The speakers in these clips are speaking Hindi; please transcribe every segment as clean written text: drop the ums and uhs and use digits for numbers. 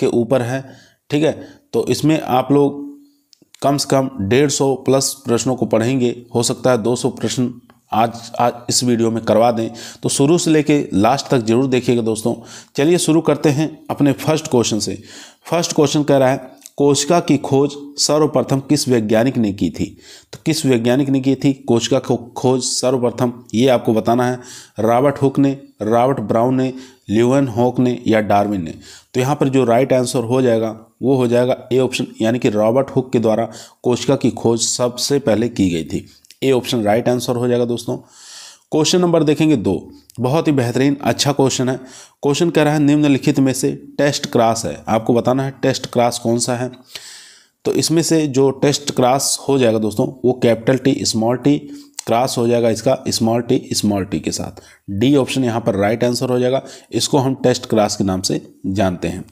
के ऊपर है। ठीक है, तो इसमें आप लोग कम से कम 150 प्लस प्रश्नों को पढ़ेंगे। हो सकता है 200 प्रश्न आज इस वीडियो में करवा दें, तो शुरू से लेके लास्ट तक जरूर देखिएगा दोस्तों। चलिए शुरू करते हैं अपने फर्स्ट क्वेश्चन से। फर्स्ट क्वेश्चन कह रहा है कोशिका की खोज सर्वप्रथम किस वैज्ञानिक ने की थी। तो किस वैज्ञानिक ने की थी कोशिका की खोज सर्वप्रथम, ये आपको बताना है। रॉबर्ट हुक ने, रॉबर्ट ब्राउन ने, ल्यूवेनहॉक ने या डार्विन ने। तो यहाँ पर जो राइट आंसर हो जाएगा वो हो जाएगा ए ऑप्शन, यानी कि रॉबर्ट हुक के द्वारा कोशिका की खोज सबसे पहले की गई थी। ए ऑप्शन राइट आंसर हो जाएगा दोस्तों। क्वेश्चन नंबर देखेंगे 2, बहुत ही बेहतरीन अच्छा क्वेश्चन है। क्वेश्चन कह रहा है निम्नलिखित में से टेस्ट क्रास है, आपको बताना है टेस्ट क्रास कौन सा है। तो इसमें से जो टेस्ट क्रास हो जाएगा दोस्तों वो capital T small T cross हो जाएगा इसका स्मॉल टी के साथ। डी ऑप्शन यहाँ पर राइट आंसर हो जाएगा। इसको हम टेस्ट क्रास के नाम से जानते हैं।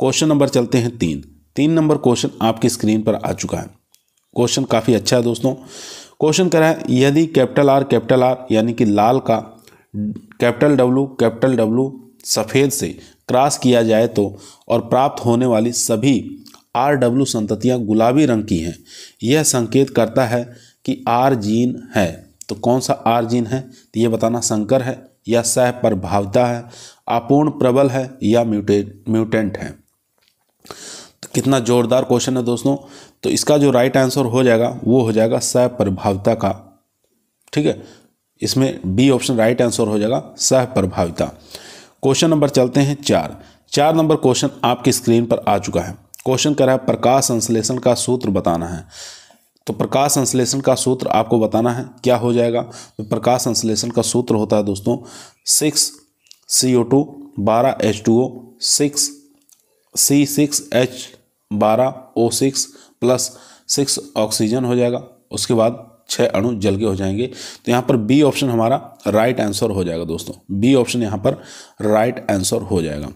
क्वेश्चन नंबर चलते हैं 3 नंबर क्वेश्चन आपकी स्क्रीन पर आ चुका है। क्वेश्चन काफ़ी अच्छा है दोस्तों। क्वेश्चन कह रहा है यदि कैपिटल आर यानी कि लाल का कैपिटल डब्लू सफ़ेद से क्रॉस किया जाए तो और प्राप्त होने वाली सभी RW संततियां गुलाबी रंग की हैं, यह संकेत करता है कि R जीन है। तो कौन सा R जीन है, तो ये बताना संकर है या सह प्रभाविता है, अपूर्ण प्रबल है या म्यूटेंट है। तो कितना जोरदार क्वेश्चन है दोस्तों। तो इसका जो राइट आंसर हो जाएगा वो हो जाएगा सह प्रभाविता का। ठीक है, इसमें बी ऑप्शन राइट आंसर हो जाएगा सह प्रभाविता। क्वेश्चन नंबर चलते हैं 4 नंबर क्वेश्चन आपकी स्क्रीन पर आ चुका है। क्वेश्चन कर रहा है प्रकाश संश्लेषण का सूत्र बताना है। तो प्रकाश संश्लेषण का सूत्र आपको बताना है, क्या हो जाएगा। तो प्रकाश संश्लेषण का सूत्र होता है दोस्तों 6CO2 12H2O 6C6H12O6 plus 6 oxygen हो जाएगा। उसके बाद 6 अणु जल के हो जाएंगे। तो यहाँ पर बी ऑप्शन हमारा राइट आंसर हो जाएगा दोस्तों। बी ऑप्शन यहाँ पर राइट आंसर हो जाएगा।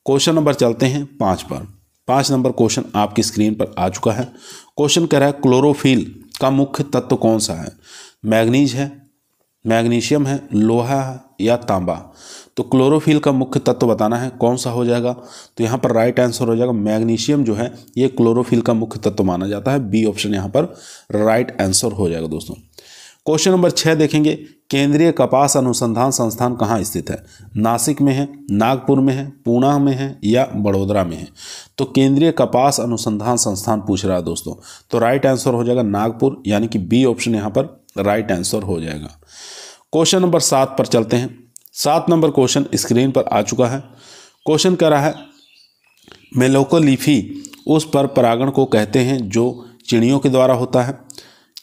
क्वेश्चन नंबर चलते हैं 5 पर। 5 नंबर क्वेश्चन आपकी स्क्रीन पर आ चुका है। क्वेश्चन कह रहा है क्लोरोफिल का मुख्य तत्व कौन सा है। मैग्नीज है, मैग्नीशियम है, लोहा है या तांबा। तो क्लोरोफिल का मुख्य तत्व बताना है, कौन सा हो जाएगा। तो यहाँ पर राइट आंसर हो जाएगा मैग्नीशियम जो है ये क्लोरोफिल का मुख्य तत्व माना जाता है। बी ऑप्शन यहाँ पर राइट आंसर हो जाएगा दोस्तों। क्वेश्चन नंबर 6 देखेंगे केंद्रीय कपास अनुसंधान संस्थान कहाँ स्थित है। नासिक में है, नागपुर में है, पुणे में है या बड़ोदरा में है। तो केंद्रीय कपास अनुसंधान संस्थान पूछ रहा है दोस्तों। तो राइट आंसर हो जाएगा नागपुर, यानी कि बी ऑप्शन यहाँ पर राइट आंसर हो जाएगा। क्वेश्चन नंबर 7 पर चलते हैं। 7 नंबर क्वेश्चन स्क्रीन पर आ चुका है। क्वेश्चन कह रहा है मेलोकोलिफी उस पर परागण को कहते हैं जो चिड़ियों के द्वारा होता है,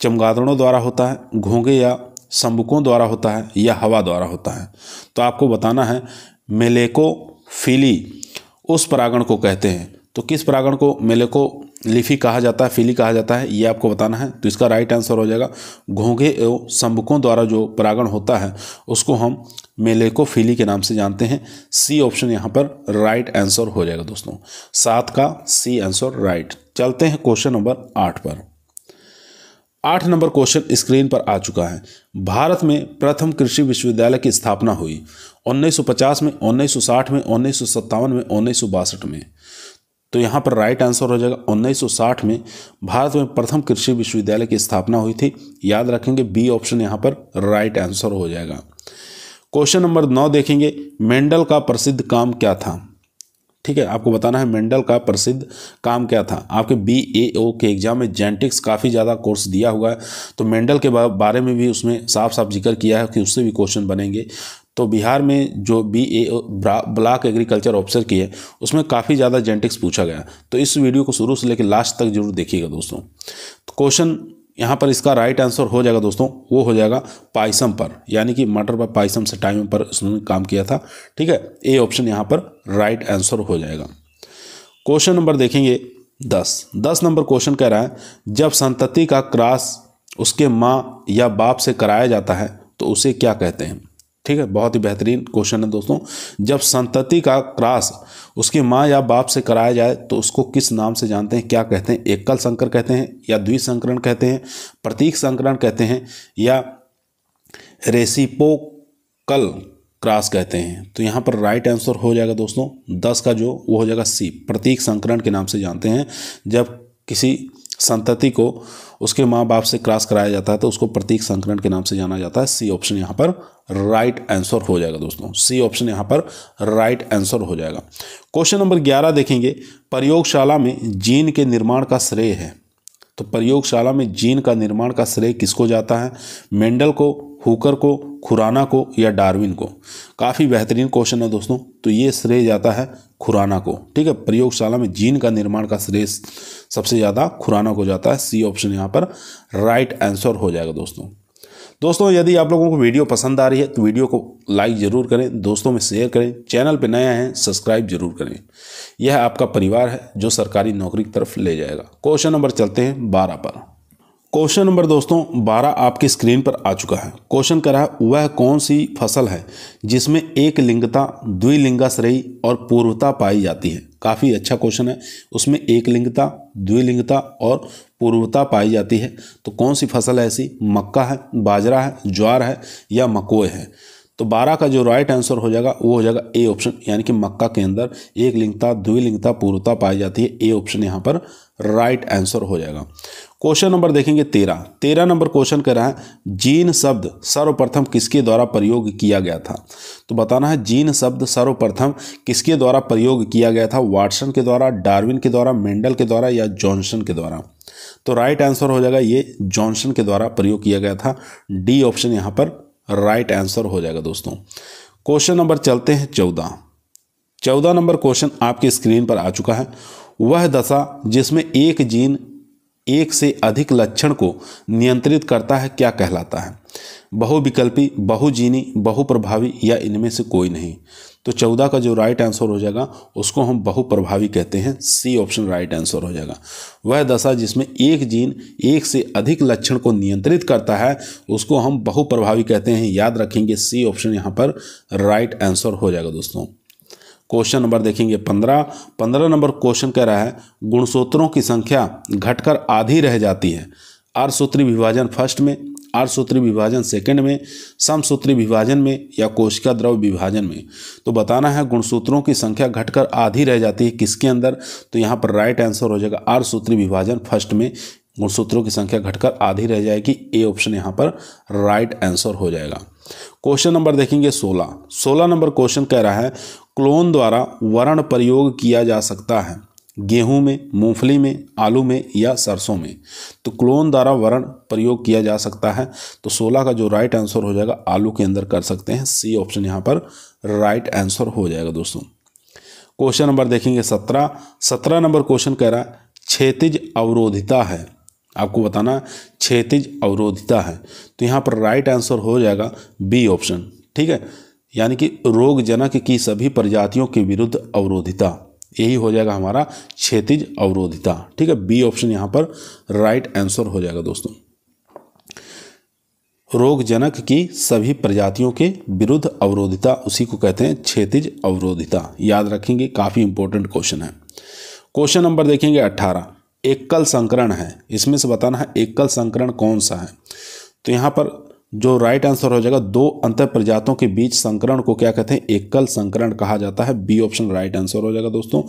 चमगादड़ों द्वारा होता है, घोंघे या संबुकों द्वारा होता है या हवा द्वारा होता है। तो आपको बताना है मेलेकोफिली उस परागण को कहते हैं। तो किस परागण को मेलेकोलिफी कहा जाता है, फिली कहा जाता है, ये आपको बताना है। तो इसका राइट आंसर हो जाएगा घोंघे एवं संबुकों द्वारा जो परागण होता है उसको हम मेलेकोफिली के नाम से जानते हैं। सी ऑप्शन यहाँ पर राइट आंसर हो जाएगा दोस्तों। 7 का सी आंसर राइट। चलते हैं क्वेश्चन नंबर 8 पर। 8 नंबर क्वेश्चन स्क्रीन पर आ चुका है। भारत में प्रथम कृषि विश्वविद्यालय की स्थापना हुई 1950 में, 1960 में, 1957 में, 1962 में। तो यहाँ पर राइट आंसर हो जाएगा 1960 में भारत में प्रथम कृषि विश्वविद्यालय की स्थापना हुई थी। याद रखेंगे बी ऑप्शन यहाँ पर राइट आंसर हो जाएगा। क्वेश्चन नंबर 9 देखेंगे मेंडल का प्रसिद्ध काम क्या था। ठीक है, आपको बताना है मेंडल का प्रसिद्ध काम क्या था। आपके BAO के एग्जाम में जेनेटिक्स काफ़ी ज़्यादा कोर्स दिया हुआ है, तो मेंडल के बारे में भी उसमें साफ साफ जिक्र किया है कि उससे भी क्वेश्चन बनेंगे। तो बिहार में जो BAO ब्लॉक एग्रीकल्चर ऑफिसर की है उसमें काफ़ी ज़्यादा जेनेटिक्स पूछा गया। तो इस वीडियो को शुरू से लेकर लास्ट तक जरूर देखिएगा दोस्तों। तो क्वेश्चन यहाँ पर इसका राइट आंसर हो जाएगा दोस्तों, वो हो जाएगा पायसम पर, यानी कि मटर पर पायसम से टाइम पर उसने काम किया था। ठीक है, ए ऑप्शन यहाँ पर राइट आंसर हो जाएगा। क्वेश्चन नंबर देखेंगे 10 नंबर क्वेश्चन कह रहा है जब संतति का क्रॉस उसके माँ या बाप से कराया जाता है तो उसे क्या कहते हैं। ठीक है, बहुत ही बेहतरीन क्वेश्चन है दोस्तों। जब संतति का क्रॉस उसकी माँ या बाप से कराया जाए तो उसको किस नाम से जानते हैं, क्या कहते हैं। एकल संकर कहते हैं या द्विसंकरण कहते हैं, प्रतीक संकरण कहते हैं या रेसिप्रोकल क्रॉस कहते हैं। तो यहाँ पर राइट आंसर हो जाएगा दोस्तों 10 का जो वो हो जाएगा सी, प्रतीक संकरण के नाम से जानते हैं। जब किसी संतति को उसके माँ बाप से क्रॉस कराया जाता है तो उसको प्रतीक संकरण के नाम से जाना जाता है। सी ऑप्शन यहाँ पर राइट आंसर हो जाएगा दोस्तों, सी ऑप्शन यहाँ पर राइट आंसर हो जाएगा। क्वेश्चन नंबर 11 देखेंगे, प्रयोगशाला में जीन के निर्माण का श्रेय है। तो प्रयोगशाला में जीन का निर्माण का श्रेय किसको जाता है? मेंडल को, हुकर को, खुराना को या डार्विन को? काफ़ी बेहतरीन क्वेश्चन है दोस्तों। तो ये श्रेय जाता है खुराना को। ठीक है, प्रयोगशाला में जीन का निर्माण का श्रेय सबसे ज़्यादा खुराना को जाता है। सी ऑप्शन यहाँ पर राइट आंसर हो जाएगा दोस्तों, यदि आप लोगों को वीडियो पसंद आ रही है तो वीडियो को लाइक ज़रूर करें, दोस्तों में शेयर करें, चैनल पे नए हैं सब्सक्राइब जरूर करें। यह आपका परिवार है जो सरकारी नौकरी की तरफ ले जाएगा। क्वेश्चन नंबर चलते हैं 12 पर। क्वेश्चन नंबर दोस्तों 12 आपकी स्क्रीन पर आ चुका है। क्वेश्चन कह रहा है, वह कौन सी फसल है जिसमें एक लिंगता, द्विलिंगाश्रयी और पूर्वता पाई जाती है? काफ़ी अच्छा क्वेश्चन है। उसमें एक लिंगता, द्विलिंगता और पूर्वता पाई जाती है। तो कौन सी फसल है ऐसी? मक्का है, बाजरा है, ज्वार है या मकोए है? तो 12 का जो राइट आंसर हो जाएगा वो हो जाएगा ए ऑप्शन, यानी कि मक्का के अंदर एक लिंगता, द्विलिंगता, पूर्वता पाई जाती है। ए ऑप्शन यहाँ पर राइट आंसर हो जाएगा। क्वेश्चन नंबर देखेंगे 13 नंबर क्वेश्चन कह रहा है, जीन शब्द सर्वप्रथम किसके द्वारा प्रयोग किया गया था? तो बताना है जीन शब्द सर्वप्रथम किसके द्वारा प्रयोग किया गया था? वाटसन के द्वारा, डार्विन के द्वारा, मेंडल के द्वारा या जॉनसन के द्वारा? तो राइट आंसर हो जाएगा ये जॉनसन के द्वारा प्रयोग किया गया था। डी ऑप्शन यहाँ पर राइट आंसर हो जाएगा दोस्तों। क्वेश्चन नंबर चलते हैं 14 नंबर क्वेश्चन आपकी स्क्रीन पर आ चुका है। वह दशा जिसमें एक जीन एक से अधिक लक्षण को नियंत्रित करता है क्या कहलाता है? बहुविकल्पी, बहुजीनी, बहुप्रभावी या इनमें से कोई नहीं? तो 14 का जो राइट आंसर हो जाएगा उसको हम बहुप्रभावी कहते हैं। सी ऑप्शन राइट आंसर हो जाएगा। वह दशा जिसमें एक जीन एक से अधिक लक्षण को नियंत्रित करता है उसको हम बहुप्रभावी कहते हैं। याद रखेंगे, सी ऑप्शन यहाँ पर राइट आंसर हो जाएगा दोस्तों। क्वेश्चन नंबर देखेंगे 15 नंबर क्वेश्चन कह रहा है, गुणसूत्रों की संख्या घटकर आधी रह जाती है। अर्धसूत्री विभाजन फर्स्ट में, अर्धसूत्री विभाजन सेकंड में, समसूत्री विभाजन में या कोशिका द्रव विभाजन में? तो बताना है गुणसूत्रों की संख्या घटकर आधी रह जाती है किसके अंदर? तो यहाँ पर राइट आंसर हो जाएगा अर्धसूत्री विभाजन फर्स्ट में गुणसूत्रों की संख्या घटकर आधी रह जाएगी। ए ऑप्शन यहाँ पर राइट आंसर हो जाएगा। क्वेश्चन नंबर देखेंगे 16 नंबर क्वेश्चन कह रहा है, क्लोन द्वारा वर्ण प्रयोग किया जा सकता है गेहूं में, मूंगफली में, आलू में या सरसों में? तो क्लोन द्वारा वर्ण प्रयोग किया जा सकता है। तो 16 का जो राइट आंसर हो जाएगा आलू के अंदर कर सकते हैं। सी ऑप्शन यहाँ पर राइट आंसर हो जाएगा दोस्तों। क्वेश्चन नंबर देखेंगे 17 नंबर क्वेश्चन कह रहा है, क्षैतिज अवरोधिता है। आपको बताना क्षैतिज अवरोधिता है। तो यहाँ पर राइट आंसर हो जाएगा बी ऑप्शन। ठीक है, यानी कि रोगजनक की सभी प्रजातियों के विरुद्ध अवरोधिता, यही हो जाएगा हमारा क्षैतिज अवरोधिता। ठीक है, बी ऑप्शन यहाँ पर राइट आंसर हो जाएगा दोस्तों। रोगजनक की सभी प्रजातियों के विरुद्ध अवरोधिता, उसी को कहते हैं क्षैतिज अवरोधिता। याद रखेंगे, काफ़ी इंपॉर्टेंट क्वेश्चन है। क्वेश्चन नंबर देखेंगे 18, एकल संकरण है। इसमें से बताना है एकल संकरण कौन सा है? तो यहाँ पर जो राइट आंसर हो जाएगा, दो अंतर प्रजातों के बीच संकरण को क्या कहते हैं? एकल संकरण कहा जाता है। बी ऑप्शन राइट आंसर हो जाएगा दोस्तों।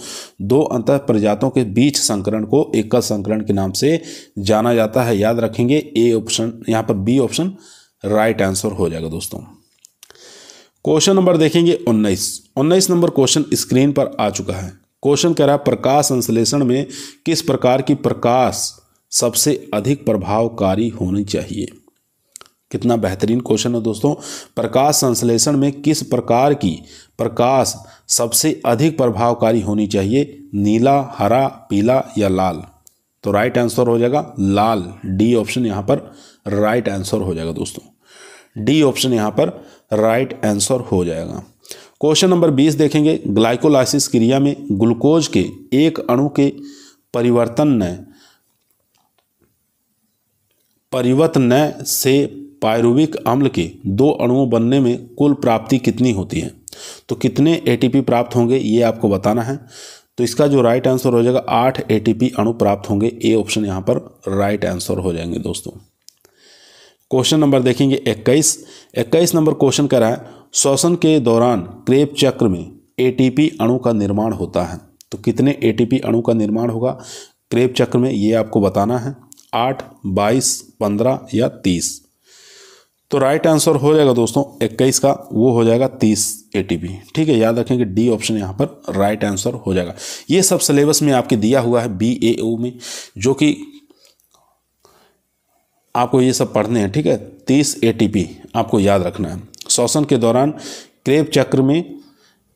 दो अंतर प्रजातों के बीच संकरण को एकल संकरण के नाम से जाना जाता है। याद रखेंगे, ए ऑप्शन यहाँ पर बी ऑप्शन राइट आंसर हो जाएगा दोस्तों। क्वेश्चन नंबर देखेंगे 19 नंबर क्वेश्चन स्क्रीन पर आ चुका है। क्वेश्चन कह रहा है, प्रकाश संश्लेषण में किस प्रकार की प्रकाश सबसे अधिक प्रभावकारी होनी चाहिए? कितना बेहतरीन क्वेश्चन है दोस्तों। प्रकाश संश्लेषण में किस प्रकार की प्रकाश सबसे अधिक प्रभावकारी होनी चाहिए? नीला, हरा, पीला या लाल? तो राइट आंसर हो जाएगा लाल। डी ऑप्शन यहाँ पर राइट आंसर हो जाएगा दोस्तों। डी ऑप्शन यहाँ पर राइट आंसर हो जाएगा। क्वेश्चन नंबर 20 देखेंगे, ग्लाइकोलाइसिस क्रिया में ग्लूकोज के एक अणु के परिवर्तन से पायरुविक अम्ल के 2 अणुओं बनने में कुल प्राप्ति कितनी होती है? तो कितने एटीपी प्राप्त होंगे ये आपको बताना है। तो इसका जो राइट आंसर हो जाएगा 8 एटीपी अणु प्राप्त होंगे। ए ऑप्शन यहाँ पर राइट आंसर हो जाएंगे दोस्तों। क्वेश्चन नंबर देखेंगे 21 नंबर क्वेश्चन कह रहा है, श्वसन के दौरान क्रेब चक्र में एटीपी अणु का निर्माण होता है। तो कितने एटीपी अणु का निर्माण होगा क्रेब चक्र में, ये आपको बताना है। 8, 22, 15 या 30। तो राइट आंसर हो जाएगा दोस्तों 21 का, वो हो जाएगा 30 एटीपी। ठीक है, याद रखेंगे डी ऑप्शन यहाँ पर राइट आंसर हो जाएगा। ये सब सिलेबस में आपके दिया हुआ है BAO में, जो कि आपको ये सब पढ़ने हैं। ठीक है, 30 एटीपी आपको याद रखना है। श्वसन के दौरान क्रेब चक्र में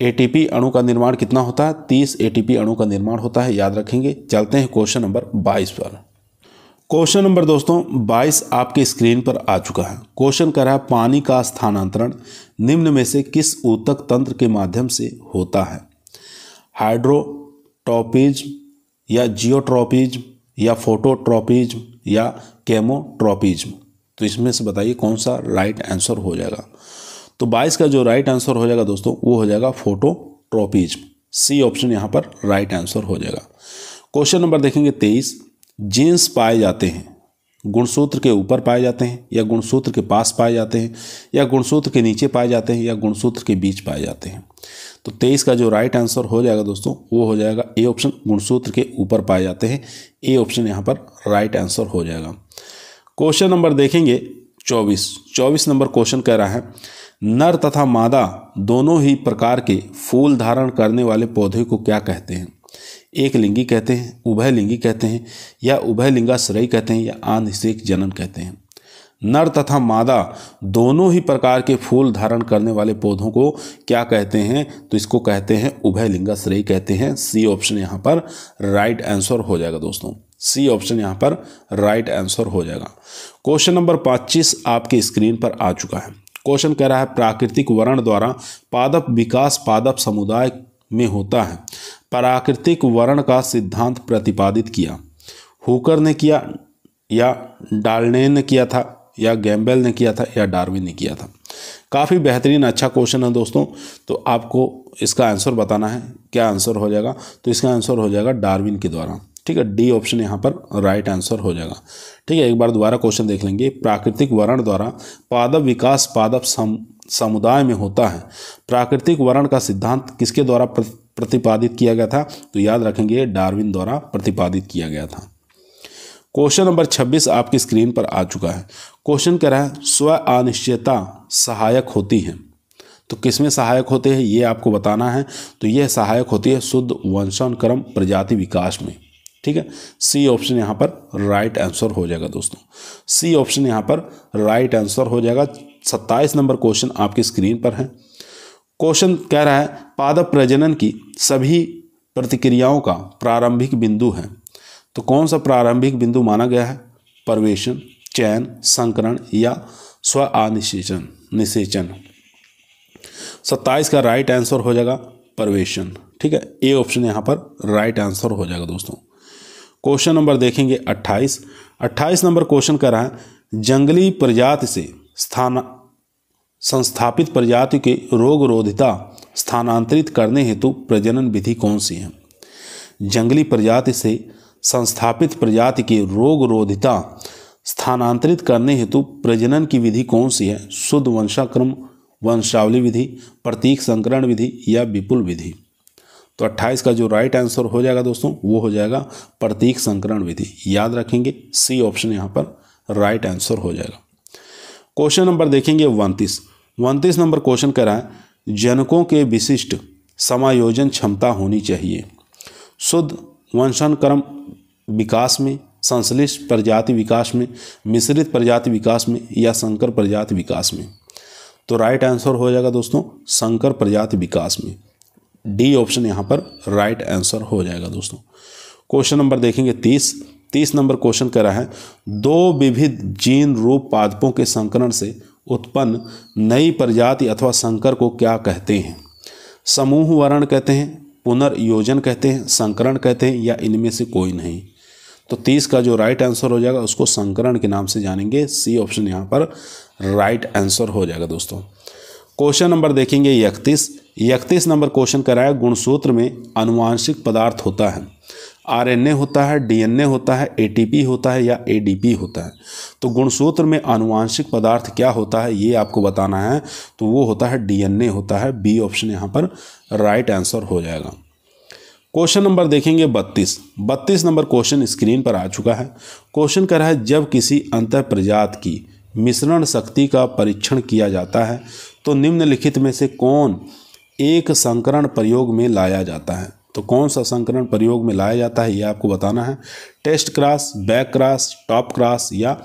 एटीपी अणु का निर्माण कितना होता है, 30 एटीपी अणु का निर्माण होता है, याद रखेंगे। चलते हैं क्वेश्चन नंबर 22 पर। क्वेश्चन नंबर दोस्तों 22 आपके स्क्रीन पर आ चुका है। क्वेश्चन कर रहा है पानी का स्थानांतरण निम्न में से किस ऊतक तंत्र के माध्यम से होता है? हाइड्रोट्रोपिज्म या जियोट्रोपिज्म या फोटोट्रोपिज्म या केमोट्रोपिज्म। तो इसमें से बताइए कौन सा राइट आंसर हो जाएगा। तो 22 का जो राइट आंसर हो जाएगा दोस्तों वो हो जाएगा फोटोट्रोपिज्म। सी ऑप्शन यहाँ पर राइट आंसर हो जाएगा। क्वेश्चन नंबर देखेंगे 23। जीन्स पाए जाते हैं गुणसूत्र के ऊपर पाए जाते हैं या गुणसूत्र के पास पाए जाते हैं या गुणसूत्र के नीचे पाए जाते हैं या गुणसूत्र के बीच पाए जाते हैं। तो 23 का जो राइट आंसर हो जाएगा दोस्तों वो हो जाएगा ए ऑप्शन, गुणसूत्र के ऊपर पाए जाते हैं। ए ऑप्शन यहाँ पर राइट आंसर हो जाएगा। क्वेश्चन नंबर देखेंगे 24 नंबर क्वेश्चन कह रहा है नर तथा मादा दोनों ही प्रकार के फूल धारण करने वाले पौधे को क्या कहते हैं? एक लिंगी कहते हैं, उभय लिंगी कहते हैं या उभय लिंगाश्रयी कहते हैं या आनिषेक जनन कहते हैं। नर तथा मादा दोनों ही प्रकार के फूल धारण करने वाले पौधों को क्या कहते हैं? तो इसको कहते हैं उभय लिंगाश्रयी कहते हैं। सी ऑप्शन यहाँ पर राइट आंसर हो जाएगा दोस्तों। सी ऑप्शन यहाँ पर राइट आंसर हो जाएगा। क्वेश्चन नंबर 25 आपके स्क्रीन पर आ चुका है। क्वेश्चन कह रहा है प्राकृतिक वर्ण द्वारा पादप विकास पादप समुदाय में होता है। प्राकृतिक वर्ण का सिद्धांत प्रतिपादित किया हुकर ने किया या डाल्टन ने किया था या गैम्बेल ने किया था या डार्विन ने किया था। काफ़ी बेहतरीन अच्छा क्वेश्चन है दोस्तों। तो आपको इसका आंसर बताना है, क्या आंसर हो जाएगा? तो इसका आंसर हो जाएगा डार्विन के द्वारा। ठीक है, डी ऑप्शन यहाँ पर राइट आंसर हो जाएगा। ठीक है, एक बार दोबारा क्वेश्चन देख लेंगे। प्राकृतिक वर्ण द्वारा पादप विकास पादप समुदाय में होता है। प्राकृतिक वर्ण का सिद्धांत किसके द्वारा प्रतिपादित किया गया था? तो याद रखेंगे डार्विन द्वारा प्रतिपादित किया गया था। क्वेश्चन नंबर 26 आपकी स्क्रीन पर आ चुका है। क्वेश्चन कह रहा है स्व अनिश्चयता सहायक होती है। तो किसमें सहायक होते हैं ये आपको बताना है। तो यह सहायक होती है शुद्ध वंशानुक्रम प्रजाति विकास में। ठीक है, सी ऑप्शन यहाँ पर राइट आंसर हो जाएगा दोस्तों। सी ऑप्शन यहाँ पर राइट आंसर हो जाएगा। 27 नंबर क्वेश्चन आपकी स्क्रीन पर है। क्वेश्चन कह रहा है पादप प्रजनन की सभी प्रतिक्रियाओं का प्रारंभिक बिंदु है। तो कौन सा प्रारंभिक बिंदु माना गया है? परवेशन, चयन, संकरण या स्व निषेचन। 27 का राइट आंसर हो जाएगा परवेशन। ठीक है, ए ऑप्शन यहाँ पर राइट आंसर हो जाएगा दोस्तों। क्वेश्चन नंबर देखेंगे 28 नंबर क्वेश्चन कर रहा है जंगली प्रजाति से संस्थापित प्रजाति के रोग रोधिता स्थानांतरित करने हेतु प्रजनन विधि कौन सी है? जंगली प्रजाति से संस्थापित प्रजाति की रोग रोधिता स्थानांतरित करने हेतु प्रजनन की विधि कौन सी है? शुद्ध वंशाक्रम वंशावली विधि, प्रतीक संकरण विधि या विपुल विधि। तो 28 का जो राइट आंसर हो जाएगा दोस्तों वो हो जाएगा प्रतीक संकरण विधि। याद रखेंगे सी ऑप्शन यहाँ पर राइट आंसर हो जाएगा। क्वेश्चन नंबर देखेंगे 29 नंबर क्वेश्चन कह रहा है जनकों के विशिष्ट समायोजन क्षमता होनी चाहिए। शुद्ध वंशानुक्रम विकास में, संश्लिष्ट प्रजाति विकास में, मिश्रित प्रजाति विकास में या संकर प्रजाति विकास में। तो राइट आंसर हो जाएगा दोस्तों संकर प्रजाति विकास में। डी ऑप्शन यहाँ पर राइट आंसर हो जाएगा दोस्तों। क्वेश्चन नंबर देखेंगे 30 नंबर क्वेश्चन कह रहा है दो विविध जीन रूप पादपों के संकरण से उत्पन्न नई प्रजाति अथवा संकर को क्या कहते हैं? समूह वर्ण कहते हैं, पुनर्योजन कहते हैं, संकरण कहते हैं या इनमें से कोई नहीं। तो 30 का जो राइट आंसर हो जाएगा उसको संकरण के नाम से जानेंगे। सी ऑप्शन यहाँ पर राइट आंसर हो जाएगा दोस्तों। क्वेश्चन नंबर देखेंगे 31 नंबर क्वेश्चन कराया गुणसूत्र में आनुवांशिक पदार्थ होता है। आरएनए होता है, डीएनए होता है, एटीपी होता है या एडीपी होता है। तो गुणसूत्र में आनुवांशिक पदार्थ क्या होता है ये आपको बताना है, तो वो होता है डीएनए होता है। बी ऑप्शन यहाँ पर राइट आंसर हो जाएगा। क्वेश्चन नंबर देखेंगे 32 नंबर क्वेश्चन स्क्रीन पर आ चुका है। क्वेश्चन कह रहा है जब किसी अंतः प्रजात की मिश्रण शक्ति का परीक्षण किया जाता है तो निम्नलिखित में से कौन एक संकरण प्रयोग में लाया जाता है। तो कौन सा संकरण प्रयोग में लाया जाता है ये आपको बताना है। Test cross, back cross, top cross या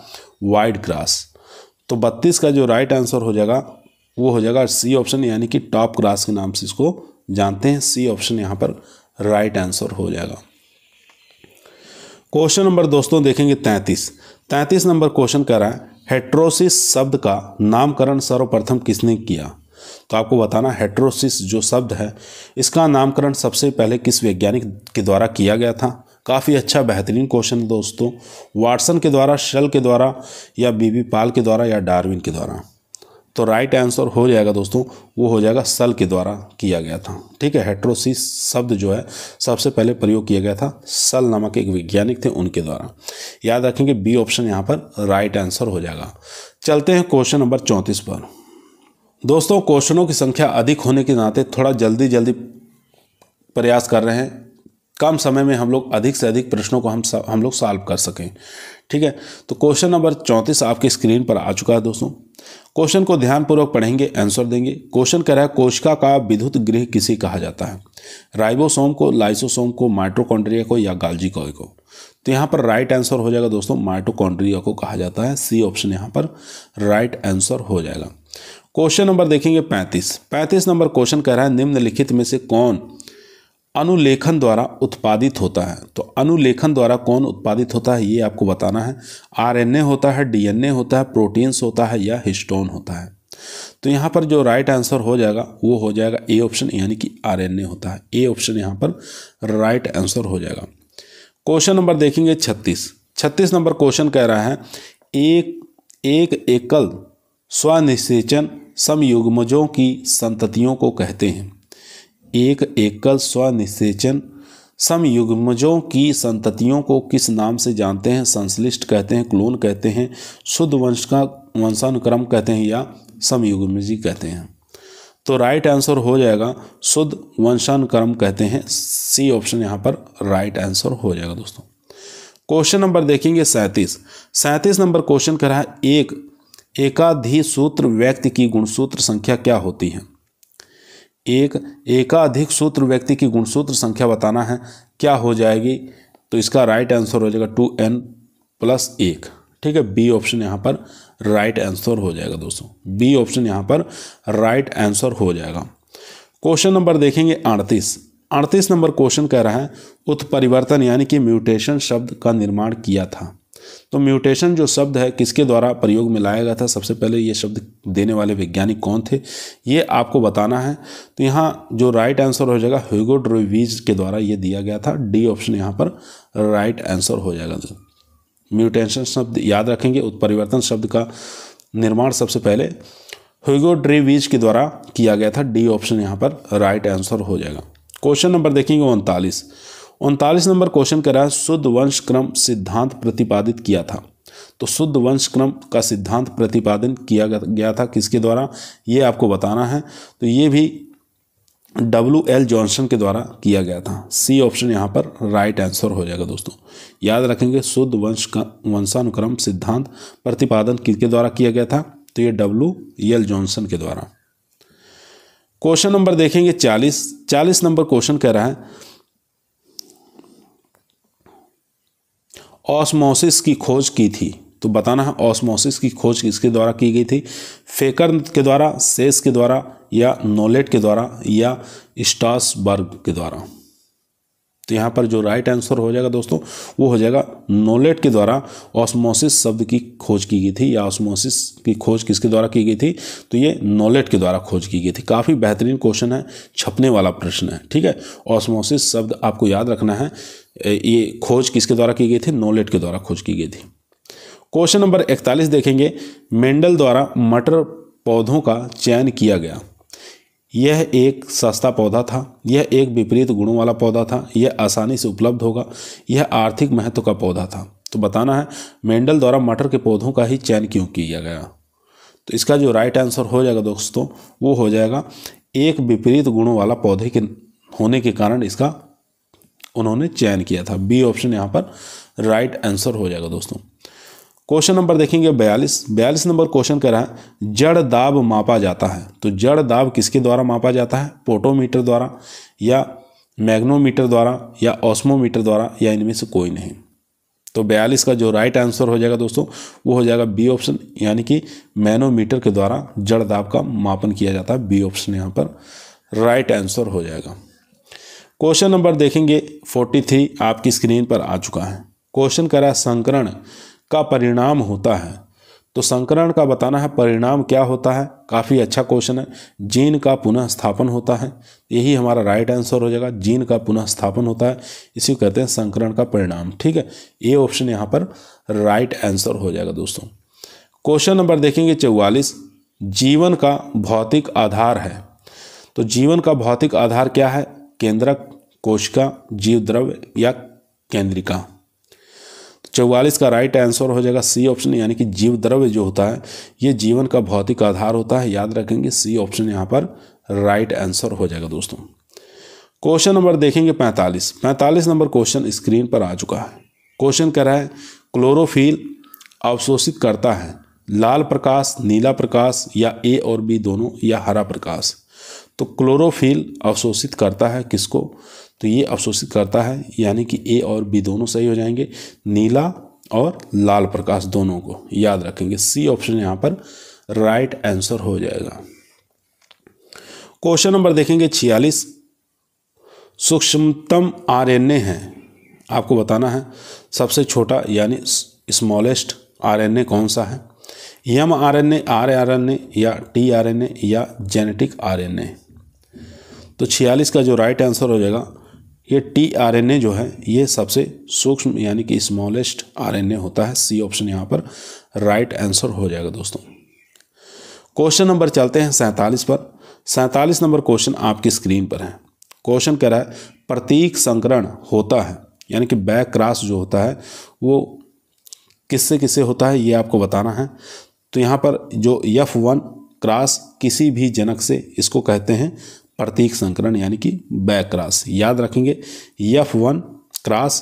वाइड क्रॉस। तो 32 का जो राइट आंसर हो जाएगा वो हो जाएगा सी ऑप्शन, यानी कि टॉप क्रॉस के नाम से इसको जानते हैं। सी ऑप्शन यहाँ पर राइट आंसर हो जाएगा। क्वेश्चन नंबर दोस्तों देखेंगे 33 नंबर क्वेश्चन कह रहा है हेट्रोसिस शब्द का नामकरण सर्वप्रथम किसने किया। तो आपको बताना हेट्रोसिस जो शब्द है इसका नामकरण सबसे पहले किस वैज्ञानिक के द्वारा किया गया था। काफ़ी अच्छा बेहतरीन क्वेश्चन दोस्तों। वाटसन के द्वारा, शेल के द्वारा या बीबी पाल के द्वारा या डार्विन के द्वारा। तो राइट आंसर हो जाएगा दोस्तों, वो हो जाएगा सल के द्वारा किया गया था। ठीक है, हेट्रोसिस शब्द जो है सबसे पहले प्रयोग किया गया था सल नामक एक वैज्ञानिक थे, उनके द्वारा। याद रखेंगे बी ऑप्शन यहाँ पर राइट आंसर हो जाएगा। चलते हैं क्वेश्चन नंबर 34 पर। दोस्तों क्वेश्चनों की संख्या अधिक होने के नाते थोड़ा जल्दी प्रयास कर रहे हैं, कम समय में हम लोग अधिक से अधिक प्रश्नों को हम लोग सॉल्व कर सकें। ठीक है, तो क्वेश्चन नंबर 34 आपकी स्क्रीन पर आ चुका है दोस्तों। क्वेश्चन को ध्यानपूर्वक पढ़ेंगे, आंसर देंगे। क्वेश्चन कह रहा है कोशिका का विद्युत गृह किसे कहा जाता है। राइबोसोम को, लाइसोसोम को, माइटोकॉन्ड्रिया को या गाल्जी को। तो यहाँ पर राइट आंसर हो जाएगा दोस्तों माइटोकॉन्ड्रिया को कहा जाता है। सी ऑप्शन यहाँ पर राइट आंसर हो जाएगा। क्वेश्चन नंबर देखेंगे 35 नंबर क्वेश्चन कह रहा है निम्नलिखित में से कौन अनुलेखन द्वारा उत्पादित होता है। तो अनुलेखन द्वारा कौन उत्पादित होता है ये आपको बताना है। आरएनए होता है, डीएनए होता है, प्रोटीन्स होता है या हिस्टोन होता है। तो यहाँ पर जो राइट आंसर हो जाएगा वो हो जाएगा ए ऑप्शन, यानी कि आरएनए होता है। ए ऑप्शन यहाँ पर राइट आंसर हो जाएगा। क्वेश्चन नंबर देखेंगे 36 नंबर क्वेश्चन कह रहा है एक एकल स्वनिषेचन समयुग्मजों की संततियों को कहते हैं। एक एकल स्वनिषेचन समयुग्मजों की संततियों को किस नाम से जानते हैं। संश्लिष्ट कहते हैं, क्लोन कहते हैं, शुद्ध वंश का वंशानुक्रम कहते हैं या समयुग्मजी कहते हैं। तो राइट आंसर हो जाएगा शुद्ध वंशानुक्रम कहते हैं। सी ऑप्शन यहाँ पर राइट आंसर हो जाएगा दोस्तों। क्वेश्चन नंबर देखेंगे 37 नंबर क्वेश्चन कर रहा है एक एकाधिक सूत्र व्यक्ति की गुणसूत्र संख्या क्या होती है। एक एकाधिक सूत्र व्यक्ति की गुणसूत्र संख्या बताना है, क्या हो जाएगी। तो इसका राइट आंसर हो जाएगा 2n+1। ठीक है, बी ऑप्शन यहाँ पर राइट आंसर हो जाएगा दोस्तों। बी ऑप्शन यहाँ पर राइट आंसर हो जाएगा। क्वेश्चन नंबर देखेंगे 38 नंबर क्वेश्चन कह रहा है उत्परिवर्तन यानी कि म्यूटेशन शब्द का निर्माण किया था। तो म्यूटेशन जो शब्द है किसके द्वारा प्रयोग में लाया गया था, सबसे पहले ये शब्द देने वाले वैज्ञानिक कौन थे ये आपको बताना है। तो यहाँ जो राइट आंसर हो जाएगा ह्यूगो ड्रोइविज के द्वारा ये दिया गया था। डी ऑप्शन यहाँ पर राइट आंसर हो जाएगा। म्यूटेशन शब्द याद रखेंगे, उत्परिवर्तन शब्द का निर्माण सबसे पहले ह्यूगो ड्रोइविज के द्वारा किया गया था। डी ऑप्शन यहाँ पर राइट आंसर हो जाएगा। क्वेश्चन नंबर देखेंगे 39 नंबर क्वेश्चन कह रहा है शुद्ध वंश क्रम सिद्धांत प्रतिपादित किया था। तो शुद्ध वंश क्रम का सिद्धांत प्रतिपादन किया गया था किसके द्वारा ये आपको बताना है। तो ये भी W.L. जॉनसन के द्वारा किया गया था। सी ऑप्शन यहाँ पर राइट आंसर हो जाएगा दोस्तों। याद रखेंगे शुद्ध वंशानुक्रम सिद्धांत प्रतिपादन किसके द्वारा किया गया था, तो ये W.L. जॉनसन के द्वारा। क्वेश्चन नंबर देखेंगे 40 नंबर क्वेश्चन कह रहा है ऑस्मोसिस की खोज की थी। तो बताना है ऑस्मोसिस की खोज किसके द्वारा की गई थी। फेकर के द्वारा, सेस के द्वारा या नोलेट के द्वारा या स्ट्रासबर्ग के द्वारा। तो यहाँ पर जो राइट आंसर हो जाएगा दोस्तों वो हो जाएगा नोलेट के द्वारा ऑस्मोसिस शब्द की खोज की गई थी, या ऑस्मोसिस की खोज किसके द्वारा की गई थी, तो ये नोलेट के द्वारा खोज की गई थी। काफ़ी बेहतरीन क्वेश्चन है, छपने वाला प्रश्न है। ठीक है, ऑस्मोसिस शब्द आपको याद रखना है, ये खोज किसके द्वारा की गई थी, नोलेट के द्वारा खोज की गई थी। क्वेश्चन नंबर 41 देखेंगे मेंडल द्वारा मटर पौधों का चयन किया गया। यह एक सस्ता पौधा था, यह एक विपरीत गुणों वाला पौधा था, यह आसानी से उपलब्ध होगा, यह आर्थिक महत्व का पौधा था। तो बताना है मेंडल द्वारा मटर के पौधों का ही चयन क्यों किया गया। तो इसका जो राइट आंसर हो जाएगा दोस्तों वो हो जाएगा एक विपरीत गुणों वाला पौधे के होने के कारण इसका उन्होंने चयन किया था। बी ऑप्शन यहाँ पर राइट आंसर हो जाएगा दोस्तों। क्वेश्चन नंबर देखेंगे 42 नंबर क्वेश्चन कह रहा है जड़ दाब मापा जाता है। तो जड़ दाब किसके द्वारा मापा जाता है, पोटोमीटर द्वारा या मैग्नोमीटर द्वारा या ऑस्मोमीटर द्वारा या इनमें से कोई नहीं। तो 42 का जो राइट आंसर हो जाएगा दोस्तों वो हो जाएगा बी ऑप्शन, यानी कि मैनोमीटर के द्वारा जड़ दाब का मापन किया जाता है। बी ऑप्शन यहाँ पर राइट आंसर हो जाएगा। क्वेश्चन नंबर देखेंगे 43 आपकी स्क्रीन पर आ चुका है। क्वेश्चन कह रहा है संकरण का परिणाम होता है। तो संकरण का बताना है परिणाम क्या होता है। काफ़ी अच्छा क्वेश्चन है। जीन का पुनः स्थापन होता है, यही हमारा राइट आंसर हो जाएगा। जीन का पुनः स्थापन होता है, इसी को कहते हैं संकरण का परिणाम। ठीक है, ये ऑप्शन यहाँ पर राइट आंसर हो जाएगा दोस्तों। क्वेश्चन नंबर देखेंगे 44 जीवन का भौतिक आधार है। तो जीवन का भौतिक आधार क्या है, केंद्रक, कोशिका, जीव द्रव्य या केंद्रिका। 44 का राइट आंसर हो जाएगा सी ऑप्शन, यानी कि जीव द्रव्य जो होता है ये जीवन का भौतिक आधार होता है। याद रखेंगे सी ऑप्शन यहाँ पर राइट आंसर हो जाएगा दोस्तों। क्वेश्चन नंबर देखेंगे 45 नंबर क्वेश्चन स्क्रीन पर आ चुका है। क्वेश्चन कह रहा है क्लोरोफिल अवशोषित करता है लाल प्रकाश, नीला प्रकाश या ए और बी दोनों या हरा प्रकाश। तो क्लोरोफिल अवशोषित करता है किसको, तो ये अवशोषित करता है यानी कि ए और बी दोनों सही हो जाएंगे, नीला और लाल प्रकाश दोनों को। याद रखेंगे सी ऑप्शन यहाँ पर राइट आंसर हो जाएगा। क्वेश्चन नंबर देखेंगे 46 सूक्ष्मतम आरएनए है। आपको बताना है सबसे छोटा यानी स्मॉलेस्ट आरएनए कौन सा है, एम आरएनए, आर आरएनए या टी आरएनए या जेनेटिक आरएनए। तो 46 का जो राइट आंसर हो जाएगा ये टी आरएनए जो है ये सबसे सूक्ष्म यानी कि स्मॉलेस्ट आरएनए होता है। सी ऑप्शन यहाँ पर राइट आंसर हो जाएगा दोस्तों। क्वेश्चन नंबर चलते हैं 47 पर। 47 नंबर क्वेश्चन आपकी स्क्रीन पर है। क्वेश्चन कह रहा है प्रतीक संकरण होता है, यानी कि बैक क्रॉस जो होता है वो किससे किससे होता है ये आपको बताना है। तो यहाँ पर जो F1 क्रॉस किसी भी जनक से, इसको कहते हैं प्रतीक संकरण यानी कि बैक क्रॉस। याद रखेंगे F1 क्रॉस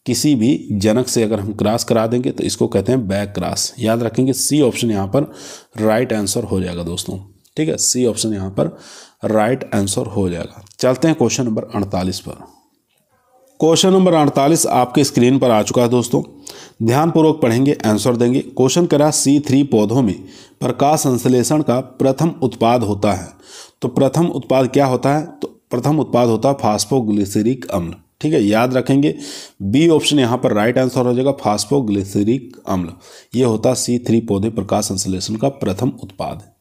किसी भी जनक से अगर हम क्रॉस करा देंगे तो इसको कहते हैं बैक क्रॉस। याद रखेंगे सी ऑप्शन यहाँ पर राइट आंसर हो जाएगा दोस्तों। ठीक है, सी ऑप्शन यहाँ पर राइट आंसर हो जाएगा। चलते हैं क्वेश्चन नंबर 48 पर। क्वेश्चन नंबर 48 आपके स्क्रीन पर आ चुका है दोस्तों। ध्यानपूर्वक पढ़ेंगे, आंसर देंगे। क्वेश्चन करा C3 पौधों में प्रकाश संश्लेषण का प्रथम उत्पाद होता है। तो प्रथम उत्पाद क्या होता है, तो प्रथम उत्पाद होता है फास्फोग्लिसरिक अम्ल। ठीक है, याद रखेंगे बी ऑप्शन यहाँ पर राइट आंसर हो जाएगा, फास्फोग्लिसरिक अम्ल। ये होता है C3 पौधे प्रकाश संश्लेषण का प्रथम उत्पाद है।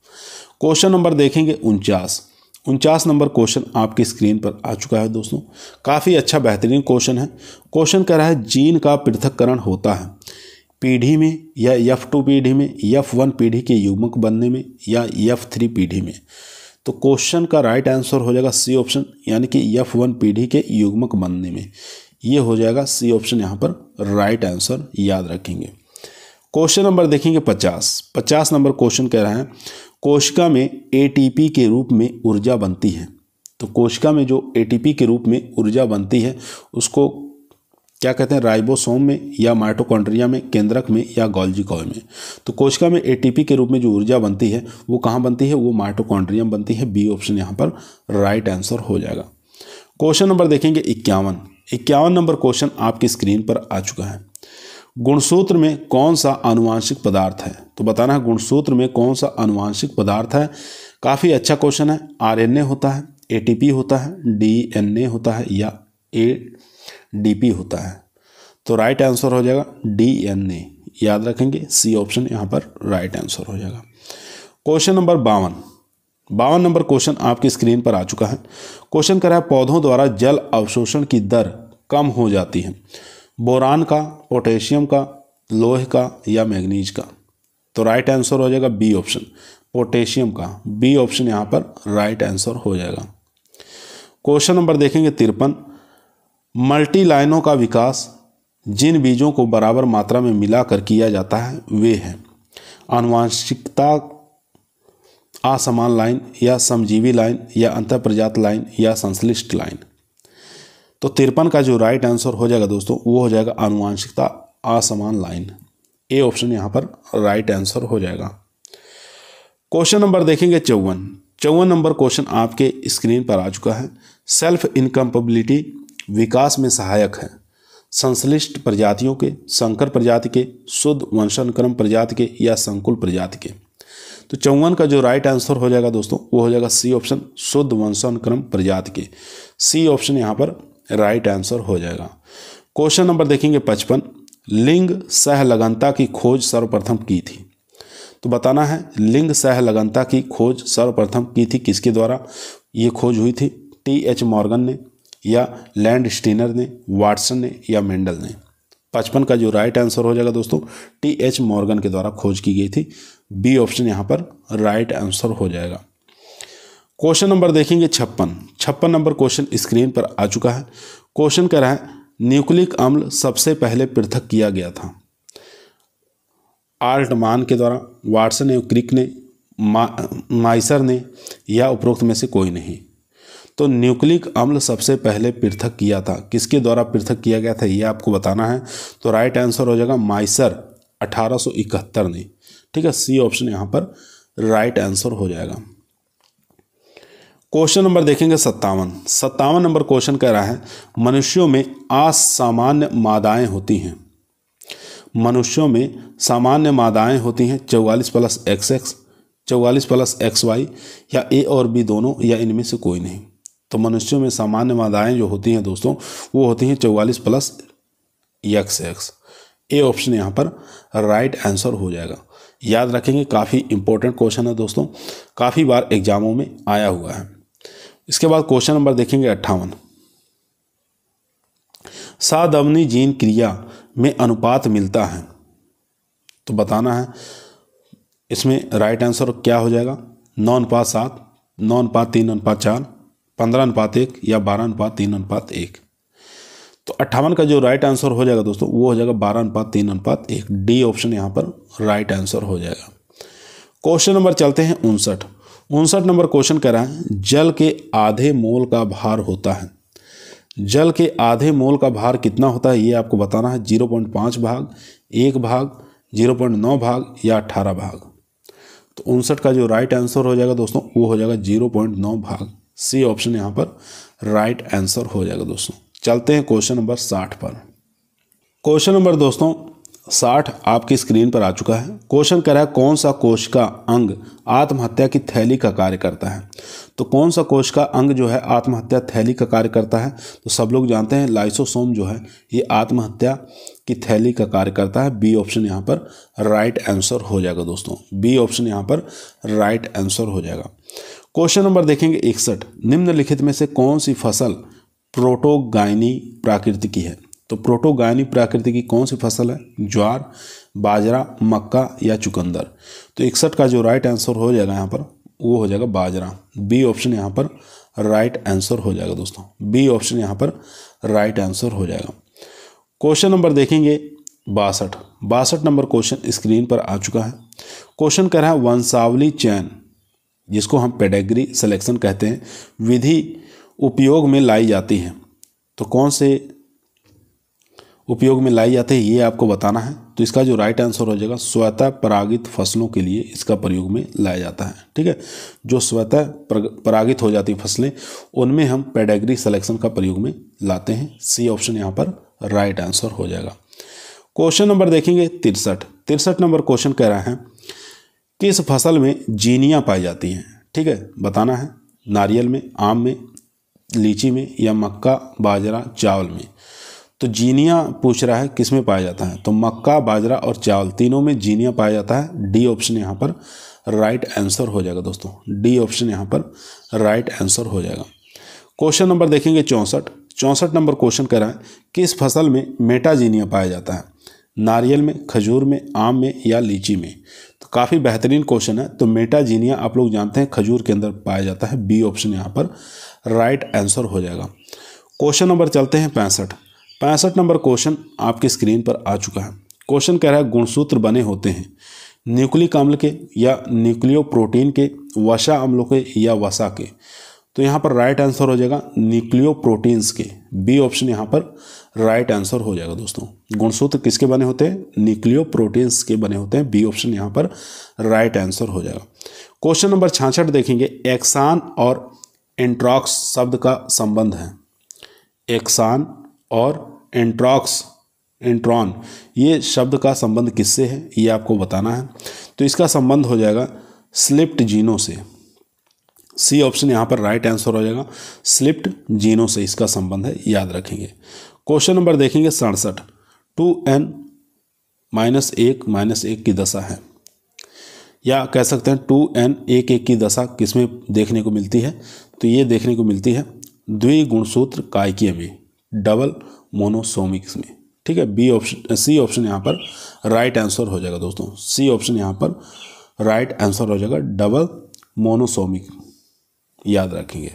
क्वेश्चन नंबर देखेंगे 49 नंबर क्वेश्चन आपकी स्क्रीन पर आ चुका है दोस्तों। काफ़ी अच्छा बेहतरीन क्वेश्चन है। क्वेश्चन कह रहा है जीन का पृथक्करण होता है पीढ़ी में या F2 पीढ़ी में, F1 पीढ़ी के युग्मक बनने में या F3 पीढ़ी में। तो क्वेश्चन का राइट आंसर हो जाएगा सी ऑप्शन, यानी कि F1 पीढ़ी के युग्मक बनने में। ये हो जाएगा सी ऑप्शन यहाँ पर राइट आंसर। याद रखेंगे। क्वेश्चन नंबर देखेंगे 50 नंबर क्वेश्चन कह रहा है कोशिका में एटीपी के रूप में ऊर्जा बनती है। तो कोशिका में जो एटीपी के रूप में ऊर्जा बनती है उसको क्या कहते हैं, राइबोसोम में या माइटोकॉन्ड्रिया में, केंद्रक में या गोल्जी कॉय में। तो कोशिका में एटीपी के रूप में जो ऊर्जा बनती है वो कहाँ बनती है, वो माइटोकॉन्ड्रिया में बनती है। बी ऑप्शन यहाँ पर राइट आंसर हो जाएगा। क्वेश्चन नंबर देखेंगे 51 नंबर क्वेश्चन आपकी स्क्रीन पर आ चुका है। गुणसूत्र में कौन सा आनुवांशिक पदार्थ है। तो बताना है गुणसूत्र में कौन सा आनुवांशिक पदार्थ है। काफ़ी अच्छा क्वेश्चन है। आरएनए होता है, एटीपी होता है, डीएनए होता है या एडीपी होता है। तो राइट आंसर हो जाएगा डीएनए। याद रखेंगे सी ऑप्शन यहाँ पर राइट आंसर हो जाएगा। क्वेश्चन नंबर 52 नंबर क्वेश्चन आपकी स्क्रीन पर आ चुका है। क्वेश्चन कर रहा है पौधों द्वारा जल अवशोषण की दर कम हो जाती है। बोरान का, पोटेशियम का, लोहे का या मैग्नीज का। तो राइट आंसर हो जाएगा बी ऑप्शन, पोटेशियम का। बी ऑप्शन यहाँ पर राइट आंसर हो जाएगा। क्वेश्चन नंबर देखेंगे 53, मल्टी लाइनों का विकास जिन बीजों को बराबर मात्रा में मिलाकर किया जाता है वे हैं आनुवांशिकता असमान लाइन या समजीवी लाइन या अंतःप्रजात लाइन या संश्लिष्ट लाइन। तो 53 का जो राइट आंसर हो जाएगा दोस्तों वो हो जाएगा आनुवांशिकता असमान लाइन। ए ऑप्शन यहाँ पर राइट आंसर हो जाएगा। क्वेश्चन नंबर देखेंगे 54 नंबर क्वेश्चन आपके स्क्रीन पर आ चुका है। सेल्फ इनकम्पेबिलिटी विकास में सहायक है संश्लिष्ट प्रजातियों के, संकर प्रजाति के, शुद्ध वंशानुक्रम प्रजाति के या संकुल प्रजाति के। तो 54 का जो राइट आंसर हो जाएगा दोस्तों वो हो जाएगा सी ऑप्शन शुद्ध वंशानुक्रम प्रजाति के। सी ऑप्शन यहाँ पर राइट आंसर हो जाएगा। क्वेश्चन नंबर देखेंगे 55, लिंग सहलगनता की खोज सर्वप्रथम की थी। तो बताना है लिंग सहलगनता की खोज सर्वप्रथम की थी किसके द्वारा ये खोज हुई थी। टी.एच. मॉर्गन ने या लैंडस्टीनर ने, वाटसन ने या मेंडल ने। 55 का जो राइट आंसर हो जाएगा दोस्तों टी.एच. मॉर्गन के द्वारा खोज की गई थी। बी ऑप्शन यहाँ पर राइट आंसर हो जाएगा। क्वेश्चन नंबर देखेंगे 56 नंबर क्वेश्चन स्क्रीन पर आ चुका है। क्वेश्चन कह रहा है न्यूक्लिक अम्ल सबसे पहले पृथक किया गया था आल्टमान के द्वारा, वाटसन ने, क्रिक ने, माइसर ने या उपरोक्त में से कोई नहीं। तो न्यूक्लिक अम्ल सबसे पहले पृथक किया था किसके द्वारा पृथक किया गया था ये आपको बताना है। तो राइट आंसर हो जाएगा माइसर 1871 ने। ठीक है, सी ऑप्शन यहाँ पर राइट आंसर हो जाएगा। क्वेश्चन नंबर देखेंगे 57 नंबर क्वेश्चन कह रहा है मनुष्यों में असामान्य मादाएं होती हैं। मनुष्यों में सामान्य मादाएं होती हैं 44+XX, 44+XY या ए और बी दोनों या इनमें से कोई नहीं। तो मनुष्यों में सामान्य मादाएं जो होती हैं दोस्तों वो होती हैं 44+XX। ए ऑप्शन यहाँ पर राइट आंसर हो जाएगा। याद रखेंगे काफ़ी इंपॉर्टेंट क्वेश्चन है दोस्तों, काफ़ी बार एग्जामों में आया हुआ है। इसके बाद क्वेश्चन नंबर देखेंगे 58, सादमनी जीन क्रिया में अनुपात मिलता है। तो बताना है इसमें राइट आंसर क्या हो जाएगा। 9:7, 9:3:4, 15:1 या 12:3:1। तो 58 का जो राइट आंसर हो जाएगा दोस्तों वो हो जाएगा 12:3:1। डी ऑप्शन यहाँ पर राइट आंसर हो जाएगा। क्वेश्चन नंबर चलते हैं 59 नंबर क्वेश्चन कह रहा है जल के आधे मोल का भार होता है। जल के आधे मोल का भार कितना होता है ये आपको बताना है। 0.5 भाग, 1 भाग, 0.9 भाग या 18 भाग। तो 59 का जो राइट आंसर हो जाएगा दोस्तों वो हो जाएगा 0.9 भाग। सी ऑप्शन यहाँ पर राइट आंसर हो जाएगा दोस्तों। चलते हैं क्वेश्चन नंबर 60 पर। क्वेश्चन नंबर दोस्तों 60 आपकी स्क्रीन पर आ चुका है। क्वेश्चन कह रहा है कौन सा कोशिका अंग आत्महत्या की थैली का कार्य करता है। तो कौन सा कोशिका अंग जो है आत्महत्या थैली का कार्य करता है। तो सब लोग जानते हैं लाइसोसोम जो है ये आत्महत्या की थैली का कार्य करता है। बी ऑप्शन यहाँ पर राइट आंसर हो जाएगा दोस्तों। बी ऑप्शन यहाँ पर राइट आंसर हो जाएगा। क्वेश्चन नंबर देखेंगे 61, निम्नलिखित में से कौन सी फसल प्रोटोगायनी प्रकृति की है। तो प्रोटोगायनी प्रकृति की कौन सी फसल है। ज्वार, बाजरा, मक्का या चुकंदर। तो 61 का जो राइट आंसर हो जाएगा यहाँ पर वो हो जाएगा बाजरा। बी ऑप्शन यहाँ पर राइट आंसर हो जाएगा दोस्तों। बी ऑप्शन यहाँ पर राइट आंसर हो जाएगा। क्वेश्चन नंबर देखेंगे 62 नंबर क्वेश्चन स्क्रीन पर आ चुका है। क्वेश्चन कह रहा है वंशावली चयन जिसको हम पेडिग्री सिलेक्शन कहते हैं विधि उपयोग में लाई जाती है। तो कौन से उपयोग में लाई जाती है ये आपको बताना है। तो इसका जो राइट आंसर हो जाएगा स्वतः परागित फसलों के लिए इसका प्रयोग में लाया जाता है। ठीक है, जो स्वतः परागित हो जाती फसलें उनमें हम पेडिग्री सिलेक्शन का प्रयोग में लाते हैं। सी ऑप्शन यहाँ पर राइट आंसर हो जाएगा। क्वेश्चन नंबर देखेंगे 63 नंबर क्वेश्चन कह रहा है किस फसल में जीनियाँ पाई जाती हैं। ठीक है, बताना है नारियल में, आम में, लीची में या मक्का, बाजरा, चावल में। तो जीनिया पूछ रहा है किस में पाया जाता है। तो मक्का, बाजरा और चावल तीनों में जीनिया पाया जाता है। डी ऑप्शन यहाँ पर राइट आंसर हो जाएगा दोस्तों। डी ऑप्शन यहाँ पर राइट आंसर हो जाएगा। क्वेश्चन नंबर देखेंगे 64 नंबर क्वेश्चन कह रहा है किस फसल में मेटाजीनिया पाया जाता है। नारियल में, खजूर में, आम में या लीची में। तो काफ़ी बेहतरीन क्वेश्चन है। तो मेटाजीनिया आप लोग जानते हैं खजूर के अंदर पाया जाता है। बी ऑप्शन यहाँ पर राइट आंसर हो जाएगा। क्वेश्चन नंबर चलते हैं 65 नंबर क्वेश्चन आपकी स्क्रीन पर आ चुका है। क्वेश्चन कह रहा है गुणसूत्र बने होते हैं न्यूक्लिक अम्ल के या न्यूक्लियोप्रोटीन के, वसा अम्लों के या वसा के। तो यहाँ पर राइट आंसर हो जाएगा न्यूक्लियोप्रोटीन्स के। बी ऑप्शन यहाँ पर राइट आंसर हो जाएगा दोस्तों। गुणसूत्र किसके बने होते हैं? न्यूक्लियोप्रोटीन्स के बने होते हैं। बी ऑप्शन यहाँ पर राइट आंसर हो जाएगा। क्वेश्चन नंबर 66 देखेंगे। एक्सान और एंट्रॉक्स शब्द का संबंध है। एक्सान और एंट्रॉक्स, एंट्रॉन, ये शब्द का संबंध किससे है ये आपको बताना है। तो इसका संबंध हो जाएगा स्लिप्ड जीनों से। सी ऑप्शन यहाँ पर राइट आंसर हो जाएगा। स्लिप्ड जीनों से इसका संबंध है, याद रखेंगे। क्वेश्चन नंबर देखेंगे 67। 2n-1 की दशा है, या कह सकते हैं 2n-1 की दशा किसमें देखने को मिलती है? तो ये देखने को मिलती है द्विगुणसूत्र कायकीय में, डबल मोनोसोमिक्स में। ठीक है, बी ऑप्शन, सी ऑप्शन यहाँ पर राइट आंसर हो जाएगा दोस्तों। सी ऑप्शन यहाँ पर राइट आंसर हो जाएगा, डबल मोनोसोमिक, याद रखेंगे।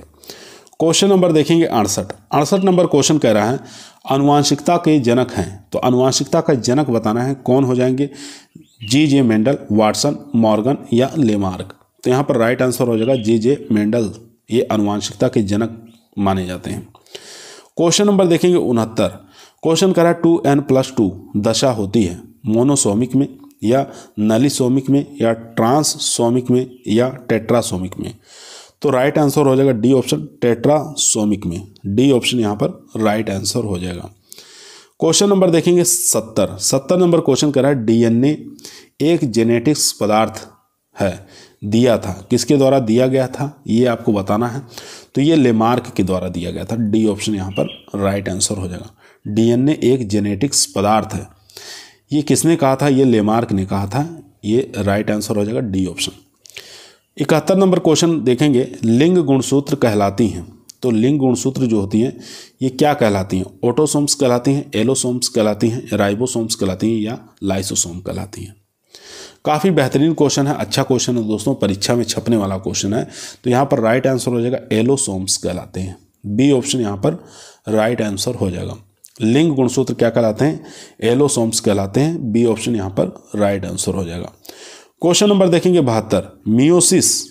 क्वेश्चन नंबर देखेंगे 68 नंबर क्वेश्चन कह रहा है आनुवांशिकता के जनक हैं। तो आनुवांशिकता का जनक बताना है, कौन हो जाएंगे? जी.जे. मेंडल, वाटसन, मॉर्गन या लेमार्क। तो यहाँ पर राइट आंसर हो जाएगा जी.जे. मेंडल, ये आनुवांशिकता के जनक माने जाते हैं। क्वेश्चन नंबर देखेंगे 69। क्वेश्चन कह रहा है 2n+2 दशा होती है मोनोसोमिक में या नलिसोमिक में या ट्रांससोमिक में या टेट्रासोमिक में। तो राइट आंसर हो जाएगा डी ऑप्शन, टेट्रासोमिक में। डी ऑप्शन यहाँ पर राइट आंसर हो जाएगा। क्वेश्चन नंबर देखेंगे 70 नंबर क्वेश्चन कह रहा है डीएनए एक जेनेटिक्स पदार्थ है, दिया था, किसके द्वारा दिया गया था ये आपको बताना है। तो ये लेमार्क के द्वारा दिया गया था। डी ऑप्शन यहाँ पर राइट आंसर हो जाएगा। डीएनए एक जेनेटिक्स पदार्थ है, ये किसने कहा था? ये लेमार्क ने कहा था। ये राइट आंसर हो जाएगा डी ऑप्शन। 71 नंबर क्वेश्चन देखेंगे लिंग गुणसूत्र कहलाती हैं। तो लिंग गुणसूत्र जो होती हैं ये क्या कहलाती हैं? ऑटोसोम्स कहलाती हैं, एलोसोम्स कहलाती हैं, राइबोसोम्स कहलाती हैं या लाइसोसोम कहलाती हैं। काफ़ी बेहतरीन क्वेश्चन है, अच्छा क्वेश्चन है दोस्तों, परीक्षा में छपने वाला क्वेश्चन है। तो यहाँ पर राइट आंसर हो जाएगा एलोसोम्स कहलाते हैं। बी ऑप्शन यहाँ पर राइट आंसर हो जाएगा। लिंग गुणसूत्र क्या कहलाते हैं? एलोसोम्स कहलाते हैं। बी ऑप्शन यहाँ पर राइट आंसर हो जाएगा। क्वेश्चन नंबर देखेंगे 72। मियोसिस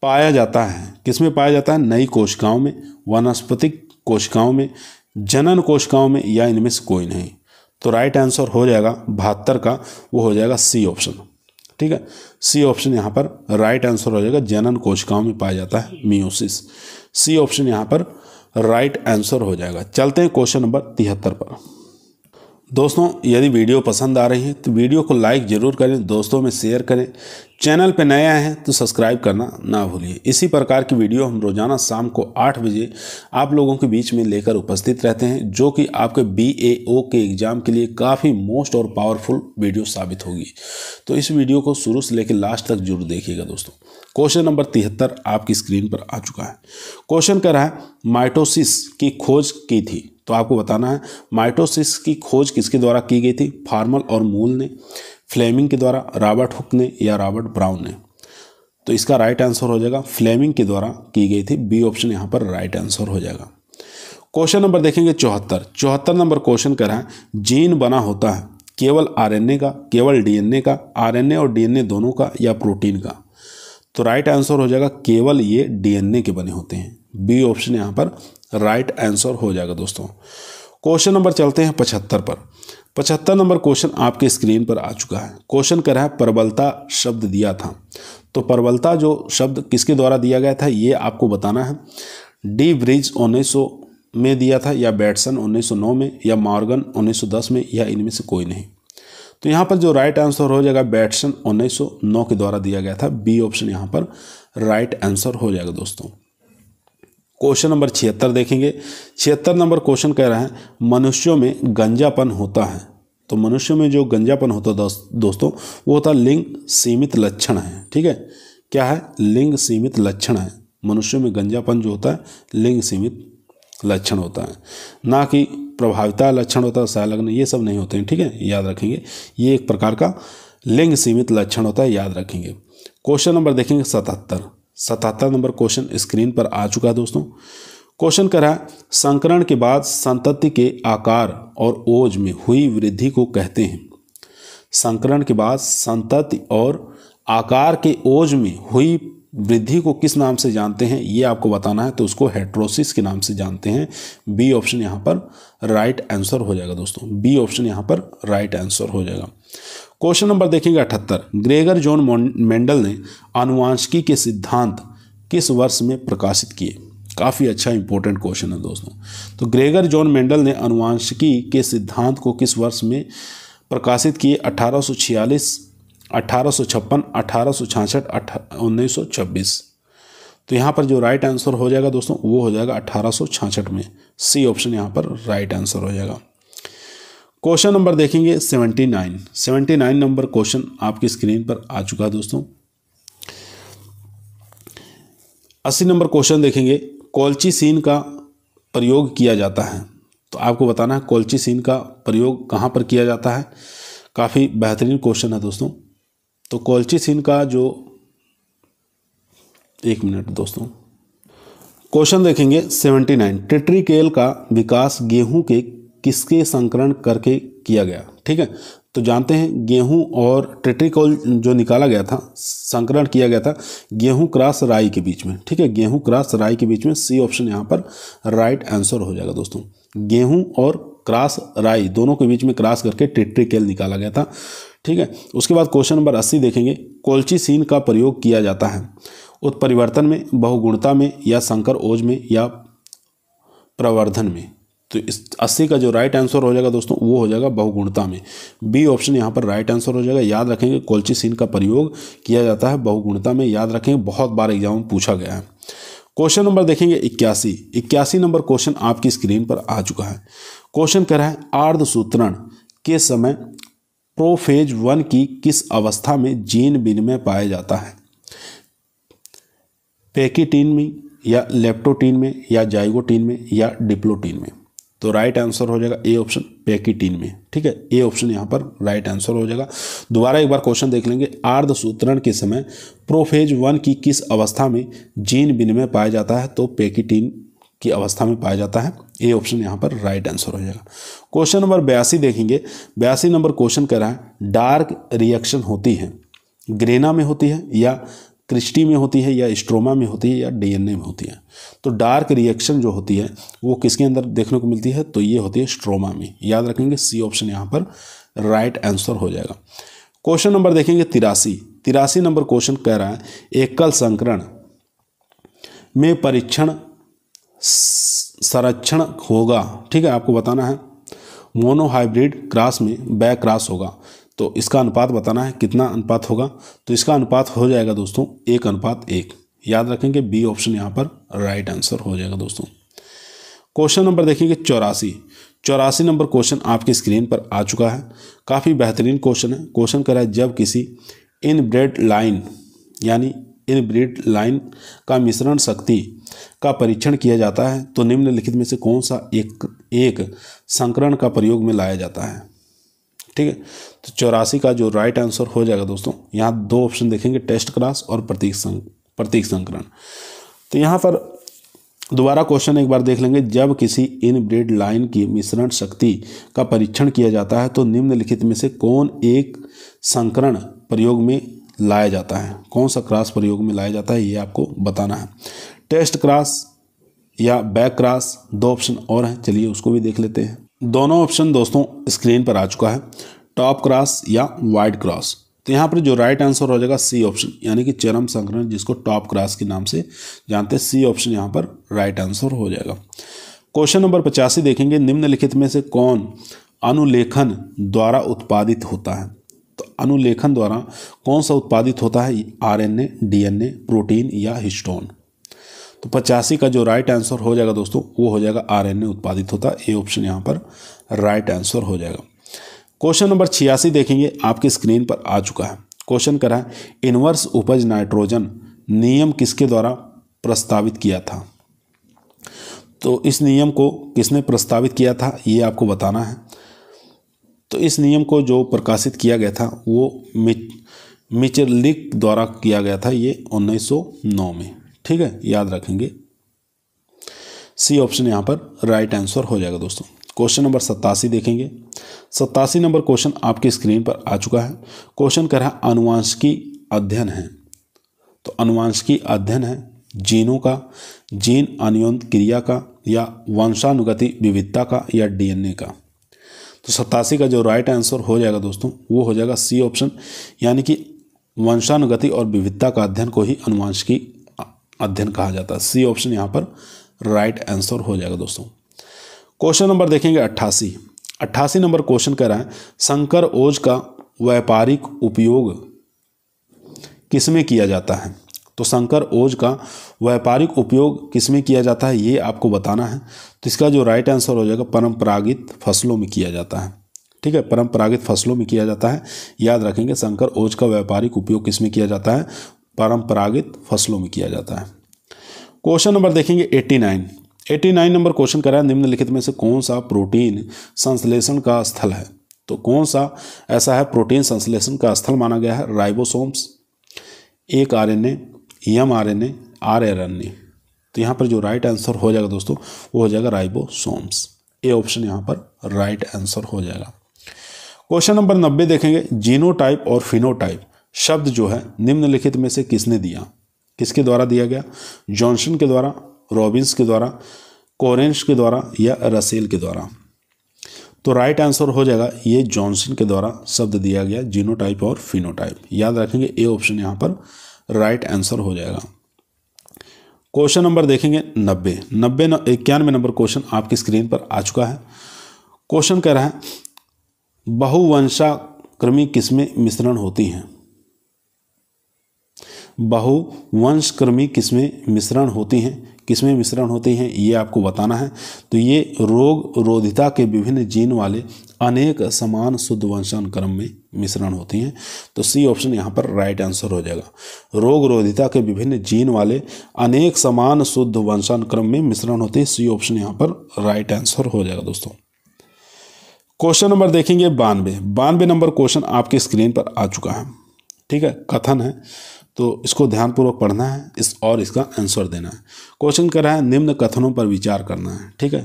पाया जाता है, किसमें पाया जाता है? नई कोशिकाओं में, वानस्पतिक कोशिकाओं में, जनन कोशिकाओं में या इनमें से कोई नहीं। तो राइट आंसर हो जाएगा 72 का, वो हो जाएगा सी ऑप्शन। ठीक है, सी ऑप्शन यहाँ पर राइट आंसर हो जाएगा। जनन कोशिकाओं में पाया जाता है मियोसिस। सी ऑप्शन यहाँ पर राइट आंसर हो जाएगा। चलते हैं क्वेश्चन नंबर 73 पर। दोस्तों यदि वीडियो पसंद आ रही है तो वीडियो को लाइक ज़रूर करें, दोस्तों में शेयर करें। चैनल पर नए आए हैं तो सब्सक्राइब करना ना भूलिए। इसी प्रकार की वीडियो हम रोज़ाना शाम को 8 बजे आप लोगों के बीच में लेकर उपस्थित रहते हैं, जो कि आपके BAO के एग्ज़ाम के लिए काफ़ी मोस्ट और पावरफुल वीडियो साबित होगी। तो इस वीडियो को शुरू से लेकर लास्ट तक जरूर देखिएगा दोस्तों। क्वेश्चन नंबर 73 आपकी स्क्रीन पर आ चुका है। क्वेश्चन कर रहा है माइटोसिस की खोज की थी। तो आपको बताना है माइटोसिस की खोज किसके द्वारा की गई थी? फार्मल और मूल ने, फ्लेमिंग के द्वारा, रॉबर्ट हुक ने या रॉबर्ट ब्राउन ने। तो इसका राइट आंसर हो जाएगा फ्लेमिंग के द्वारा की गई थी। बी ऑप्शन यहाँ पर राइट आंसर हो जाएगा। क्वेश्चन नंबर देखेंगे 74 नंबर क्वेश्चन कर रहा है जीन बना होता है केवल RNA का, केवल DNA का, RNA और DNA दोनों का या प्रोटीन का। तो राइट आंसर हो जाएगा केवल ये DNA के बने होते हैं। बी ऑप्शन यहाँ पर राइट आंसर हो जाएगा दोस्तों। क्वेश्चन नंबर चलते हैं 75 पर। 75 नंबर क्वेश्चन आपके स्क्रीन पर आ चुका है। क्वेश्चन कर रहा है प्रबलता शब्द दिया था। तो प्रबलता जो शब्द किसके द्वारा दिया गया था ये आपको बताना है। डी ब्रिज 1900 में दिया था, या बैटसन 1909 में, या मॉर्गन 1910 में, या इनमें से कोई नहीं। तो यहाँ पर जो राइट आंसर हो जाएगा बैटसन 1909 के द्वारा दिया गया था। बी ऑप्शन यहाँ पर राइट आंसर हो जाएगा दोस्तों। क्वेश्चन नंबर 76 देखेंगे। 76 नंबर क्वेश्चन कह रहा है मनुष्यों में गंजापन होता है। तो मनुष्यों में जो गंजापन होता है दोस्तों वो होता है लिंग सीमित लक्षण है। ठीक है, क्या है? लिंग सीमित लक्षण है। मनुष्यों में गंजापन जो होता है लिंग सीमित लक्षण होता है, ना कि प्रभाविता लक्षण होता है, सहलग्न ये सब नहीं होते हैं। ठीक है, याद रखेंगे, ये एक प्रकार का लिंग सीमित लक्षण होता है, याद रखेंगे। क्वेश्चन नंबर देखेंगे 77 नंबर क्वेश्चन स्क्रीन पर आ चुका है दोस्तों। क्वेश्चन कह रहा है संकरण के बाद संतति के आकार और ओज में हुई वृद्धि को कहते हैं। संकरण के बाद संतति और आकार के ओज में हुई वृद्धि को किस नाम से जानते हैं, ये आपको बताना है। तो उसको हेट्रोसिस के नाम से जानते हैं। बी ऑप्शन यहाँ पर राइट आंसर हो जाएगा दोस्तों, बी ऑप्शन यहाँ पर राइट आंसर हो जाएगा। क्वेश्चन नंबर देखेंगे 78। ग्रेगर जॉन मेंडल ने आनुवांशिकी के सिद्धांत किस वर्ष में प्रकाशित किए। काफ़ी अच्छा इंपॉर्टेंट क्वेश्चन है दोस्तों। तो ग्रेगर जॉन मेंडल ने आनुवांशिकी के सिद्धांत को किस वर्ष में प्रकाशित किए। 1846, 1856, 1866, 1926। तो यहाँ पर जो राइट आंसर हो जाएगा दोस्तों वो हो जाएगा 1866 में। सी ऑप्शन यहाँ पर राइट आंसर हो जाएगा। क्वेश्चन नंबर देखेंगे 79 नंबर क्वेश्चन आपकी स्क्रीन पर आ चुका है दोस्तों। 80 नंबर क्वेश्चन देखेंगे कोल्चिसिन का प्रयोग किया जाता है। तो आपको बताना है कोल्चिसिन का प्रयोग कहाँ पर किया जाता है। काफ़ी बेहतरीन क्वेश्चन है दोस्तों। तो कोल्चिसिन का जो, एक मिनट दोस्तों, क्वेश्चन देखेंगे 79। टेट्रिकेल का विकास गेहूं के किसके संकरण करके किया गया। ठीक है, तो जानते हैं गेहूं और टेट्रिकोल जो निकाला गया था, संकरण किया गया था गेहूं क्रॉस राई के बीच में। ठीक है, गेहूं क्रॉस राई के बीच में। सी ऑप्शन यहाँ पर राइट आंसर हो जाएगा दोस्तों। गेहूं और क्रॉस राई दोनों के बीच में क्रॉस करके टेट्रिकेल निकाला गया था। ठीक है, उसके बाद क्वेश्चन नंबर 80 देखेंगे कोल्चिसिन का प्रयोग किया जाता है उत्परिवर्तन में, बहुगुणता में, या संकर ओज में, या प्रवर्धन में। तो इस 80 का जो राइट आंसर हो जाएगा दोस्तों वो हो जाएगा बहुगुणता में। बी ऑप्शन यहाँ पर राइट आंसर हो जाएगा। याद रखेंगे कोल्चिसिन का प्रयोग किया जाता है बहुगुणता में, याद रखेंगे, बहुत बार एग्जाम में पूछा गया है। क्वेश्चन नंबर देखेंगे 81 नंबर क्वेश्चन आपकी स्क्रीन पर आ चुका है। क्वेश्चन कह रहा है अर्धसूत्रण के समय प्रोफेज 1 की किस अवस्था में जीन विनिमय पाया जाता है। पैकिटीन में, या लेप्टोटीन में, या जाइगोटीन में, या डिप्लोटीन में। तो राइट आंसर हो जाएगा ए ऑप्शन पैकिटीन में। ठीक है, ए ऑप्शन यहाँ पर राइट आंसर हो जाएगा। दोबारा एक बार क्वेश्चन देख लेंगे। अर्धसूत्रण के समय प्रोफेज 1 की किस अवस्था में जीन विनिमय पाया जाता है। तो पैकिटीन की अवस्था में पाया जाता है। ए ऑप्शन यहाँ पर राइट आंसर हो जाएगा। क्वेश्चन नंबर 82 देखेंगे। 82 नंबर क्वेश्चन कह रहा है डार्क रिएक्शन होती है, ग्रेना में होती है, या क्रिस्टी में होती है, या स्ट्रोमा में होती है, या डीएनए में होती है। तो डार्क रिएक्शन जो होती है वो किसके अंदर देखने को मिलती है। तो ये होती है स्ट्रोमा में। याद रखेंगे, सी ऑप्शन यहाँ पर राइट आंसर हो जाएगा। क्वेश्चन नंबर देखेंगे 83 नंबर क्वेश्चन कह रहा है एकल संकरण में परीक्षण संरक्षण होगा। ठीक है, आपको बताना है मोनोहाइब्रिड क्रॉस में बैक क्रॉस होगा। तो इसका अनुपात बताना है कितना अनुपात होगा। तो इसका अनुपात हो जाएगा दोस्तों 1:1। याद रखेंगे, बी ऑप्शन यहाँ पर राइट आंसर हो जाएगा दोस्तों। क्वेश्चन नंबर देखेंगे 84 नंबर क्वेश्चन आपकी स्क्रीन पर आ चुका है। काफ़ी बेहतरीन क्वेश्चन है। क्वेश्चन कह रहा है जब किसी इनब्रेड लाइन यानी इनब्रीड लाइन का मिश्रण शक्ति का परीक्षण किया जाता है तो निम्नलिखित में से कौन सा एक संकरण का प्रयोग में लाया जाता है। ठीक है, तो 84 का जो राइट आंसर हो जाएगा दोस्तों, यहाँ दो ऑप्शन देखेंगे, टेस्ट क्रॉस और प्रतीक संकरण। तो यहाँ पर दोबारा क्वेश्चन एक बार देख लेंगे। जब किसी इनब्रीड लाइन की मिश्रण शक्ति का परीक्षण किया जाता है तो निम्नलिखित में से कौन एक संकरण प्रयोग में लाया जाता है, कौन सा क्रॉस प्रयोग में लाया जाता है, ये आपको बताना है। टेस्ट क्रॉस या बैक क्रॉस, दो ऑप्शन और हैं, चलिए उसको भी देख लेते हैं। दोनों ऑप्शन दोस्तों स्क्रीन पर आ चुका है, टॉप क्रॉस या वाइड क्रॉस। तो यहाँ पर जो राइट आंसर हो जाएगा सी ऑप्शन, यानी कि चरम संकरण, जिसको टॉप क्रॉस के नाम से जानते हैं। सी ऑप्शन यहाँ पर राइट आंसर हो जाएगा। क्वेश्चन नंबर 85 देखेंगे। निम्नलिखित में से कौन अनुलेखन द्वारा उत्पादित होता है। तो अनुलेखन द्वारा कौन सा उत्पादित होता है, आरएनए, डीएनए, प्रोटीन या हिस्टोन। तो 85 का जो राइट आंसर हो जाएगा दोस्तों वो हो जाएगा आरएनए उत्पादित होता है। ए ऑप्शन यहाँ पर राइट आंसर हो जाएगा। क्वेश्चन नंबर 86 देखेंगे, आपकी स्क्रीन पर आ चुका है। क्वेश्चन करा है इनवर्स उपज नाइट्रोजन नियम किसके द्वारा प्रस्तावित किया था। तो इस नियम को किसने प्रस्तावित किया था ये आपको बताना है। तो इस नियम को जो प्रकाशित किया गया था वो मिचर्लिक द्वारा किया गया था, ये 1909 में। ठीक है, याद रखेंगे। सी ऑप्शन यहाँ पर राइट आंसर हो जाएगा दोस्तों। क्वेश्चन नंबर 87 देखेंगे। 87 नंबर क्वेश्चन आपकी स्क्रीन पर आ चुका है। क्वेश्चन कह रहा है अनुवांशिकी अध्ययन है। तो अनुवांशिकी अध्ययन है जीनों का, जीन अनुयोन क्रिया का, या वंशानुगति विविधता का, या डीएनए का। तो 87 का जो राइट आंसर हो जाएगा दोस्तों वो हो जाएगा सी ऑप्शन, यानी कि वंशानुगति और विविधता का अध्ययन को ही अनुवांशिकी अध्ययन कहा जाता है। सी ऑप्शन यहाँ पर राइट आंसर हो जाएगा दोस्तों। क्वेश्चन नंबर देखेंगे 88। 88 नंबर क्वेश्चन कह रहा है संकर ओज का व्यापारिक उपयोग किसमें किया जाता है। तो संकर ओज का व्यापारिक उपयोग किसमें किया जाता है ये आपको बताना है। तो इसका जो राइट आंसर हो जाएगा परंपरागत फसलों में किया जाता है। ठीक है, परंपरागत फसलों में किया जाता है। याद रखेंगे, संकर ओज का व्यापारिक उपयोग किसमें किया जाता है, परंपरागत फसलों में किया जाता है। क्वेश्चन नंबर देखेंगे 89। 89 नंबर क्वेश्चन कर रहा है निम्नलिखित में से कौन सा प्रोटीन संश्लेषण का स्थल है। तो कौन सा ऐसा है प्रोटीन संश्लेषण का स्थल माना गया है। राइबोसोम्स, एक आरएनए, एमआरएनए, आरएनए। तो यहाँ पर जो राइट आंसर हो जाएगा दोस्तों वो हो जाएगा राइबोसोम्स। ए ऑप्शन यहाँ पर राइट आंसर हो जाएगा। क्वेश्चन नंबर 90 देखेंगे जीनोटाइप और फिनोटाइप शब्द जो है निम्नलिखित में से किसने दिया, किसके द्वारा दिया गया। जॉनसन के द्वारा, रॉबिन्स के द्वारा, कोरेंश के द्वारा, या रसेल के द्वारा। तो राइट आंसर हो जाएगा ये जॉनसन के द्वारा शब्द दिया गया जीनोटाइप और फिनोटाइप। याद रखेंगे ए ऑप्शन यहाँ पर राइट आंसर हो जाएगा। क्वेश्चन नंबर देखेंगे 91 नंबर क्वेश्चन आपकी स्क्रीन पर आ चुका है। क्वेश्चन कह रहा है बहुवंशाक्रमी किस्में मिश्रण होती हैं। बहुवंशक्रमी किस्में मिश्रण होती हैं, किस्में मिश्रण होती हैं ये आपको बताना है। तो ये रोग रोधिता के विभिन्न जीन वाले अनेक समान शुद्ध वंशानुक्रम में मिश्रण होती हैं। तो सी ऑप्शन यहाँ पर राइट आंसर हो जाएगा। रोग रोधिता के विभिन्न जीन वाले अनेक समान शुद्ध वंशानुक्रम में मिश्रण होते हैं। सी ऑप्शन यहाँ पर राइट आंसर हो जाएगा दोस्तों। क्वेश्चन नंबर देखेंगे 92 नंबर क्वेश्चन आपकी स्क्रीन पर आ चुका है। ठीक है, कथन है तो इसको ध्यानपूर्वक पढ़ना है और इसका आंसर देना है। क्वेश्चन कर रहा है निम्न कथनों पर विचार करना है। ठीक है,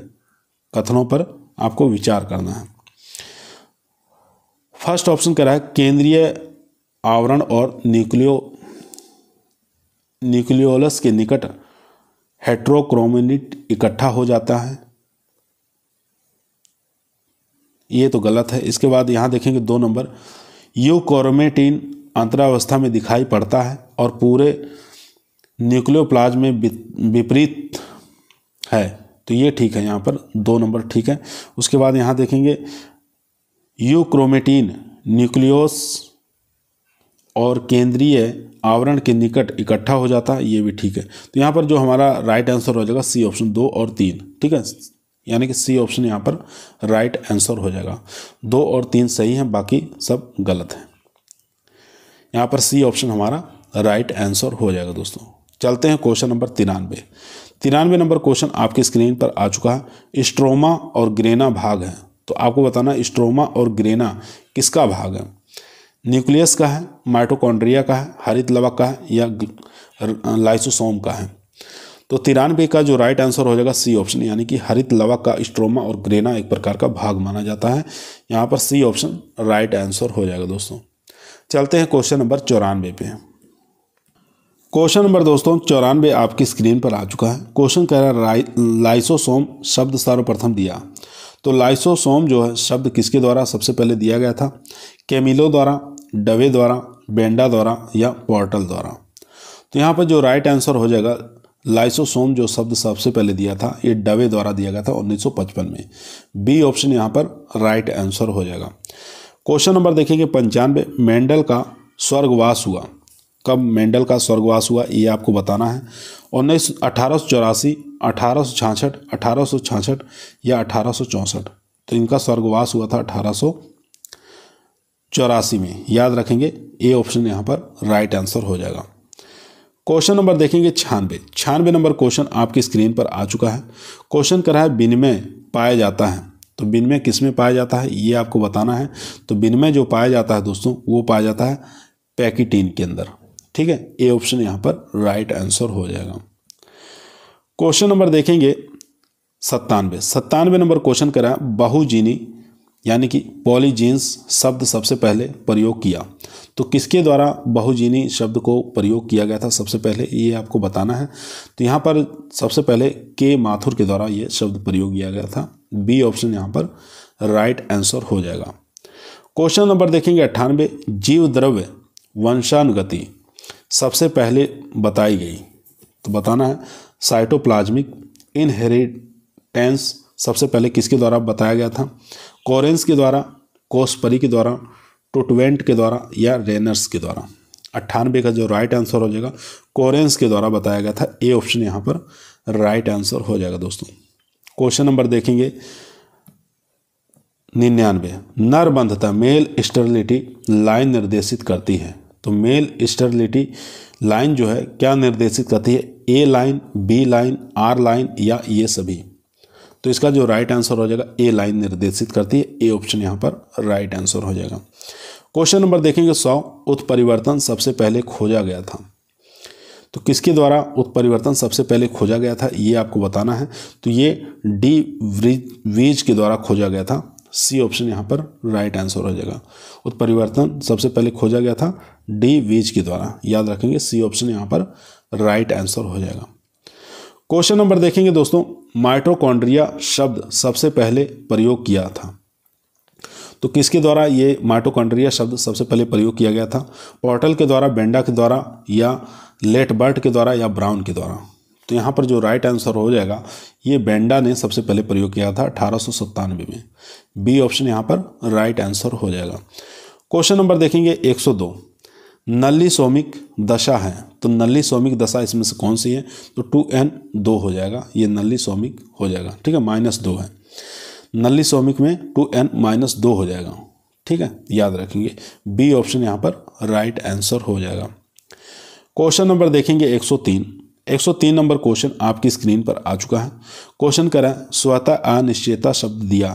कथनों पर आपको विचार करना है। फर्स्ट ऑप्शन कर रहा है केंद्रीय आवरण और न्यूक्लियोलस के निकट हेट्रोक्रोमेनिट इकट्ठा हो जाता है, ये तो गलत है। इसके बाद यहाँ देखेंगे 2 नंबर यूक्रोमेटिन अंतरावस्था में दिखाई पड़ता है और पूरे न्यूक्लियोप्लाज्म में विपरीत है। तो ये ठीक है, यहाँ पर 2 नंबर ठीक है। उसके बाद यहाँ देखेंगे यूक्रोमेटिन न्यूक्लियोस और केंद्रीय आवरण के निकट इकट्ठा हो जाता है, ये भी ठीक है। तो यहाँ पर जो हमारा राइट आंसर हो जाएगा सी ऑप्शन 2 और 3। ठीक है, यानी कि सी ऑप्शन यहाँ पर राइट आंसर हो जाएगा। 2 और 3 सही हैं, बाकी सब गलत हैं। यहाँ पर सी ऑप्शन हमारा राइट आंसर हो जाएगा दोस्तों। चलते हैं क्वेश्चन नंबर 93 नंबर क्वेश्चन आपकी स्क्रीन पर आ चुका है। स्ट्रोमा और ग्रेना भाग है। तो आपको बताना स्ट्रोमा और ग्रेना किसका भाग है। न्यूक्लियस का है, माइटोकॉन्ड्रिया का है, हरित लवक का है, या लाइसोसोम का है। तो 93 का जो राइट आंसर हो जाएगा सी ऑप्शन, यानी कि हरित लवक का स्ट्रोमा और ग्रेना एक प्रकार का भाग माना जाता है। यहाँ पर सी ऑप्शन राइट आंसर हो जाएगा दोस्तों। चलते हैं क्वेश्चन नंबर 94 पे। क्वेश्चन नंबर दोस्तों 94 आपकी स्क्रीन पर आ चुका है। क्वेश्चन कह रहा है लाइसोसोम शब्द सर्वप्रथम दिया। तो लाइसोसोम जो है शब्द किसके द्वारा सबसे पहले दिया गया था। कैमिलो द्वारा, डवे द्वारा, बेंडा द्वारा, या पोर्टल द्वारा। तो यहाँ पर जो राइट आंसर हो जाएगा लाइसोसोम जो शब्द सबसे पहले दिया था ये डवे द्वारा दिया गया था 1955 में। बी ऑप्शन यहाँ पर राइट आंसर हो जाएगा। क्वेश्चन नंबर देखेंगे 95 मेंडल का स्वर्गवास हुआ। कब मेंडल का स्वर्गवास हुआ ये आपको बताना है। 1884, 1866, 1866 या 1864। तो इनका स्वर्गवास हुआ था 1884 में। याद रखेंगे ए ऑप्शन यहाँ पर राइट आंसर हो जाएगा। क्वेश्चन नंबर देखेंगे 96 नंबर क्वेश्चन आपकी स्क्रीन पर आ चुका है। क्वेश्चन कर रहा है विनिमय पाया जाता है, तो विनिमय किस में पाया जाता है ये आपको बताना है। तो विनिमय जो पाया जाता है दोस्तों वो पाया जाता है पैकिटीन के अंदर, ठीक है। ए ऑप्शन यहाँ पर राइट आंसर हो जाएगा। क्वेश्चन नंबर देखेंगे 97 नंबर क्वेश्चन करा है बहुजीनी यानी कि पॉलीजीन्स शब्द सबसे पहले प्रयोग किया, तो किसके द्वारा बहुजीनी शब्द को प्रयोग किया गया था सबसे पहले ये आपको बताना है। तो यहाँ पर सबसे पहले के माथुर के द्वारा ये शब्द प्रयोग किया गया था। बी ऑप्शन यहाँ पर राइट आंसर हो जाएगा। क्वेश्चन नंबर देखेंगे 98 जीव द्रव्य वंशानुगति सबसे पहले बताई गई, तो बताना है साइटोप्लाज्मिक इनहेरिटेंस सबसे पहले किसके द्वारा बताया गया था, कोरेंस के द्वारा, कोसपरी के द्वारा, टोटवेंट के द्वारा या रेनर्स के द्वारा। 98 का जो राइट आंसर हो जाएगा कोरेंस के द्वारा बताया गया था। ए ऑप्शन यहाँ पर राइट आंसर हो जाएगा दोस्तों। क्वेश्चन नंबर देखेंगे 99 नरबंधता मेल स्टेरिलिटी लाइन निर्देशित करती है, तो मेल स्टेरिलिटी लाइन जो है क्या निर्देशित करती है, A line, B line, R line या ये सभी। तो इसका जो राइट आंसर हो जाएगा ए लाइन निर्देशित करती है। ए ऑप्शन यहाँ पर राइट आंसर हो जाएगा। क्वेश्चन नंबर देखेंगे 100 उत्परिवर्तन सबसे पहले खोजा गया था, तो किसके द्वारा उत्परिवर्तन सबसे पहले खोजा गया था ये आपको बताना है। तो ये डी वीज के द्वारा खोजा गया था। सी ऑप्शन यहाँ पर राइट आंसर हो जाएगा। उत्परिवर्तन सबसे पहले खोजा गया था डी वीज के द्वारा, याद रखेंगे सी ऑप्शन यहाँ पर राइट आंसर हो जाएगा। क्वेश्चन नंबर देखेंगे दोस्तों माइटोकॉन्ड्रिया शब्द सबसे पहले प्रयोग किया था, तो किसके द्वारा ये माइटोकॉन्ड्रिया शब्द सबसे पहले प्रयोग किया गया था, पोर्टल के द्वारा, बेंडा के द्वारा या लेटबर्ट के द्वारा या ब्राउन के द्वारा। तो यहाँ पर जो राइट आंसर हो जाएगा ये बेंडा ने सबसे पहले प्रयोग किया था 1897 में। बी ऑप्शन यहाँ पर राइट आंसर हो जाएगा। क्वेश्चन नंबर देखेंगे 102 नली सोमिक दशा है, तो नली सोमिक दशा इसमें से कौन सी है, तो 2n2 हो जाएगा, ये नली सोमिक हो जाएगा, ठीक है, -2 है। नली सोमिक में 2n-2 हो जाएगा, ठीक है, याद रखेंगे। बी ऑप्शन यहाँ पर राइट आंसर हो जाएगा। क्वेश्चन नंबर देखेंगे 103 नंबर क्वेश्चन आपकी स्क्रीन पर आ चुका है। क्वेश्चन करें स्वतः अनिश्चयता शब्द दिया,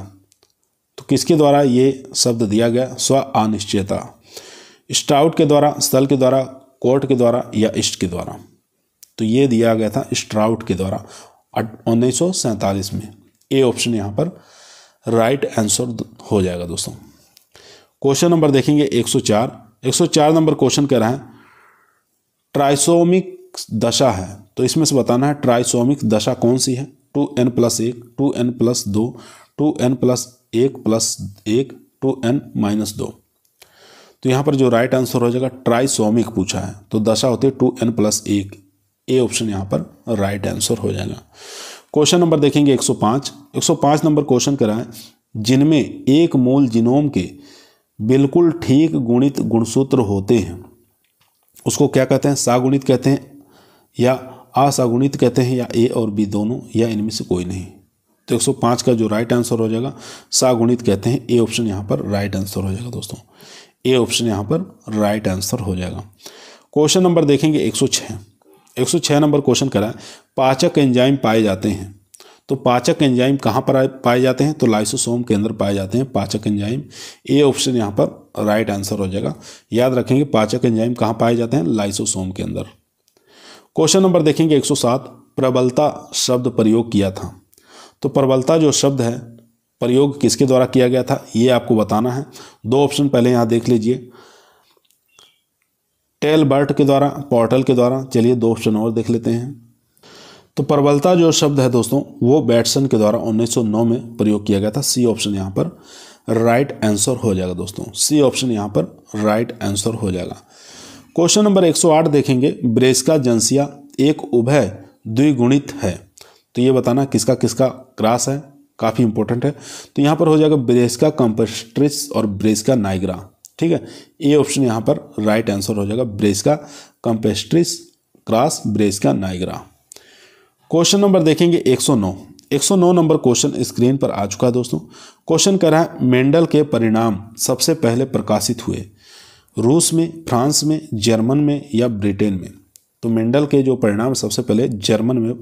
तो किसके द्वारा ये शब्द दिया गया, स्व अनिश्चयता, स्टाउट के द्वारा, सल के द्वारा, कोर्ट के द्वारा या ईस्ट के द्वारा। तो ये दिया गया था स्ट्राउट के द्वारा 1947 में। ए ऑप्शन यहाँ पर राइट आंसर हो जाएगा दोस्तों। क्वेश्चन नंबर देखेंगे 104 नंबर क्वेश्चन कह रहा है ट्राइसोमिक दशा है, तो इसमें से बताना है ट्राइसोमिक दशा कौन सी है, 2n+1, 2n+2, 2n+1+1, 2n-2। तो यहाँ पर जो राइट आंसर हो जाएगा ट्राइसोमिक पूछा है, तो दशा होती है 2n+1। ए ऑप्शन यहाँ पर राइट आंसर हो जाएगा। क्वेश्चन नंबर देखेंगे 105 नंबर क्वेश्चन करा है जिनमें एक मूल जीनोम के बिल्कुल ठीक गुणित गुणसूत्र होते हैं उसको क्या कहते हैं, सागुणित कहते हैं या असागुणित कहते हैं, या ए और बी दोनों, या इनमें से कोई नहीं। तो 105 का जो राइट आंसर हो जाएगा सागुणित कहते हैं। ए ऑप्शन यहाँ पर राइट आंसर हो जाएगा दोस्तों। ए ऑप्शन यहाँ पर राइट आंसर हो जाएगा। क्वेश्चन नंबर देखेंगे 106 नंबर क्वेश्चन करा है पाचक एंजाइम पाए जाते हैं, तो पाचक एंजाइम कहाँ पर पाए जाते हैं, तो लाइसोसोम के अंदर पाए जाते हैं पाचक एंजाइम। ए ऑप्शन यहाँ पर राइट आंसर हो जाएगा। याद रखेंगे पाचक एंजाइम कहाँ पाए जाते हैं, लाइसोसोम के अंदर। क्वेश्चन नंबर देखेंगे 107 प्रबलता शब्द प्रयोग किया था, तो प्रबलता जो शब्द है प्रयोग किसके द्वारा किया गया था ये आपको बताना है। 2 ऑप्शन पहले यहाँ देख लीजिए, टेलबर्ट के द्वारा, पोर्टल के द्वारा। चलिए 2 ऑप्शन और देख लेते हैं। तो प्रबलता जो शब्द है दोस्तों वो बैटसन के द्वारा 1909 में प्रयोग किया गया था। सी ऑप्शन यहाँ पर राइट आंसर हो जाएगा दोस्तों। सी ऑप्शन यहाँ पर राइट आंसर हो जाएगा। क्वेश्चन नंबर 108 देखेंगे ब्रेस्का जंसिया एक उभय द्विगुणित है, तो ये बताना किसका किसका क्रॉस है, काफ़ी इंपॉर्टेंट है। तो यहाँ पर हो जाएगा ब्रेस्का कंपेस्ट्रिस और ब्रेस्का नाइग्रा, ठीक है। ए ऑप्शन यहाँ पर राइट आंसर हो जाएगा, Brassica campestris cross Brassica nigra. Question number देखेंगे 109 नंबर क्वेश्चन स्क्रीन पर आ चुका है दोस्तों। क्वेश्चन कर रहा है मेंडल के परिणाम सबसे पहले प्रकाशित हुए रूस में, फ्रांस में, जर्मन में या ब्रिटेन में। तो मेंडल के जो परिणाम सबसे पहले जर्मन में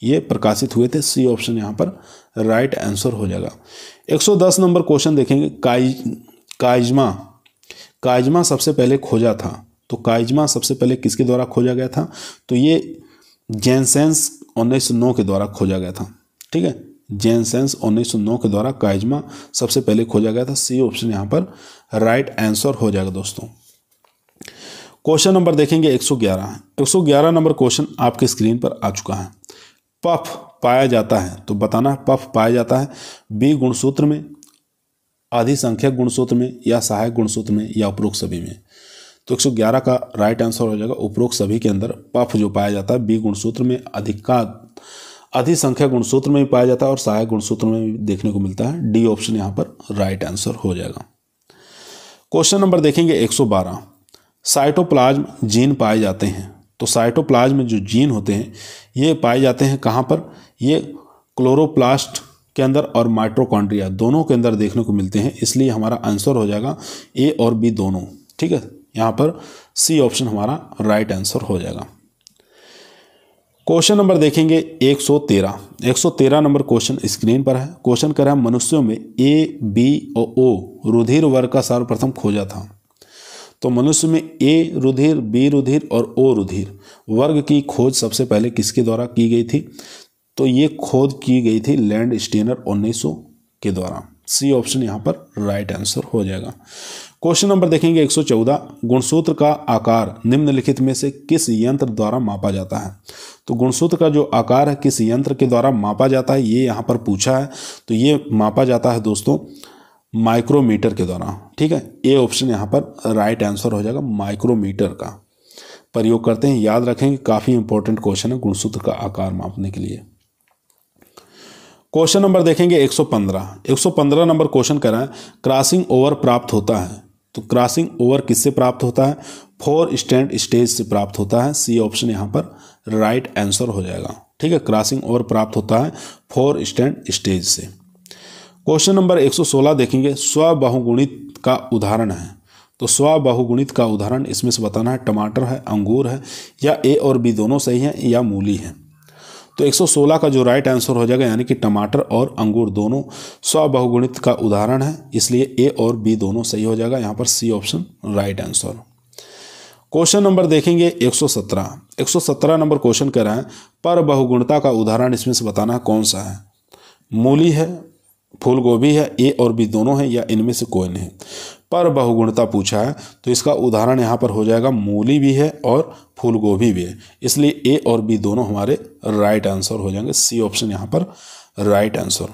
ये प्रकाशित हुए थे। सी ऑप्शन यहाँ पर राइट आंसर हो जाएगा। 110 नंबर क्वेश्चन देखेंगे। काइजमा सबसे पहले खोजा था, तो काइजमा सबसे पहले किसके द्वारा खोजा गया था? तो ये जेनसेंस 1909 के द्वारा खोजा गया था। ठीक है, जेनसेंस 1909 के द्वारा काइजमा सबसे पहले खोजा गया था। सी ऑप्शन यहाँ पर राइट आंसर हो जाएगा दोस्तों। क्वेश्चन नंबर देखेंगे 111 नंबर क्वेश्चन आपके स्क्रीन पर आ चुका है। पफ पाया जाता है, तो बताना है पफ पाया जाता है बी गुणसूत्र में, अधिसंख्यक गुणसूत्र में, या सहायक गुणसूत्र में, या उपरोक्त सभी में। तो 111 का राइट आंसर हो जाएगा उपरोक्त सभी के अंदर पफ जो पाया जाता है बी गुणसूत्र में, अधिसंख्यक गुणसूत्र में भी पाया जाता है और सहायक गुणसूत्र में भी देखने को मिलता है। डी ऑप्शन यहाँ पर राइट आंसर हो जाएगा। क्वेश्चन नंबर देखेंगे 112। साइटोप्लाज्म जीन पाए जाते हैं, तो साइटोप्लाज्म में जो जीन होते हैं ये पाए जाते हैं कहाँ पर? ये क्लोरोप्लास्ट के अंदर और माइटोकॉन्ड्रिया दोनों के अंदर देखने को मिलते हैं, इसलिए हमारा आंसर हो जाएगा ए और बी दोनों। ठीक है, यहाँ पर सी ऑप्शन हमारा राइट आंसर हो जाएगा। क्वेश्चन नंबर देखेंगे 113 नंबर क्वेश्चन स्क्रीन पर है। क्वेश्चन कर रहा है मनुष्यों में ए, बी और ओ रुधिर वर्ग का सर्वप्रथम खोजा था। तो मनुष्य में ए रुधिर, बी रुधिर और ओ रुधिर वर्ग की खोज सबसे पहले किसके द्वारा की गई थी? तो ये खोज की गई थी लैंडस्टेनर 1900 के द्वारा। सी ऑप्शन यहाँ पर राइट आंसर हो जाएगा। क्वेश्चन नंबर देखेंगे 114। गुणसूत्र का आकार निम्नलिखित में से किस यंत्र द्वारा मापा जाता है? तो गुणसूत्र का जो आकार है किस यंत्र के द्वारा मापा जाता है ये यहाँ पर पूछा है। तो ये मापा जाता है दोस्तों माइक्रोमीटर के द्वारा। ठीक है, ए ऑप्शन यहाँ पर राइट आंसर हो जाएगा। माइक्रोमीटर का प्रयोग करते हैं, याद रखेंगे, काफ़ी इंपॉर्टेंट क्वेश्चन है गुणसूत्र का आकार मापने के लिए। क्वेश्चन नंबर देखेंगे 115 नंबर क्वेश्चन कर रहा है क्रॉसिंग ओवर प्राप्त होता है। तो क्रॉसिंग ओवर किससे प्राप्त होता है? 4 स्टैंड स्टेज से प्राप्त होता है। सी ऑप्शन यहाँ पर राइट आंसर हो जाएगा। ठीक है, क्रॉसिंग ओवर प्राप्त होता है 4 स्टैंड स्टेज से। क्वेश्चन नंबर 116 देखेंगे स्वबहुगुणित का उदाहरण है। तो स्वबहुगुणित का उदाहरण इसमें से बताना है टमाटर है, अंगूर है, या ए और बी दोनों सही हैं, या मूली है। तो 116 का जो राइट आंसर हो जाएगा यानी कि टमाटर और अंगूर दोनों स्वबहुगुणित का उदाहरण है, इसलिए ए और बी दोनों सही हो जाएगा। यहाँ पर C option right answer. Question number देखेंगे 117 नंबर क्वेश्चन कह रहा है पर बहुगुणता का उदाहरण इसमें से बताना है कौन सा है? मूली है, फूल गोभी है, ए और बी दोनों है, या इनमें से कोई नहीं। पर बहुगुणता पूछा है तो इसका उदाहरण यहाँ पर हो जाएगा मूली भी है और फूल गोभी भी है, इसलिए ए और बी दोनों हमारे राइट आंसर हो जाएंगे। सी ऑप्शन यहाँ पर राइट आंसर।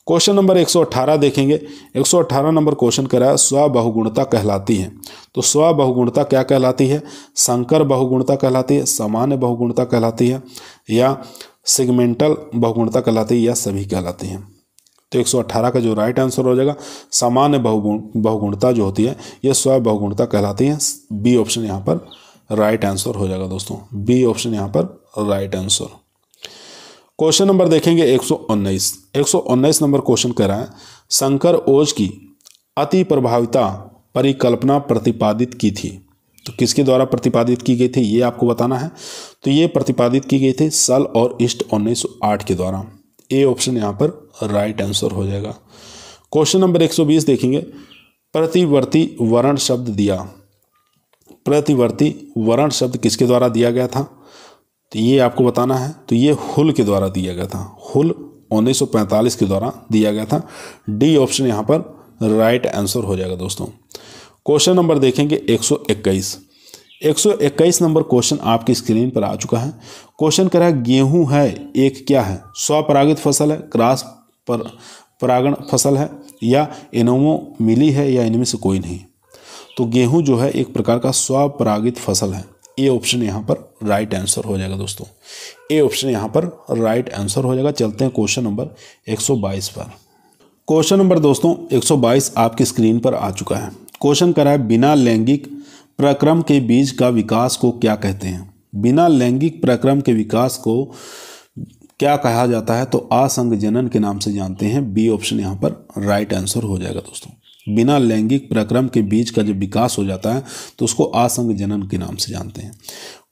क्वेश्चन नंबर 118 देखेंगे। 118 नंबर क्वेश्चन कह रहा है स्वबहुगुणता कहलाती है। तो स्वबहुगुणता क्या कहलाती है? संकर बहुगुणता कहलाती है, सामान्य बहुगुणता कहलाती है, या सेगमेंटल बहुगुणता कहलाती है, या सभी कहलाती है। तो 118 का जो राइट आंसर हो जाएगा सामान्य बहुगुणता जो होती है यह स्वबहुगुणता कहलाती है। बी ऑप्शन यहाँ पर राइट आंसर हो जाएगा दोस्तों। बी ऑप्शन यहाँ पर राइट आंसर। क्वेश्चन नंबर देखेंगे 119 नंबर क्वेश्चन कह रहा है शंकर ओज की अति प्रभाविता परिकल्पना प्रतिपादित की थी। तो किसके द्वारा प्रतिपादित की गई थी ये आपको बताना है। तो ये प्रतिपादित की गई थी सल और ईस्ट 1908 के द्वारा। ए ऑप्शन यहाँ पर राइट आंसर हो जाएगा। क्वेश्चन नंबर 120 देखेंगे प्रतिवर्ती वर्ण शब्द दिया। प्रतिवर्ती वर्ण शब्द किसके द्वारा दिया गया था? तो ये आपको बताना है। तो ये हुल के द्वारा दिया गया था। हुल 1945 के द्वारा दिया गया था। डी ऑप्शन यहाँ पर राइट आंसर हो जाएगा दोस्तों। क्वेश्चन नंबर देखेंगे 121 नंबर क्वेश्चन आपकी स्क्रीन पर आ चुका है। क्वेश्चन कह रहा है गेहूं है एक क्या है? स्वपरागित फसल है, क्रॉस परागण फसल है, या इनोमो मिली है, या इनमें से कोई नहीं। तो गेहूं जो है एक प्रकार का स्वपरागित फसल है। ए ऑप्शन यहाँ पर राइट आंसर हो जाएगा दोस्तों। ए ऑप्शन यहाँ पर राइट आंसर हो जाएगा। चलते हैं क्वेश्चन नंबर 122 पर। क्वेश्चन नंबर दोस्तों 122 आपकी स्क्रीन पर आ चुका है। क्वेश्चन कर रहा है बिना लैंगिक प्रक्रम के बीज का विकास को क्या कहते हैं? बिना लैंगिक प्रक्रम के विकास को क्या कहा जाता है? तो असंग जनन के नाम से जानते हैं। बी ऑप्शन यहाँ पर राइट आंसर हो जाएगा दोस्तों। बिना लैंगिक प्रक्रम के बीज का जब विकास हो जाता है तो उसको असंग जनन के नाम से जानते हैं।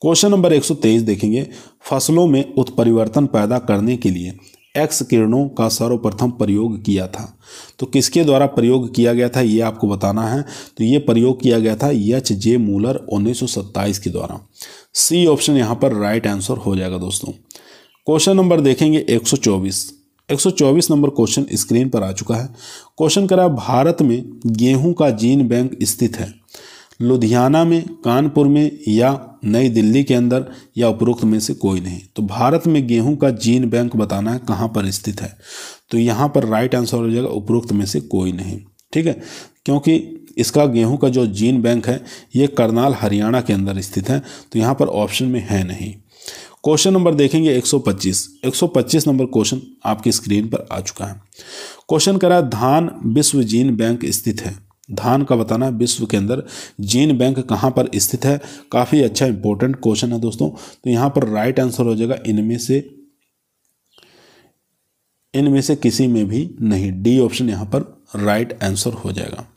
क्वेश्चन नंबर 123 देखेंगे, फसलों में उत्परिवर्तन पैदा करने के लिए एक्स किरणों का सर्वप्रथम प्रयोग किया था। तो किसके द्वारा प्रयोग किया गया था ये आपको बताना है। तो ये प्रयोग किया गया था एच.जे. मूलर 1927 के द्वारा। सी ऑप्शन यहाँ पर राइट आंसर हो जाएगा दोस्तों। क्वेश्चन नंबर देखेंगे 124 नंबर क्वेश्चन स्क्रीन पर आ चुका है। क्वेश्चन करा, भारत में गेहूं का जीन बैंक स्थित है लुधियाना में, कानपुर में या नई दिल्ली के अंदर या उपरोक्त में से कोई नहीं। तो भारत में गेहूं का जीन बैंक बताना है कहाँ पर स्थित है। तो यहाँ पर राइट आंसर हो जाएगा उपरोक्त में से कोई नहीं। ठीक है, क्योंकि इसका गेहूं का जो जीन बैंक है ये करनाल हरियाणा के अंदर स्थित है। तो यहाँ पर ऑप्शन में है नहीं। क्वेश्चन नंबर देखेंगे 125 नंबर क्वेश्चन आपकी स्क्रीन पर आ चुका है। क्वेश्चन करा, धान विश्व जीन बैंक स्थित है। धान का बताना है विश्व के अंदर जीन बैंक कहाँ पर स्थित है। काफ़ी अच्छा इंपॉर्टेंट क्वेश्चन है दोस्तों। तो यहाँ पर राइट आंसर हो जाएगा इनमें से किसी में भी नहीं। डी ऑप्शन यहाँ पर राइट आंसर हो जाएगा।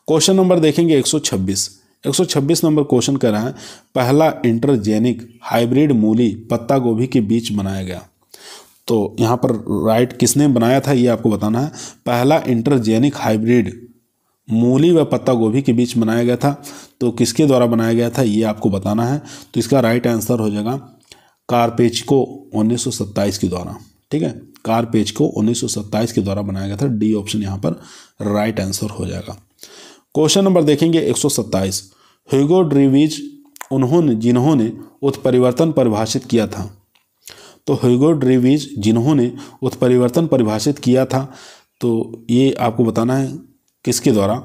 क्वेश्चन नंबर देखेंगे 126 नंबर क्वेश्चन कर रहा है, पहला इंटरजेनिक हाइब्रिड मूली पत्ता गोभी के बीच बनाया गया। तो यहाँ पर राइट किसने बनाया था ये आपको बताना है। पहला इंटरजेनिक हाइब्रिड मूली व पत्ता गोभी के बीच बनाया गया था। तो किसके द्वारा बनाया गया था ये आपको बताना है। तो इसका राइट आंसर हो जाएगा कार्पेचिको 1927 के द्वारा। ठीक है, कार्पेचिको 1927 के द्वारा बनाया गया था। डी ऑप्शन यहाँ पर राइट आंसर हो जाएगा। क्वेश्चन नंबर देखेंगे 127, ह्यूगो ड्रीवीज जिन्होंने उत्परिवर्तन परिभाषित किया था। तो ह्यूगो ड्रीवीज जिन्होंने उत्परिवर्तन परिभाषित किया था, तो ये आपको बताना है किसके द्वारा।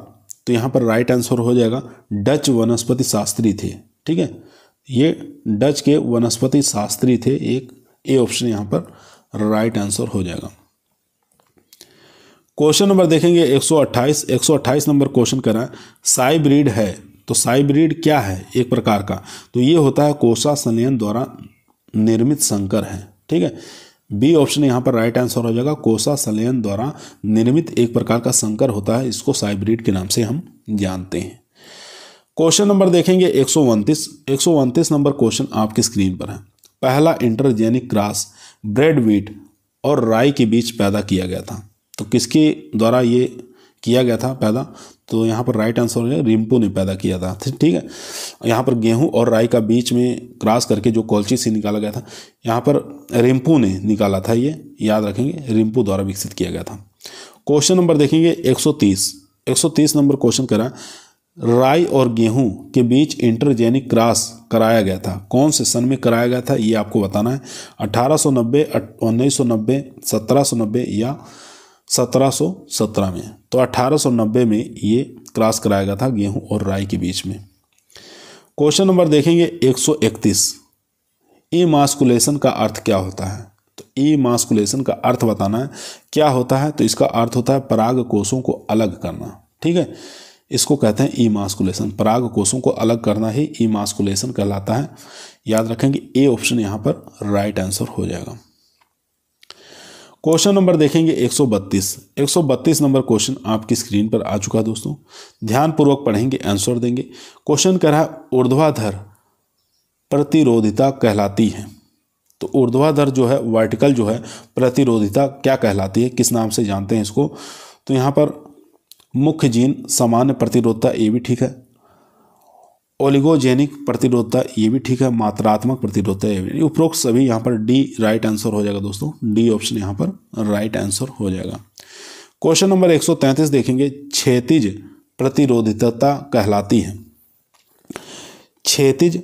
तो यहाँ पर राइट आंसर हो जाएगा डच वनस्पति शास्त्री थे। ठीक है, ये डच के वनस्पति शास्त्री थे। एक ए ऑप्शन यहाँ पर राइट आंसर हो जाएगा। क्वेश्चन नंबर देखेंगे 128 नंबर क्वेश्चन करा, साई ब्रीड है। तो साई ब्रीड क्या है एक प्रकार का। तो ये होता है कोसा संलयन द्वारा निर्मित संकर है। ठीक है, बी ऑप्शन यहाँ पर राइट आंसर हो जाएगा। कोसा संलयन द्वारा निर्मित एक प्रकार का संकर होता है, इसको साई ब्रीड के नाम से हम जानते हैं। क्वेश्चन नंबर देखेंगे 129 नंबर क्वेश्चन आपकी स्क्रीन पर है। पहला इंटरजेनिक क्रॉस ब्रेड व्हीट और राई के बीच पैदा किया गया था। तो किसके द्वारा ये किया गया था पैदा। तो यहाँ पर राइट आंसर हो जाएगा रिम्पू ने पैदा किया था। ठीक है, यहाँ पर गेहूं और राई का बीच में क्रॉस करके जो कॉल्ची से निकाला गया था, यहाँ पर रिम्पू ने निकाला था। ये याद रखेंगे, रिम्पू द्वारा विकसित किया गया था। क्वेश्चन नंबर देखेंगे 130 नंबर क्वेश्चन करा, राई और गेहूं के बीच इंटरजेनिक क्रॉस कराया गया था। कौन से सन में कराया गया था ये आपको बताना है। 1890, 1990, 1790 या 1717 में। तो 1890 में ये क्रॉस कराया गया था गेहूं और राई के बीच में। क्वेश्चन नंबर देखेंगे 131, इमास्कुलेशन का अर्थ क्या होता है। तो इमास्कुलेशन का अर्थ बताना है क्या होता है। तो इसका अर्थ होता है पराग कोषों को अलग करना। ठीक है, इसको कहते हैं इमास्कुलेशन। पराग कोषों को अलग करना ही इमास्कुलेशन कहलाता है। याद रखेंगे ए ऑप्शन यहाँ पर राइट आंसर हो जाएगा। क्वेश्चन नंबर देखेंगे 132 नंबर क्वेश्चन आपकी स्क्रीन पर आ चुका है दोस्तों। ध्यानपूर्वक पढ़ेंगे, आंसर देंगे। क्वेश्चन कह रहा है ऊर्ध्वाधर प्रतिरोधिता कहलाती है। तो ऊर्ध्वाधर जो है, वर्टिकल जो है प्रतिरोधिता क्या कहलाती है, किस नाम से जानते हैं इसको। तो यहाँ पर मुख्य जीन सामान्य प्रतिरोधता, ये भी ठीक है। ओलिगोजेनिक प्रतिरोधता, ये भी ठीक है। मात्रात्मक प्रतिरोधता, ये भी। उपरोक्त सभी यहाँ पर डी राइट आंसर हो जाएगा दोस्तों। डी ऑप्शन यहाँ पर राइट आंसर हो जाएगा। क्वेश्चन नंबर 133 देखेंगे, क्षैतिज प्रतिरोधिता कहलाती है। क्षैतिज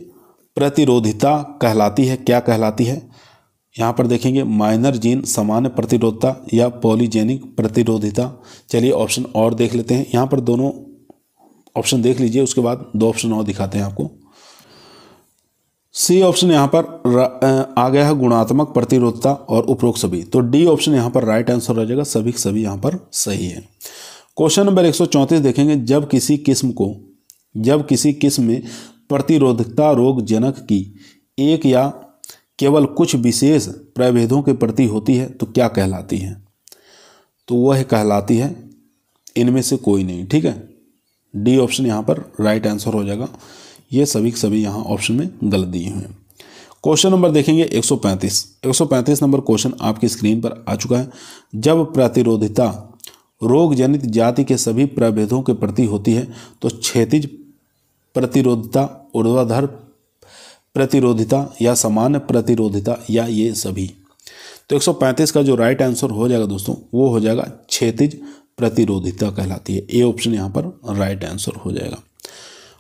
प्रतिरोधिता कहलाती है, क्या कहलाती है। यहाँ पर देखेंगे माइनर जीन सामान्य प्रतिरोधता या पॉलीजेनिक प्रतिरोधिता। चलिए ऑप्शन और देख लेते हैं। यहाँ पर दोनों ऑप्शन देख लीजिए, उसके बाद दो ऑप्शन और दिखाते हैं आपको। सी ऑप्शन यहाँ पर आ गया है गुणात्मक प्रतिरोधता और उपरोक्त सभी। तो डी ऑप्शन यहाँ पर राइट आंसर हो जाएगा। सभी सभी यहाँ पर सही है। क्वेश्चन नंबर 134 देखेंगे, जब किसी किस्म में प्रतिरोधकता रोगजनक की एक या केवल कुछ विशेष प्रभेदों के प्रति होती है तो क्या कहलाती है। तो वह कहलाती है इनमें से कोई नहीं। ठीक है, डी ऑप्शन यहाँ पर राइट आंसर हो जाएगा। ये सभी के सभी यहाँ ऑप्शन में गलत दिए हुए हैं। क्वेश्चन नंबर देखेंगे 135 नंबर क्वेश्चन आपकी स्क्रीन पर आ चुका है। जब प्रतिरोधिता रोग जनित जाति के सभी प्रभेदों के प्रति होती है तो क्षैतिज प्रतिरोधिता, ऊर्ध्वाधर प्रतिरोधिता या सामान्य प्रतिरोधिता या ये सभी। तो 135 का जो राइट आंसर हो जाएगा दोस्तों वो हो जाएगा क्षैतिज प्रतिरोधिता कहलाती है। ए ऑप्शन यहाँ पर राइट आंसर हो जाएगा।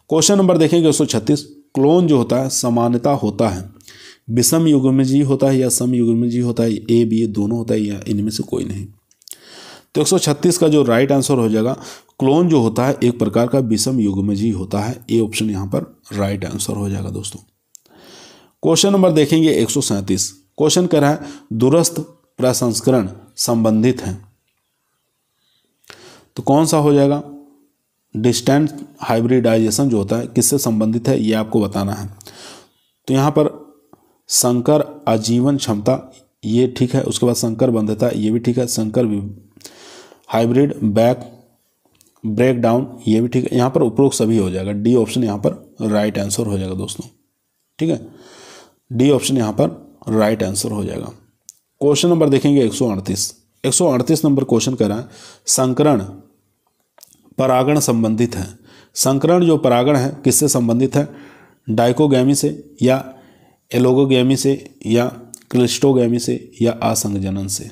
क्वेश्चन नंबर देखेंगे 136। क्लोन जो होता है समानता होता है विषम युग्मजीवी होता है या सम युग्मजीवी होता है, ए बी दोनों होता है या इनमें से कोई नहीं। तो 136 का जो राइट आंसर हो जाएगा क्लोन जो होता है एक प्रकार का विषम युग्मजीवी होता है। ए ऑप्शन यहाँ पर राइट आंसर हो जाएगा दोस्तों। क्वेश्चन नंबर देखेंगे 137। क्वेश्चन कह रहा है दूरस्थ प्रसंस्करण संबंधित है, तो कौन सा हो जाएगा? डिस्टेंट हाइब्रिडाइजेशन जो होता है किससे संबंधित है ये आपको बताना है। तो यहाँ पर संकर आजीवन क्षमता ये ठीक है, उसके बाद संकर बंधता ये भी ठीक है, संकर हाइब्रिड ब्रेक डाउन ये भी ठीक है। यहाँ पर उपरोक्त सभी हो जाएगा। डी ऑप्शन यहाँ पर राइट आंसर हो जाएगा दोस्तों। ठीक है, डी ऑप्शन यहाँ पर राइट आंसर हो जाएगा। क्वेश्चन नंबर देखेंगे 138 नंबर क्वेश्चन कह रहा है संकरण परागण संबंधित है। संकरण जो परागण है किससे संबंधित है? डाइकोगैमी से या एलोगोगैमी से या क्लिस्टोगैमी से या असंगजनन से।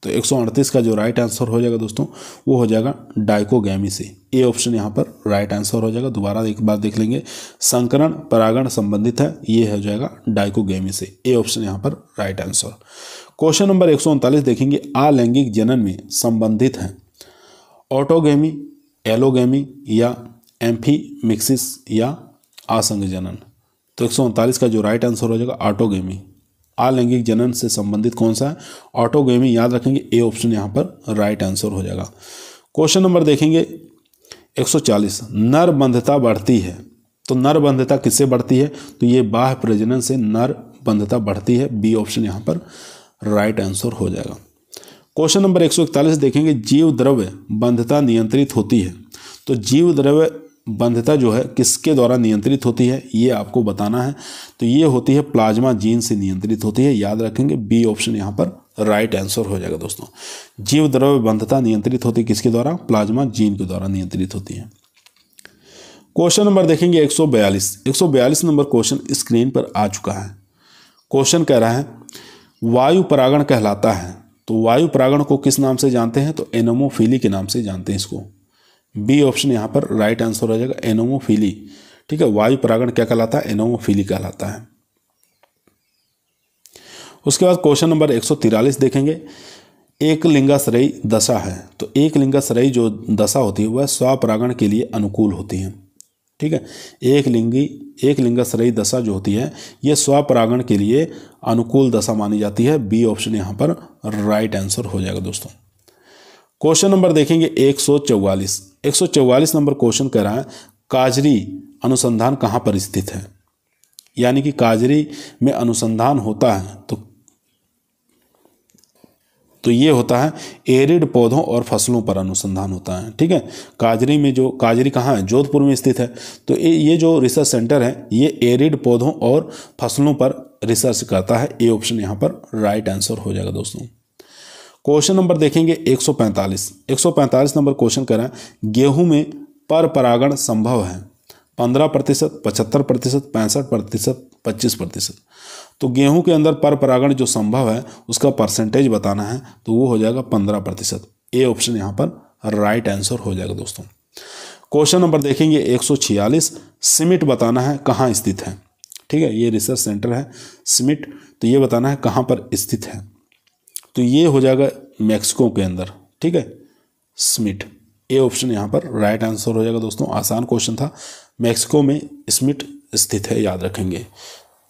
तो 138 का जो राइट आंसर हो जाएगा दोस्तों वो हो जाएगा डाइकोगैमी से। ए ऑप्शन यहाँ पर राइट आंसर हो जाएगा। दोबारा एक बार देख लेंगे, संकरण परागण संबंधित है, ये हो जाएगा डाइकोगैमी से। ए ऑप्शन यहाँ पर राइट आंसर। क्वेश्चन नंबर 139 देखेंगे अलैंगिक जनन में संबंधित है ऑटोगैमी, एलोगैमी या एम्फीमिक्सिस या असंग जनन। तो 139 का जो राइट आंसर हो जाएगा ऑटोगैमी। अलैंगिक जनन से संबंधित कौन सा है? ऑटोगैमी। याद रखेंगे ए ऑप्शन यहाँ पर राइट आंसर हो जाएगा। क्वेश्चन नंबर देखेंगे 140 नर बंधता बढ़ती है। तो नर बंधता किससे बढ़ती है? तो ये बाह्य प्रजनन से नर बंधता बढ़ती है। बी ऑप्शन यहाँ पर राइट आंसर हो जाएगा। क्वेश्चन नंबर 141 देखेंगे जीव द्रव्य बंधता नियंत्रित होती है। तो जीव द्रव्य बंधता जो है किसके द्वारा नियंत्रित होती है ये आपको बताना है। तो ये होती है प्लाज्मा जीन से नियंत्रित होती है। याद रखेंगे बी ऑप्शन यहाँ पर राइट आंसर हो जाएगा दोस्तों। जीव द्रव्य बंधता नियंत्रित होती है किसके द्वारा? प्लाज्मा जीन के द्वारा नियंत्रित होती है। क्वेश्चन नंबर देखेंगे 142 नंबर क्वेश्चन स्क्रीन पर आ चुका है। क्वेश्चन कह रहा है वायु परागण कहलाता है। तो वायु परागण को किस नाम से जानते हैं? तो एनोमोफिली के नाम से जानते हैं इसको। बी ऑप्शन यहाँ पर राइट आंसर हो जाएगा एनोमोफिली। ठीक है, वायु परागण क्या कहलाता है? एनोमोफिली कहलाता है। उसके बाद क्वेश्चन नंबर 143 देखेंगे एक लिंगाश्रयी दशा है। तो एक लिंगाश्रयी जो दशा होती है वह स्वपरागण के लिए अनुकूल होती है। ठीक है, एक लिंगाश्रयी दशा जो होती है यह स्वपरागण के लिए अनुकूल दशा मानी जाती है। बी ऑप्शन यहाँ पर राइट आंसर हो जाएगा दोस्तों। क्वेश्चन नंबर देखेंगे 144 नंबर क्वेश्चन कह रहा है काजरी अनुसंधान कहाँ पर स्थित है? यानी कि काजरी में अनुसंधान होता है तो ये होता है एरिड पौधों और फसलों पर अनुसंधान होता है। ठीक है, काजरी में जो काजरी कहाँ है? जोधपुर में स्थित है। तो ये जो रिसर्च सेंटर है ये एरिड पौधों और फसलों पर रिसर्च करता है। ए ऑप्शन यहाँ पर राइट आंसर हो जाएगा दोस्तों। क्वेश्चन नंबर देखेंगे 145 नंबर क्वेश्चन कह रहा है गेहूं में पर परागण संभव है 15%, 75%, 65%, 25%। तो गेहूं के अंदर पर परागण जो संभव है उसका परसेंटेज बताना है तो वो हो जाएगा 15%। ए ऑप्शन यहाँ पर राइट आंसर हो जाएगा दोस्तों। क्वेश्चन नंबर देखेंगे 146 सिमिट बताना है कहाँ स्थित है। ठीक है, ये रिसर्च सेंटर है सिमिट, तो ये बताना है कहाँ पर स्थित है। तो ये हो जाएगा मैक्सिको के अंदर। ठीक है, स्मिट। ए ऑप्शन यहाँ पर राइट आंसर हो जाएगा दोस्तों। आसान क्वेश्चन था, मैक्सिको में स्मिट स्थित है, याद रखेंगे।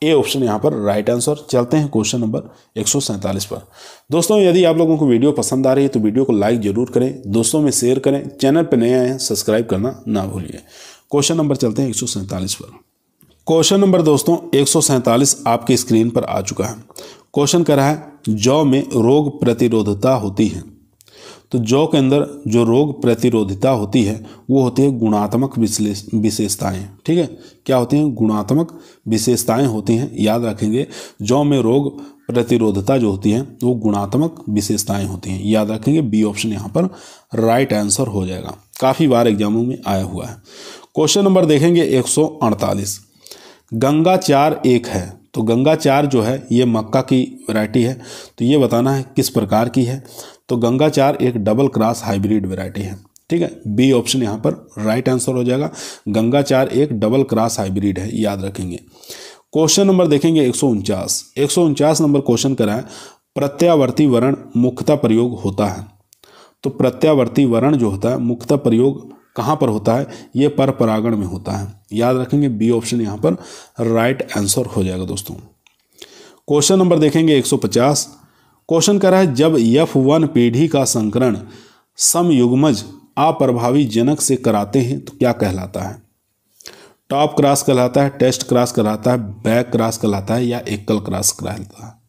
ए ऑप्शन यहाँ पर राइट आंसर। चलते हैं क्वेश्चन नंबर 147 पर। दोस्तों यदि आप लोगों को वीडियो पसंद आ रही है तो वीडियो को लाइक जरूर करें, दोस्तों में शेयर करें, चैनल पर नए आए हैं सब्सक्राइब करना ना भूलिए। क्वेश्चन नंबर चलते हैं 147 पर। क्वेश्चन नंबर दोस्तों 147 आपकी स्क्रीन पर आ चुका है। क्वेश्चन कह रहा है जौ में रोग प्रतिरोधता होती है। तो जौ के अंदर जो रोग प्रतिरोधिता होती है वो होती है गुणात्मक विशेषताएं। ठीक है, क्या होती हैं? गुणात्मक विशेषताएं होती हैं। याद रखेंगे, जौ में रोग प्रतिरोधता जो होती है वो गुणात्मक विशेषताएं होती हैं। याद रखेंगे, बी ऑप्शन यहाँ पर राइट आंसर हो जाएगा। काफ़ी बार एग्जामों में आया हुआ है। क्वेश्चन नंबर देखेंगे 148। गंगा 4 एक है, तो गंगा 4 जो है ये मक्का की वैरायटी है, तो ये बताना है किस प्रकार की है। तो गंगा 4 एक डबल क्रॉस हाइब्रिड वैरायटी है। ठीक है, बी ऑप्शन यहाँ पर राइट आंसर हो जाएगा। गंगा 4 एक डबल क्रॉस हाइब्रिड है, याद रखेंगे। क्वेश्चन नंबर देखेंगे 149। 149 नंबर क्वेश्चन करा है, प्रत्यावर्ती वर्ण मुख्यतः प्रयोग होता है। तो प्रत्यावर्ती वर्ण जो होता है मुख्यतः प्रयोग कहाँ पर होता है? ये पर परागण में होता है। याद रखेंगे, बी ऑप्शन यहाँ पर राइट आंसर हो जाएगा दोस्तों। क्वेश्चन नंबर देखेंगे 150। क्वेश्चन कर रहा है, जब F1 पीढ़ी का संकरण समयुग्मज अप्रभावी जनक से कराते हैं तो क्या कहलाता है? टॉप क्रॉस कहलाता है, टेस्ट क्रॉस कहलाता है, बैक क्रॉस कहलाता है, या एकल क्रॉस कहलाता है?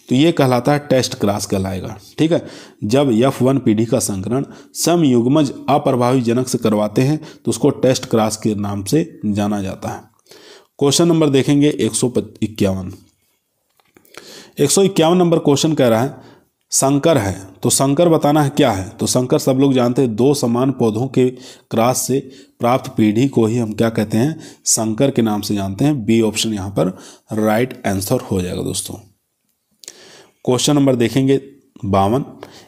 तो ये कहलाता है टेस्ट क्रॉस कहलाएगा। ठीक है, जब F1 पीढ़ी का संकरण समयुग्मज अप्रभावी जनक से करवाते हैं तो उसको टेस्ट क्रॉस के नाम से जाना जाता है। क्वेश्चन नंबर देखेंगे 151। 151 नंबर क्वेश्चन कह रहा है, संकर है, तो संकर बताना है क्या है? तो संकर सब लोग जानते हैं, दो समान पौधों के क्रॉस से प्राप्त पीढ़ी को ही हम क्या कहते हैं? संकर के नाम से जानते हैं। बी ऑप्शन यहाँ पर राइट आंसर हो जाएगा दोस्तों। क्वेश्चन नंबर देखेंगे 52।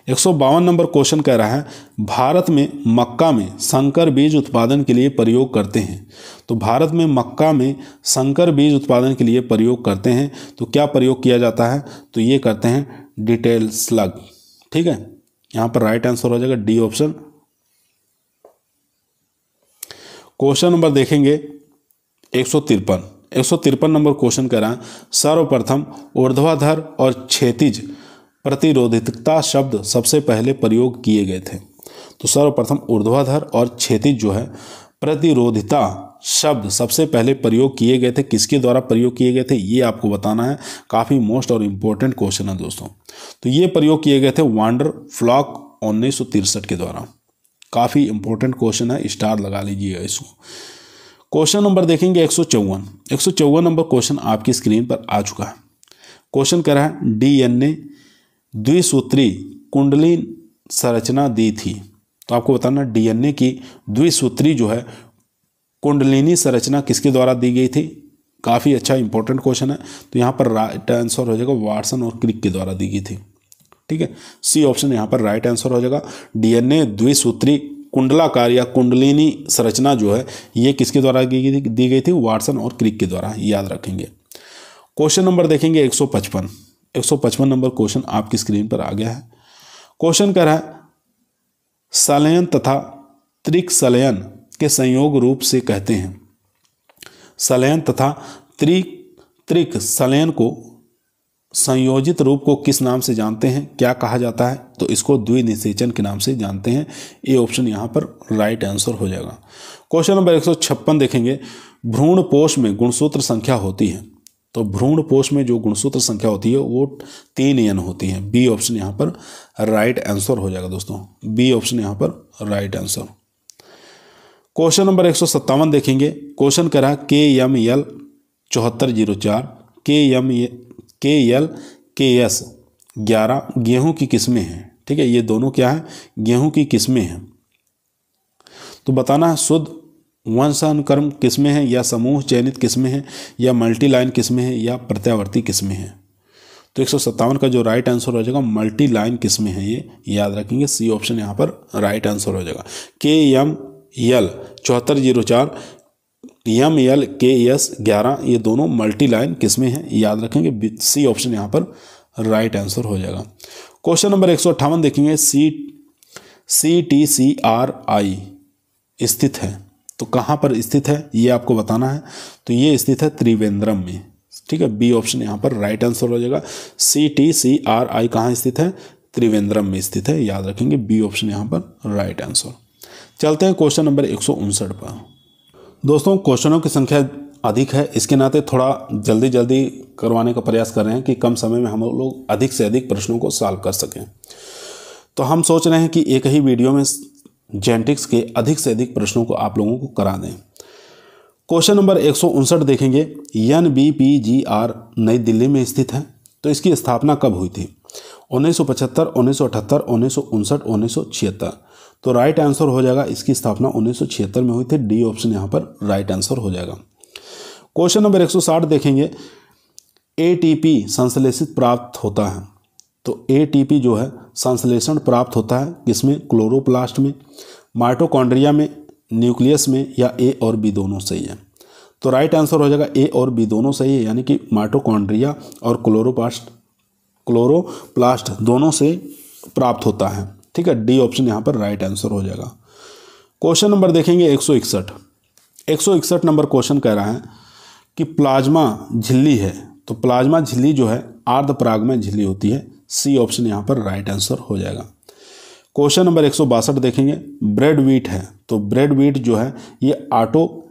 152 नंबर क्वेश्चन कह रहा है, भारत में मक्का में संकर बीज उत्पादन के लिए प्रयोग करते हैं। तो भारत में मक्का में संकर बीज उत्पादन के लिए प्रयोग करते हैं, तो क्या प्रयोग किया जाता है? तो ये करते हैं डिटेल स्लग। ठीक है, यहाँ पर राइट आंसर हो जाएगा डी ऑप्शन। क्वेश्चन नंबर देखेंगे 153। 153 नंबर क्वेश्चन कह रहा है, सर्वप्रथम ऊर्ध्वाधर और क्षैतिज प्रतिरोधिता शब्द सबसे पहले प्रयोग किए गए थे। तो सर्वप्रथम ऊर्ध्वाधर और क्षैतिज जो है प्रतिरोधिता शब्द सबसे पहले प्रयोग किए गए थे, किसके द्वारा प्रयोग किए गए थे ये आपको बताना है। काफ़ी मोस्ट और इम्पोर्टेंट क्वेश्चन है दोस्तों। तो ये प्रयोग किए गए थे वांडर फ्लॉक 1963 के द्वारा। काफ़ी इंपॉर्टेंट क्वेश्चन है, स्टार लगा लीजिएगा इसको। क्वेश्चन नंबर देखेंगे 154। 154 नंबर क्वेश्चन आपकी स्क्रीन पर आ चुका है। क्वेश्चन कह रहा है, DNA द्विसूत्री कुंडली संरचना दी थी। तो आपको बताना DNA की द्विसूत्री जो है कुंडलिनी संरचना किसके द्वारा दी गई थी? काफ़ी अच्छा इंपॉर्टेंट क्वेश्चन है। तो यहाँ पर राइट आंसर हो जाएगा वाटसन और क्रिक के द्वारा दी गई थी। ठीक है, सी ऑप्शन यहाँ पर राइट आंसर हो जाएगा। DNA द्विसूत्री कुंडलाकार या कुंडलिनी संरचना जो है ये किसके द्वारा दी गई थी? वाटसन और क्रिक के द्वारा, याद रखेंगे। क्वेश्चन नंबर देखेंगे 155। 155 नंबर क्वेश्चन आपकी स्क्रीन पर आ गया है। क्वेश्चन कह रहा है, संलयन तथा त्रिक संलयन के संयोग रूप से कहते हैं। संलयन तथा त्रिक संलयन को संयोजित रूप को किस नाम से जानते हैं? क्या कहा जाता है? तो इसको द्विनिषेचन के नाम से जानते हैं। ए ऑप्शन यहाँ पर राइट आंसर हो जाएगा। क्वेश्चन नंबर 156 देखेंगे, भ्रूण पोष में गुणसूत्र संख्या होती है। तो भ्रूण पोष में जो गुणसूत्र संख्या होती है वो 3n होती है। बी ऑप्शन यहाँ पर राइट आंसर हो जाएगा दोस्तों। बी ऑप्शन यहाँ पर राइट आंसर। क्वेश्चन नंबर 157 देखेंगे। क्वेश्चन करा KML 7404 KLKS 11 गेहूं की किस्में हैं। ठीक है, ये दोनों क्या है? गेहूं की किस्में हैं। तो बताना है शुद्ध वंशानुक्रम किस्में हैं, या समूह चयनित किस्में हैं, या मल्टी लाइन किस्में हैं, या प्रत्यावर्ती किस्में हैं। तो 157 का जो राइट आंसर हो जाएगा मल्टी लाइन किस्में हैं, ये याद रखेंगे। सी ऑप्शन यहाँ पर राइट आंसर हो जाएगा। KML 7404 MLKS 11 ये दोनों मल्टी लाइन किस्में हैं, याद रखेंगे। सी ऑप्शन यहाँ पर राइट आंसर हो जाएगा। क्वेश्चन नंबर 158 देखेंगे, CTCRI स्थित है। तो कहाँ पर स्थित है ये आपको बताना है। तो ये स्थित है त्रिवेंद्रम में। ठीक है, बी ऑप्शन यहाँ पर राइट आंसर हो जाएगा। CTCRI कहाँ स्थित है? त्रिवेंद्रम में स्थित है, याद रखेंगे। बी ऑप्शन यहाँ पर राइट आंसर। चलते हैं क्वेश्चन नंबर 159 पर। दोस्तों क्वेश्चनों की संख्या अधिक है, इसके नाते थोड़ा जल्दी करवाने का प्रयास कर रहे हैं कि कम समय में हम लोग अधिक से अधिक प्रश्नों को सॉल्व कर सकें। तो हम सोच रहे हैं कि एक ही वीडियो में जेनेटिक्स के अधिक से अधिक प्रश्नों को आप लोगों को करा दें। क्वेश्चन नंबर 159 देखेंगे। NBPGR नई दिल्ली में स्थित है, तो इसकी स्थापना कब हुई थी? 1975, 1978, 1959, 1976। तो राइट आंसर हो जाएगा इसकी स्थापना 1976 में हुई थी। डी ऑप्शन यहाँ पर राइट आंसर हो जाएगा। क्वेश्चन नंबर 160 देखेंगे। ATP संश्लेषित प्राप्त होता है, तो ATP जो है संश्लेषण प्राप्त होता है किसमें? क्लोरोप्लास्ट में, माइटोकॉन्ड्रिया में, न्यूक्लियस में, या A और B दोनों सही है। तो राइट आंसर हो जाएगा A और B दोनों सही है, यानी कि माइटोकॉन्ड्रिया और क्लोरोप्लास्ट दोनों से प्राप्त होता है। ठीक है, डी ऑप्शन यहाँ पर राइट आंसर हो जाएगा। क्वेश्चन नंबर देखेंगे 161 नंबर क्वेश्चन कह रहा है कि प्लाज्मा झिल्ली है, तो प्लाज्मा झिल्ली जो है अर्धपरागमय झिल्ली होती है। सी ऑप्शन यहाँ पर राइट आंसर हो जाएगा। क्वेश्चन नंबर 162 देखेंगे। ब्रेड व्हीट है, तो ब्रेड व्हीट जो है ये ऑटो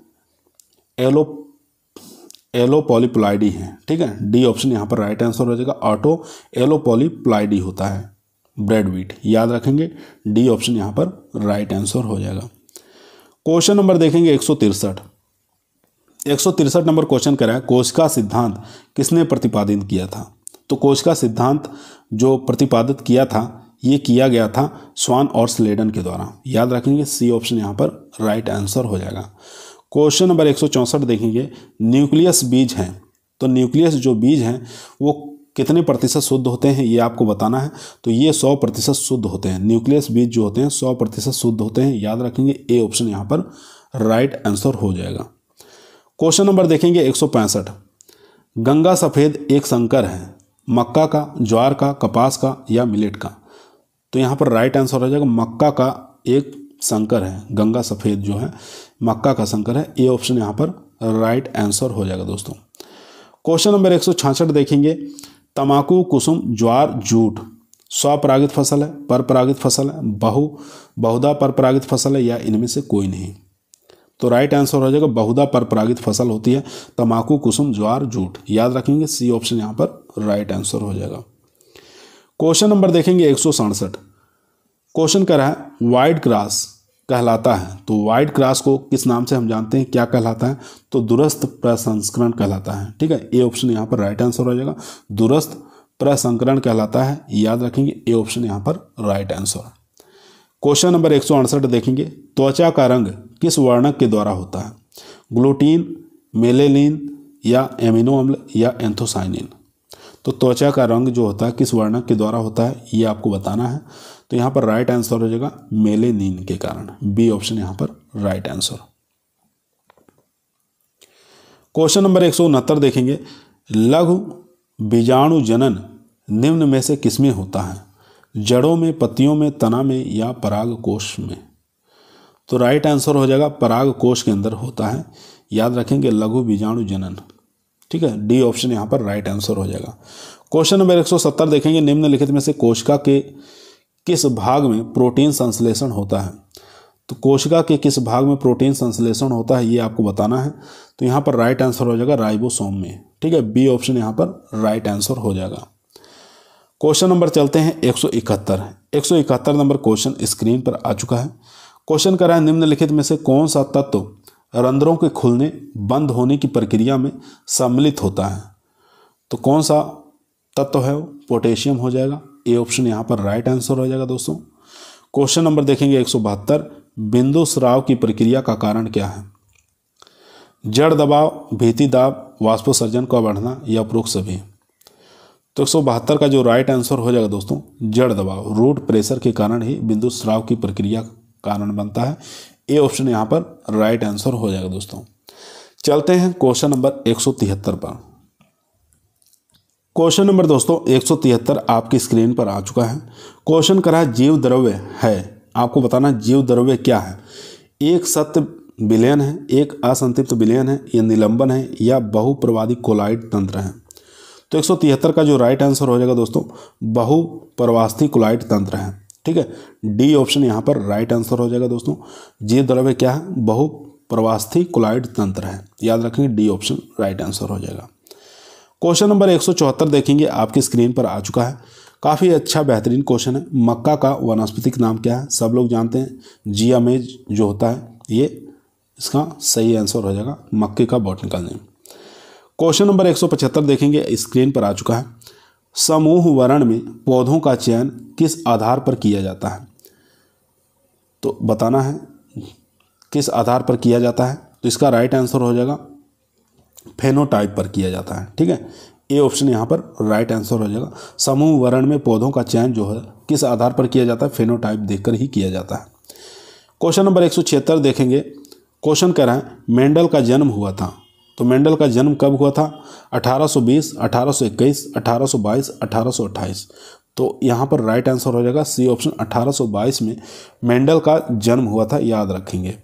एलोपॉलीप्लाइडी है। ठीक है, डी ऑप्शन यहाँ पर राइट आंसर हो जाएगा। ऑटो एलोपॉलीप्लाइडी होता है ब्रेड व्हीट, याद रखेंगे। डी ऑप्शन यहाँ पर राइट आंसर हो जाएगा। क्वेश्चन नंबर देखेंगे 163 नंबर क्वेश्चन कह रहा है कोशिका सिद्धांत किसने प्रतिपादित किया था? तो कोशिका सिद्धांत जो प्रतिपादित किया था ये किया गया था स्वान और स्लेडन के द्वारा, याद रखेंगे। सी ऑप्शन यहाँ पर राइट आंसर हो जाएगा। क्वेश्चन नंबर 164 देखेंगे। न्यूक्लियस बीज हैं, तो न्यूक्लियस जो बीज हैं वो कितने प्रतिशत शुद्ध होते हैं ये आपको बताना है। तो ये 100% शुद्ध होते हैं। न्यूक्लियस बीज जो होते हैं 100% शुद्ध होते हैं, याद रखेंगे। ए ऑप्शन यहाँ पर राइट आंसर हो जाएगा। क्वेश्चन नंबर देखेंगे 165। गंगा सफ़ेद एक संकर है, मक्का का, ज्वार का, कपास का या मिलेट का? तो यहाँ पर राइट आंसर हो जाएगा मक्का का एक संकर है। गंगा सफ़ेद जो है मक्का का संकर है। ए ऑप्शन यहाँ पर राइट आंसर हो जाएगा दोस्तों। क्वेश्चन नंबर 166 देखेंगे। तंबाकू, कुसुम, ज्वार, जूट स्वपरागित फसल है, परपरागित फसल है, बहुधा परपरागित फसल है या इनमें से कोई नहीं? तो राइट आंसर हो जाएगा बहुधा परपरागित फसल होती है तंबाकू, कुसुम, ज्वार, जूट, याद रखेंगे। सी ऑप्शन यहाँ पर राइट आंसर हो जाएगा। क्वेश्चन नंबर देखेंगे 167। क्वेश्चन कह रहा है वाइट ग्रास कहलाता है, तो वाइट ग्रास को किस नाम से हम जानते हैं, क्या कहलाता है? तो दूरस्थ प्रसंस्करण कहलाता है। ठीक है, ए ऑप्शन यहाँ पर राइट आंसर हो जाएगा। दूरस्थ प्रसंस्करण कहलाता है, याद रखेंगे। ए ऑप्शन यहाँ पर राइट आंसर। क्वेश्चन नंबर 168 देखेंगे। त्वचा का रंग किस वर्णक के द्वारा होता है? ग्लूटीन, मेलेनिन या एमिनो अम्ल या एंथोसाइनिन? तो त्वचा का रंग जो होता है किस वर्णक के द्वारा होता है ये आपको बताना है। तो यहाँ पर राइट आंसर हो जाएगा मेलेनिन के कारण। बी ऑप्शन यहाँ पर राइट आंसर। क्वेश्चन नंबर 169 देखेंगे। लघु बीजाणु जनन निम्न में से किसमें होता है? जड़ों में, पत्तियों में, तना में या पराग कोश में? तो राइट आंसर हो जाएगा पराग कोश के अंदर होता है, याद रखेंगे। लघु बीजाणु जनन। ठीक है, डी ऑप्शन यहाँ पर राइट आंसर हो जाएगा। क्वेश्चन नंबर 170 देखेंगे। निम्नलिखित में से कोशिका के किस भाग में प्रोटीन संश्लेषण होता है? तो कोशिका के किस भाग में प्रोटीन संश्लेषण होता है ये आपको बताना है। तो यहाँ पर राइट आंसर हो जाएगा राइबोसोम में। ठीक है, बी ऑप्शन यहाँ पर राइट आंसर हो जाएगा। क्वेश्चन नंबर चलते हैं 171 नंबर क्वेश्चन स्क्रीन पर आ चुका है। क्वेश्चन कर रहा है निम्नलिखित में से कौन सा तत्व रंध्रों के खुलने बंद होने की प्रक्रिया में सम्मिलित होता है? तो कौन सा तत्व है वो? पोटेशियम हो जाएगा। ए ऑप्शन यहाँ पर राइट आंसर हो जाएगा दोस्तों। क्वेश्चन नंबर देखेंगे 172। बिंदु स्राव की प्रक्रिया का कारण क्या है? जड़ दबाव, भीति दाब, वाष्पोत्सर्जन का बढ़ना या उपरोक्त सभी? तो 172 का जो राइट आंसर हो जाएगा दोस्तों जड़ दबाव, रूट प्रेशर के कारण ही बिंदु स्राव की प्रक्रिया कारण बनता है। ए ऑप्शन यहाँ पर राइट आंसर हो जाएगा दोस्तों। चलते हैं क्वेश्चन नंबर 173 पर। क्वेश्चन नंबर दोस्तों 173 आपकी स्क्रीन पर आ चुका है। क्वेश्चन करा है जीव द्रव्य है, आपको बताना है जीव द्रव्य क्या है। एक सत्य विलयन है, एक असंतृप्त विलयन है, या निलंबन है, या बहुप्रवादी कोलाइड तंत्र है? तो 173 का जो राइट आंसर हो जाएगा दोस्तों बहुप्रवास्ती कोलाइड तंत्र है। ठीक है, डी ऑप्शन यहाँ पर राइट आंसर हो जाएगा दोस्तों। जीव द्रव्य क्या है? बहुप्रवास्ती कोलाइड तंत्र है, याद रखेंगे। डी ऑप्शन राइट आंसर हो जाएगा। क्वेश्चन नंबर 174 देखेंगे, आपकी स्क्रीन पर आ चुका है। काफ़ी अच्छा बेहतरीन क्वेश्चन है। मक्का का वानस्पतिक नाम क्या है? सब लोग जानते हैं, जियामेज जो होता है, ये इसका सही आंसर हो जाएगा मक्के का बॉटनिकल नेम। क्वेश्चन नंबर 175 देखेंगे, स्क्रीन पर आ चुका है। समूह वर्ण में पौधों का चयन किस आधार पर किया जाता है? तो बताना है किस आधार पर किया जाता है। तो इसका राइट आंसर हो जाएगा फेनोटाइप पर किया जाता है। ठीक है, ए ऑप्शन यहाँ पर राइट आंसर हो जाएगा। समूह वर्ण में पौधों का चयन जो है किस आधार पर किया जाता है? फेनोटाइप देखकर ही किया जाता है। क्वेश्चन नंबर 176 देखेंगे। क्वेश्चन कह रहा है मेंडल का जन्म हुआ था। तो मेंडल का जन्म कब हुआ था? 1820, 1821, 1822, 1828। तो यहाँ पर राइट आंसर हो जाएगा सी ऑप्शन, 1822 में मेंडल का जन्म हुआ था, याद रखेंगे।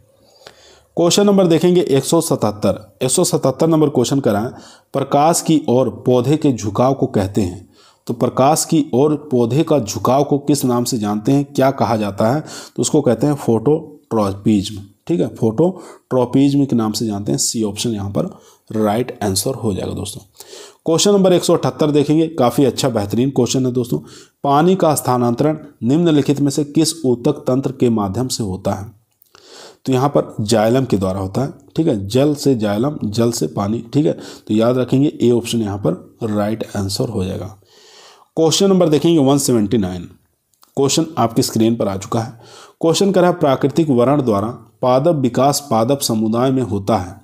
क्वेश्चन नंबर देखेंगे 177 नंबर क्वेश्चन करा है, प्रकाश की ओर पौधे के झुकाव को कहते हैं। तो प्रकाश की ओर पौधे का झुकाव को किस नाम से जानते हैं, क्या कहा जाता है? तो उसको कहते हैं फोटोट्रॉपिज्म। ठीक है, फोटोट्रॉपिज्म के नाम से जानते हैं। सी ऑप्शन यहाँ पर राइट आंसर हो जाएगा दोस्तों। क्वेश्चन नंबर 178 देखेंगे, काफ़ी अच्छा बेहतरीन क्वेश्चन है दोस्तों। पानी का स्थानांतरण निम्नलिखित में से किस ऊतक तंत्र के माध्यम से होता है? तो यहाँ पर जाइलम के द्वारा होता है। ठीक है, जल से जाइलम, जल से पानी। ठीक है, तो याद रखेंगे ए ऑप्शन यहाँ पर राइट आंसर हो जाएगा। क्वेश्चन नंबर देखेंगे 179। क्वेश्चन आपकी स्क्रीन पर आ चुका है। क्वेश्चन कर रहा है प्राकृतिक वर्ण द्वारा पादप विकास पादप समुदाय में होता है।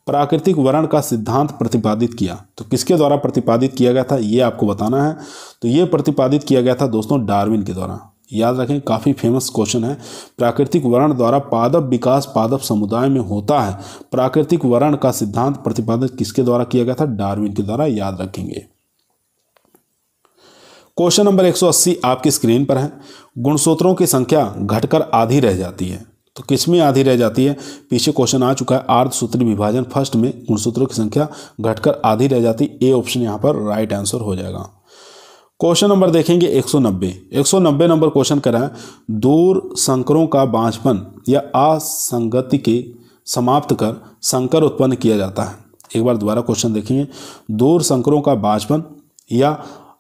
प्राकृतिक वर्ण का सिद्धांत प्रतिपादित किया। तो किसके द्वारा प्रतिपादित किया गया था, ये आपको बताना है। तो ये प्रतिपादित किया गया था दोस्तों डार्विन के द्वारा। याद रखें, काफ़ी फेमस क्वेश्चन है। प्राकृतिक वर्ण द्वारा पादप विकास पादप समुदाय में होता है। प्राकृतिक वर्ण का सिद्धांत प्रतिपादित किसके द्वारा किया गया था? डार्विन के द्वारा, याद रखेंगे। क्वेश्चन नंबर 180 आपकी स्क्रीन पर है। गुणसूत्रों की संख्या घटकर आधी रह जाती है। तो किसमें आधी रह जाती है? पीछे क्वेश्चन आ चुका है, अर्धसूत्री विभाजन फर्स्ट में गुणसूत्रों की संख्या घटकर आधी रह जाती। ए ऑप्शन यहाँ पर राइट आंसर हो जाएगा। क्वेश्चन नंबर देखेंगे 190 नंबर क्वेश्चन करा है, दूर संकरों का बांझपन या असंगति के समाप्त कर संकर उत्पन्न किया जाता है। एक बार दोबारा क्वेश्चन देखेंगे, दूर संकरों का बांझपन या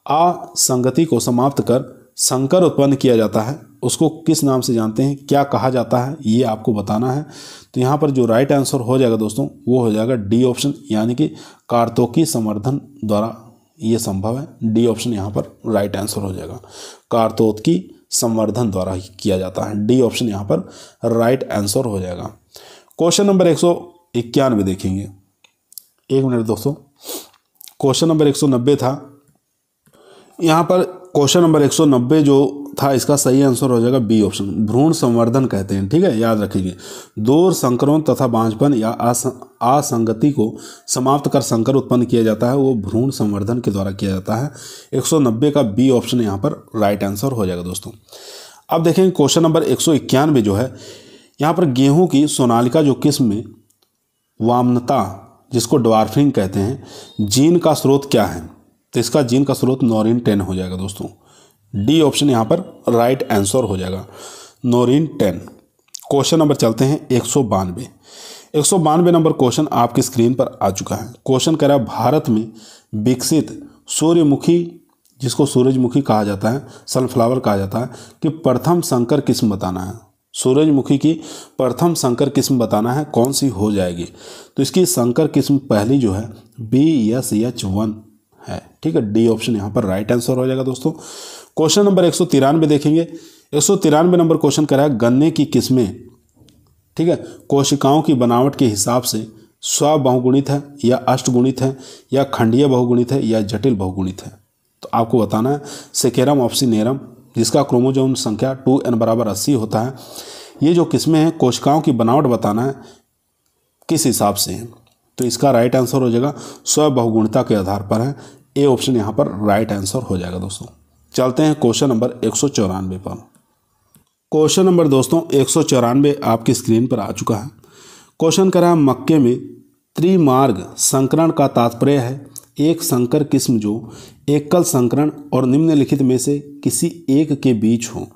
असंगति को समाप्त कर संकर उत्पन्न किया जाता है, उसको किस नाम से जानते हैं, क्या कहा जाता है, ये आपको बताना है। तो यहाँ पर जो राइट आंसर हो जाएगा दोस्तों वो हो जाएगा डी ऑप्शन, यानी कि कार्तोकी संवर्धन द्वारा ये संभव है। डी ऑप्शन यहाँ पर राइट आंसर हो जाएगा, कार्तोकी संवर्धन द्वारा ही किया जाता है। डी ऑप्शन यहाँ पर राइट आंसर हो जाएगा। क्वेश्चन नंबर 191 देखेंगे। एक मिनट दोस्तों, क्वेश्चन नंबर 190 था। यहाँ पर क्वेश्चन नंबर 190 जो था इसका सही आंसर हो जाएगा बी ऑप्शन, भ्रूण संवर्धन कहते हैं। ठीक है, याद रखिए, दूर संकरों तथा बांझपन या असंगति को समाप्त कर संकर उत्पन्न किया जाता है, वो भ्रूण संवर्धन के द्वारा किया जाता है। 190 का बी ऑप्शन यहाँ पर राइट आंसर हो जाएगा दोस्तों। अब देखेंगे क्वेश्चन नंबर 191 जो है, यहाँ पर गेहूँ की सोनालिका जो किस्म में वामनता जिसको ड्वार्फिंग कहते हैं, जीन का स्रोत क्या है? तो इसका जीन का स्रोत नॉरिन 10 हो जाएगा दोस्तों। डी ऑप्शन यहाँ पर राइट आंसर हो जाएगा, नॉरिन 10। क्वेश्चन नंबर चलते हैं 192 नंबर क्वेश्चन आपकी स्क्रीन पर आ चुका है। क्वेश्चन कह रहा है भारत में विकसित सूर्यमुखी जिसको सूरजमुखी कहा जाता है, सनफ्लावर कहा जाता है, कि प्रथम संकर किस्म बताना है। सूरजमुखी की प्रथम संकर किस्म बताना है, कौन सी हो जाएगी? तो इसकी संकर किस्म पहली जो है BSH1 है। ठीक है, डी ऑप्शन यहाँ पर राइट आंसर हो जाएगा दोस्तों। क्वेश्चन नंबर 193 देखेंगे। 193 नंबर क्वेश्चन करा है गन्ने की किस्में, ठीक है, कोशिकाओं की बनावट के हिसाब से स्वबहुगुणित है या अष्टगुणित है या खंडीय बहुगुणित है या जटिल बहुगुणित है। तो आपको बताना है सेकेरम ऑप्सिनेरम जिसका क्रोमोसोम संख्या 2n बराबर 80 होता है, ये जो किस्में हैं कोशिकाओं की बनावट बताना है किस हिसाब से है। तो इसका राइट आंसर हो जाएगा स्वबहुगुणिता के आधार पर है। ए ऑप्शन यहाँ पर राइट आंसर हो जाएगा दोस्तों। चलते हैं क्वेश्चन नंबर 194 पर। क्वेश्चन नंबर दोस्तों 194 आपकी स्क्रीन पर आ चुका है। क्वेश्चन करा है मक्के में त्रिमार्ग संकरण का तात्पर्य है एक संकर किस्म जो एकल संकरण और निम्नलिखित में से किसी एक के बीच हो,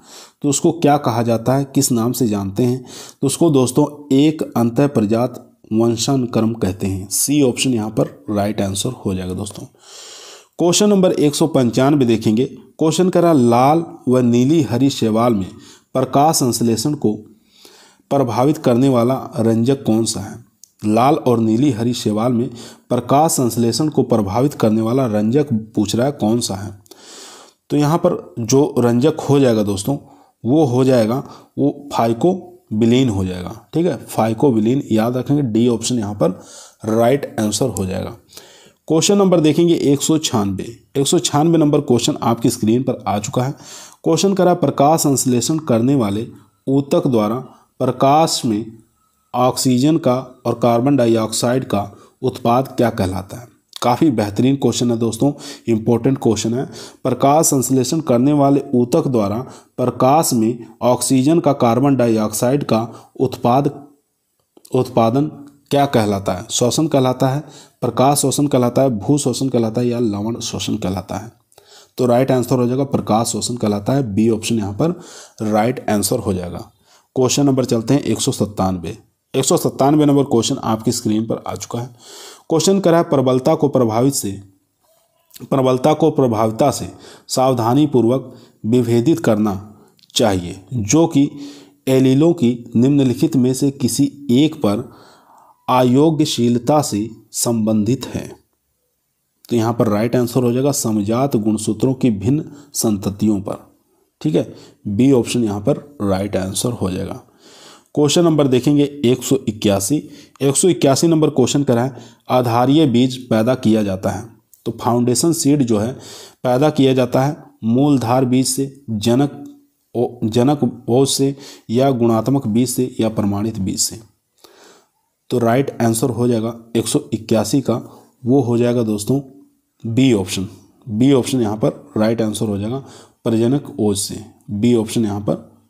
तो उसको क्या कहा जाता है, किस नाम से जानते हैं? तो उसको दोस्तों एक अंतः प्रजात वंशानुक्रम कहते हैं। सी ऑप्शन यहाँ पर राइट आंसर हो जाएगा दोस्तों। क्वेश्चन नंबर 195 देखेंगे। क्वेश्चन करा लाल व नीली हरी शैवाल में प्रकाश संश्लेषण को प्रभावित करने वाला रंजक कौन सा है। लाल और नीली हरी शैवाल में प्रकाश संश्लेषण को प्रभावित करने वाला रंजक पूछ रहा है कौन सा है। तो यहाँ पर जो रंजक हो जाएगा दोस्तों वो हो जाएगा वो फाइकोबिलीन हो जाएगा। ठीक है, फाइकोबिलीन याद रखेंगे, डी ऑप्शन यहाँ पर राइट आंसर हो जाएगा। क्वेश्चन नंबर देखेंगे 196 नंबर क्वेश्चन आपकी स्क्रीन पर आ चुका है। क्वेश्चन करा प्रकाश संश्लेषण करने वाले ऊतक द्वारा प्रकाश में ऑक्सीजन का और कार्बन डाइऑक्साइड का उत्पाद क्या कहलाता है। काफ़ी बेहतरीन क्वेश्चन है दोस्तों, इंपॉर्टेंट क्वेश्चन है। प्रकाश संश्लेषण करने वाले ऊतक द्वारा प्रकाश में ऑक्सीजन का कार्बन डाइऑक्साइड का उत्पादन क्या कहलाता है। श्वसन कहलाता है, प्रकाश श्वसन कहलाता है, भू श्वसन कहलाता है या लवण श्वसन कहलाता है। तो राइट आंसर हो जाएगा प्रकाश श्वसन कहलाता है, बी ऑप्शन यहाँ पर राइट आंसर हो जाएगा। क्वेश्चन नंबर चलते हैं 197 नंबर क्वेश्चन आपकी स्क्रीन पर आ चुका है। क्वेश्चन करा है प्रबलता को प्रभाविता से सावधानी पूर्वक विभेदित करना चाहिए जो कि एलीलों की निम्नलिखित में से किसी एक पर अयोग्यशीलता से संबंधित है। तो यहाँ पर राइट आंसर हो जाएगा समजात गुणसूत्रों की भिन्न संततियों पर। ठीक है, बी ऑप्शन यहाँ पर राइट आंसर हो जाएगा। क्वेश्चन नंबर देखेंगे 181 नंबर क्वेश्चन करा है आधारीय बीज पैदा किया जाता है। तो फाउंडेशन सीड जो है पैदा किया जाता है मूलधार बीज से, जनक ओज से या गुणात्मक बीज से या प्रमाणित बीज से। तो राइट आंसर हो जाएगा 181 का वो हो जाएगा दोस्तों बी ऑप्शन यहाँ पर राइट आंसर हो जाएगा प्रजनक ओज से। बी ऑप्शन यहाँ पर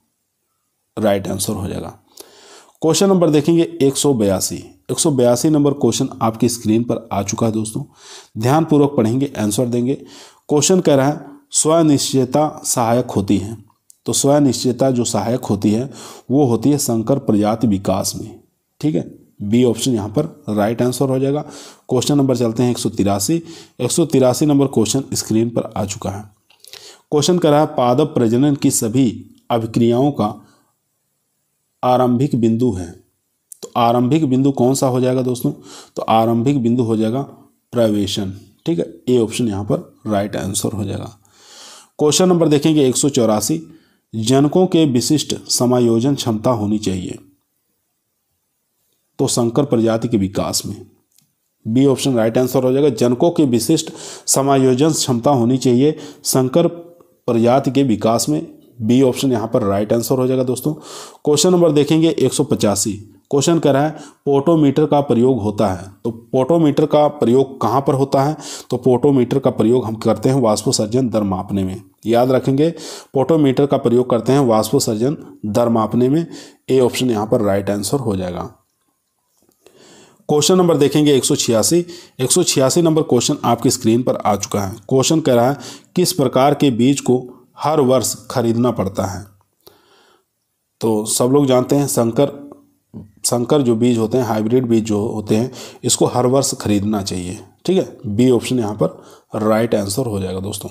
राइट आंसर हो जाएगा। क्वेश्चन नंबर देखेंगे 182 नंबर क्वेश्चन आपकी स्क्रीन पर आ चुका है दोस्तों, ध्यानपूर्वक पढ़ेंगे, आंसर देंगे। क्वेश्चन कह रहा है स्वनिश्चयता सहायक होती है। तो स्वनिश्चयता जो सहायक होती है वो होती है संकर प्रजाति विकास में। ठीक है, बी ऑप्शन यहाँ पर राइट आंसर हो जाएगा। क्वेश्चन नंबर चलते हैं 183 नंबर क्वेश्चन स्क्रीन पर आ चुका है। क्वेश्चन कह रहा है पादप प्रजनन की सभी अभिक्रियाओं का आरंभिक बिंदु है। तो आरंभिक बिंदु कौन सा हो जाएगा दोस्तों। तो आरंभिक बिंदु हो जाएगा प्रवेशन। ठीक है, ए ऑप्शन यहाँ पर राइट आंसर हो जाएगा। क्वेश्चन नंबर देखेंगे 184 जनकों के विशिष्ट समायोजन क्षमता होनी चाहिए। तो संकर प्रजाति के विकास में, बी ऑप्शन राइट आंसर हो जाएगा। जनकों के विशिष्ट समायोजन क्षमता होनी चाहिए संकर प्रजाति के विकास में, बी ऑप्शन यहाँ पर राइट आंसर हो जाएगा दोस्तों। क्वेश्चन नंबर देखेंगे 185। क्वेश्चन कह रहा है पोटोमीटर का प्रयोग होता है। तो पोटोमीटर का प्रयोग कहाँ पर होता है। तो पोटोमीटर का प्रयोग हम करते हैं वाष्पोत्सर्जन दर मापने में। याद रखेंगे, पोटोमीटर का प्रयोग करते हैं वाष्पोत्सर्जन दर मापने में। ए ऑप्शन यहाँ पर राइट आंसर हो जाएगा। क्वेश्चन नंबर देखेंगे 186 नंबर क्वेश्चन आपकी स्क्रीन पर आ चुका है। क्वेश्चन कह रहा है किस प्रकार के बीज को हर वर्ष खरीदना पड़ता है। तो सब लोग जानते हैं संकर जो बीज होते हैं, हाइब्रिड बीज जो होते हैं, इसको हर वर्ष खरीदना चाहिए। ठीक है, बी ऑप्शन यहाँ पर राइट आंसर हो जाएगा दोस्तों।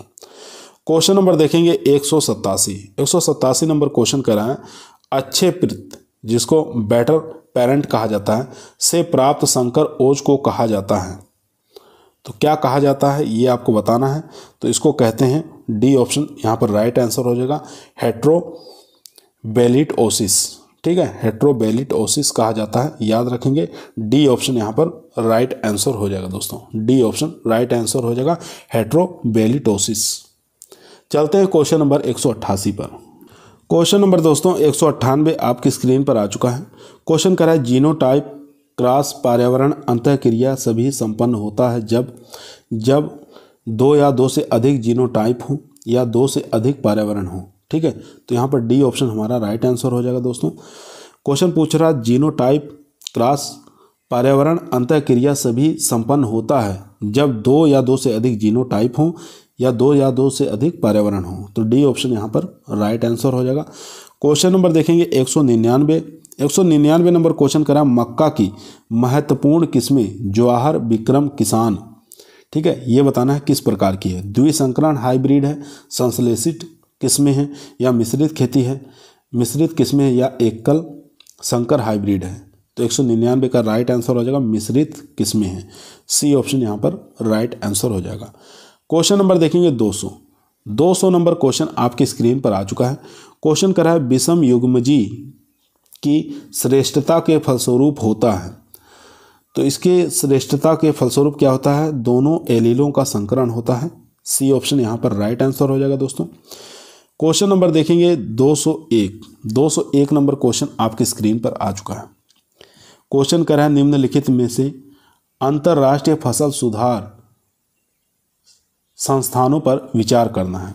क्वेश्चन नंबर देखेंगे 187 नंबर क्वेश्चन कह रहा है अच्छे पितृ जिसको बेटर पेरेंट कहा जाता है से प्राप्त संकर ओज को कहा जाता है। तो क्या कहा जाता है ये आपको बताना है। तो इसको कहते हैं, डी ऑप्शन यहाँ पर राइट आंसर हो जाएगा हेट्रोबैलिटोसिस। ठीक है, हेट्रोबैलिटोसिस कहा जाता है, याद रखेंगे। डी ऑप्शन यहाँ पर राइट आंसर हो जाएगा दोस्तों। डी ऑप्शन राइट आंसर हो जाएगा हेट्रोबैलिटोसिस। चलते हैं क्वेश्चन नंबर 188 पर। क्वेश्चन नंबर दोस्तों 198 आपकी स्क्रीन पर आ चुका है। क्वेश्चन कर रहा है जीनोटाइप क्रॉस पर्यावरण अंतःक्रिया सभी संपन्न होता है जब 2 या 2 से अधिक जीनोटाइप हो या 2 से अधिक पर्यावरण हो। ठीक है, तो यहाँ पर डी ऑप्शन हमारा राइट आंसर हो जाएगा दोस्तों। क्वेश्चन पूछ रहा है जीनोटाइप क्रॉस पर्यावरण अंतःक्रिया सभी संपन्न होता है जब 2 या 2 से अधिक जीनोटाइप हो या 2 या 2 से अधिक पर्यावरण हो। तो डी ऑप्शन यहाँ पर राइट आंसर हो जाएगा। क्वेश्चन नंबर देखेंगे 199 नंबर क्वेश्चन करा मक्का की महत्वपूर्ण किस्में जवाहर विक्रम किसान ठीक है, ये बताना है किस प्रकार की है। द्विसंकरण हाइब्रिड है, संश्लेषित किस्में हैं या मिश्रित खेती है, मिश्रित किस्में हैं या एकल संकर हाइब्रिड है। तो 199 का राइट आंसर हो जाएगा मिश्रित किस्में हैं। सी ऑप्शन यहाँ पर राइट आंसर हो जाएगा। क्वेश्चन नंबर देखेंगे 200 नंबर क्वेश्चन आपकी स्क्रीन पर आ चुका है। क्वेश्चन कर रहा है विषम युग्मजी की श्रेष्ठता के फलस्वरूप होता है। तो इसके श्रेष्ठता के फलस्वरूप क्या होता है, दोनों एलीलों का संकरण होता है। सी ऑप्शन यहाँ पर राइट आंसर हो जाएगा दोस्तों। क्वेश्चन नंबर देखेंगे 201 नंबर क्वेश्चन आपकी स्क्रीन पर आ चुका है। क्वेश्चन कर रहा है निम्नलिखित में से अंतर्राष्ट्रीय फसल सुधार संस्थानों पर विचार करना है।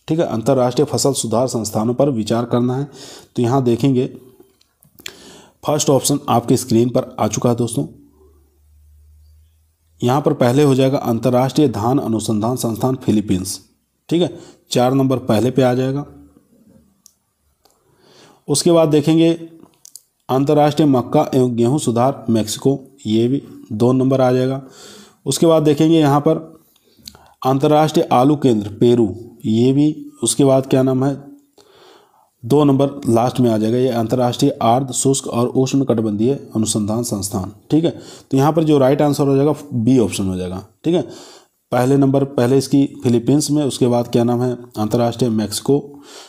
ठीक है, अंतर्राष्ट्रीय फसल सुधार संस्थानों पर विचार करना है। तो यहाँ देखेंगे फर्स्ट ऑप्शन आपकी स्क्रीन पर आ चुका है दोस्तों। यहाँ पर पहले हो जाएगा अंतर्राष्ट्रीय धान अनुसंधान संस्थान फिलीपींस। ठीक है, 4 नंबर पहले पे आ जाएगा। उसके बाद देखेंगे अंतर्राष्ट्रीय मक्का एवं गेहूं सुधार मैक्सिको, ये भी 2 नंबर आ जाएगा। उसके बाद देखेंगे यहाँ पर अंतर्राष्ट्रीय आलू केंद्र पेरू, ये भी। उसके बाद क्या नाम है 2 नंबर लास्ट में आ जाएगा, ये अंतर्राष्ट्रीय आर्द्र शुष्क और उष्णकटिबंधीय अनुसंधान संस्थान। ठीक है, तो यहाँ पर जो राइट आंसर हो जाएगा बी ऑप्शन हो जाएगा। ठीक है, पहले इसकी फिलीपींस में, उसके बाद क्या नाम है अंतर्राष्ट्रीय मैक्सिको।